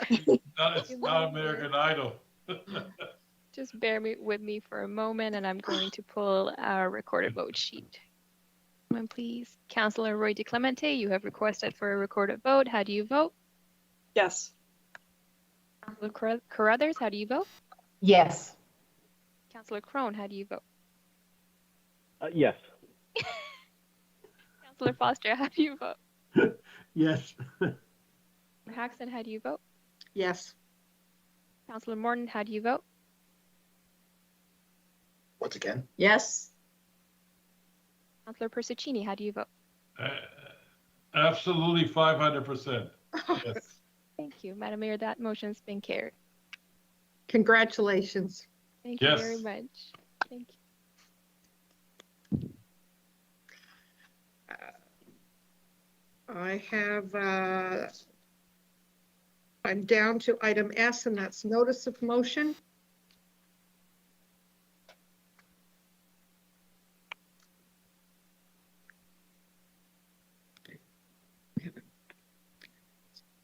U: It's not American Idol.
V: Just bear with me for a moment, and I'm going to pull our recorded vote sheet. One, please. Councillor Roy DeClemente, you have requested for a recorded vote. How do you vote?
C: Yes.
V: Councillor Carruthers, how do you vote?
K: Yes.
V: Councillor Crone, how do you vote?
B: Yes.
V: Councillor Foster, how do you vote?
L: Yes.
V: Haxton, how do you vote?
A: Yes.
V: Councillor Morton, how do you vote?
S: Once again?
C: Yes.
V: Councillor Persuccini, how do you vote?
U: Absolutely 500%. Yes.
V: Thank you, Madam Mayor. That motion's been carried.
A: Congratulations.
V: Thank you
U: Yes.
V: very much. Thank you.
A: I have, I'm down to item S, and that's notice of motion.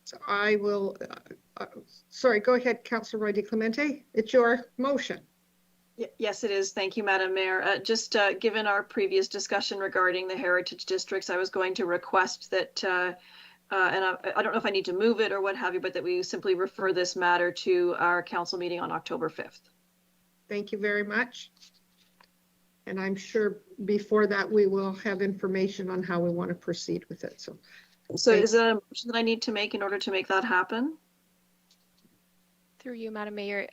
A: So I will, sorry, go ahead, Councillor Roy DeClemente. It's your motion.
C: Yes, it is. Thank you, Madam Mayor. Just given our previous discussion regarding the heritage districts, I was going to request that, and I don't know if I need to move it or what have you, but that we simply refer this matter to our council meeting on October 5th.
A: Thank you very much. And I'm sure before that we will have information on how we want to proceed with it.
C: So is it a motion that I need to make in order to make that happen?
V: Through you, Madam Mayor.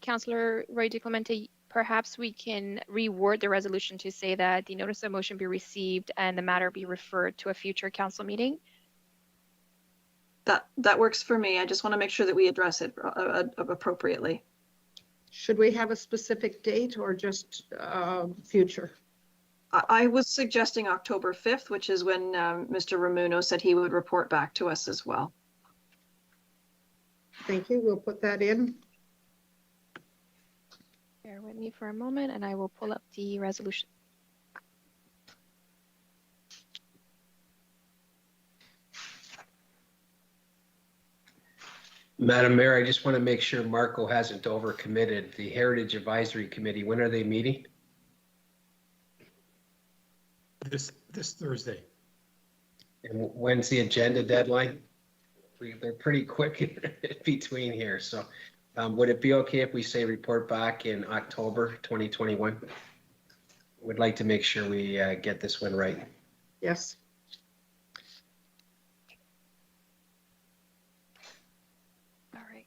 V: Councillor Roy DeClemente, perhaps we can reword the resolution to say that the notice of motion be received and the matter be referred to a future council meeting.
C: That works for me. I just want to make sure that we address it appropriately.
A: Should we have a specific date or just future?
C: I was suggesting October 5th, which is when Mr. Ramuno said he would report back to us as well.
A: Thank you. We'll put that in.
V: Bear with me for a moment and I will pull up the resolution.
T: Madam Mayor, I just want to make sure Marco hasn't overcommitted. The Heritage Advisory Committee, when are they meeting?
H: This Thursday.
T: And when's the agenda deadline? They're pretty quick in between here. So would it be okay if we say report back in October 2021? Would like to make sure we get this one right.
A: Yes.
V: All right.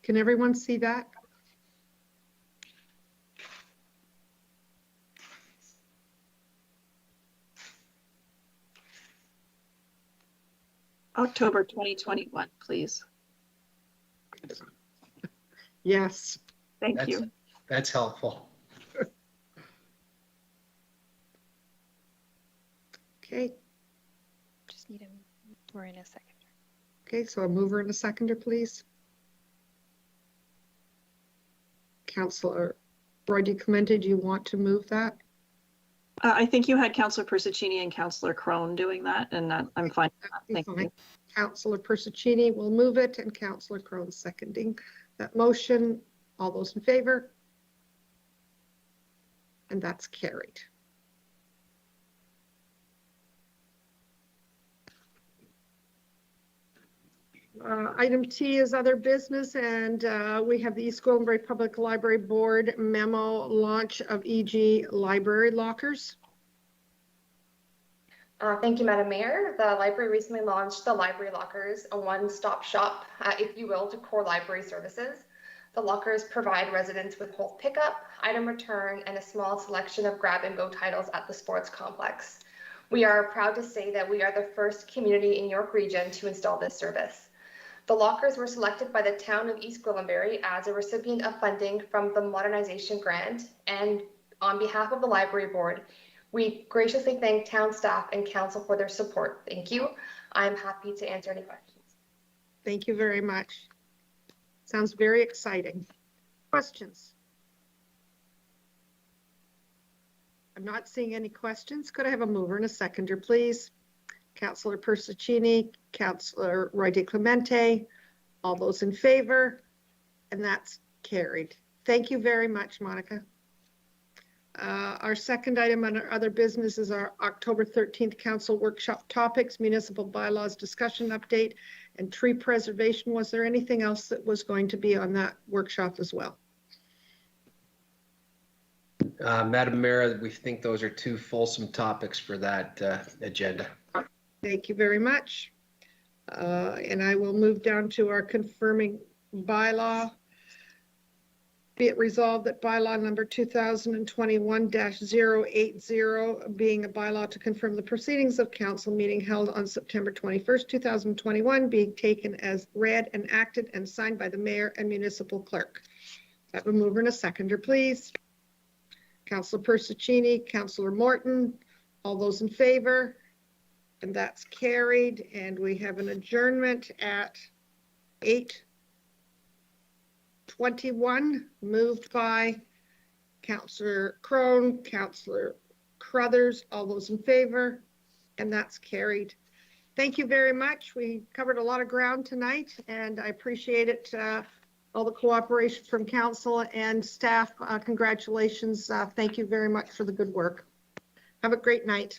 A: Can everyone see that?
C: October 2021, please.
A: Yes.
C: Thank you.
T: That's helpful.
A: Okay.
V: Just need a mover in a second.
A: Okay, so a mover and a seconder, please. Councillor Roy DeClemente, do you want to move that?
C: I think you had Councillor Persicini and Councillor Crone doing that, and that I'm fine with that. Thank you.
A: Councillor Persicini will move it and Councillor Crone seconding that motion. All those in favor? And that's carried. Item T is other business, and we have the East Gwillimbury Public Library Board memo launch of EG library lockers.
D: Thank you, Madam Mayor. The library recently launched the Library Lockers, a one-stop shop, if you will, to core library services. The lockers provide residents with whole pickup, item return, and a small selection of grab-and-go titles at the sports complex. We are proud to say that we are the first community in York Region to install this service. The lockers were selected by the town of East Gwillimbury as a recipient of funding from the Modernization Grant, and on behalf of the Library Board, we graciously thank town staff and council for their support. Thank you. I'm happy to answer any questions.
A: Thank you very much. Sounds very exciting. Questions? I'm not seeing any questions. Could I have a mover and a seconder, please? Councillor Persicini, Councillor Roy DeClemente, all those in favor, and that's carried. Thank you very much, Monica. Our second item under other business is our October 13th Council Workshop Topics, Municipal Bylaws Discussion Update, and Tree Preservation. Was there anything else that was going to be on that workshop as well?
T: Madam Mayor, we think those are two fulsome topics for that agenda.
A: Thank you very much. And I will move down to our confirming bylaw. Be it resolved that bylaw number 2021-080, being a bylaw to confirm the proceedings of council meeting held on September 21st, 2021, being taken as read and acted and signed by the mayor and municipal clerk. I have a mover and a seconder, please. Councillor Persicini, Councillor Morton, all those in favor, and that's carried. And we have an adjournment at 8:21, moved by Councillor Crone, Councillor Crothers, all those in favor, and that's carried. Thank you very much. We covered a lot of ground tonight, and I appreciate it. All the cooperation from council and staff. Congratulations. Thank you very much for the good work. Have a great night.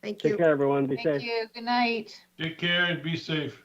A: Thank you.
B: Take care, everyone. Be safe.
K: Thank you. Good night.
U: Take care and be safe.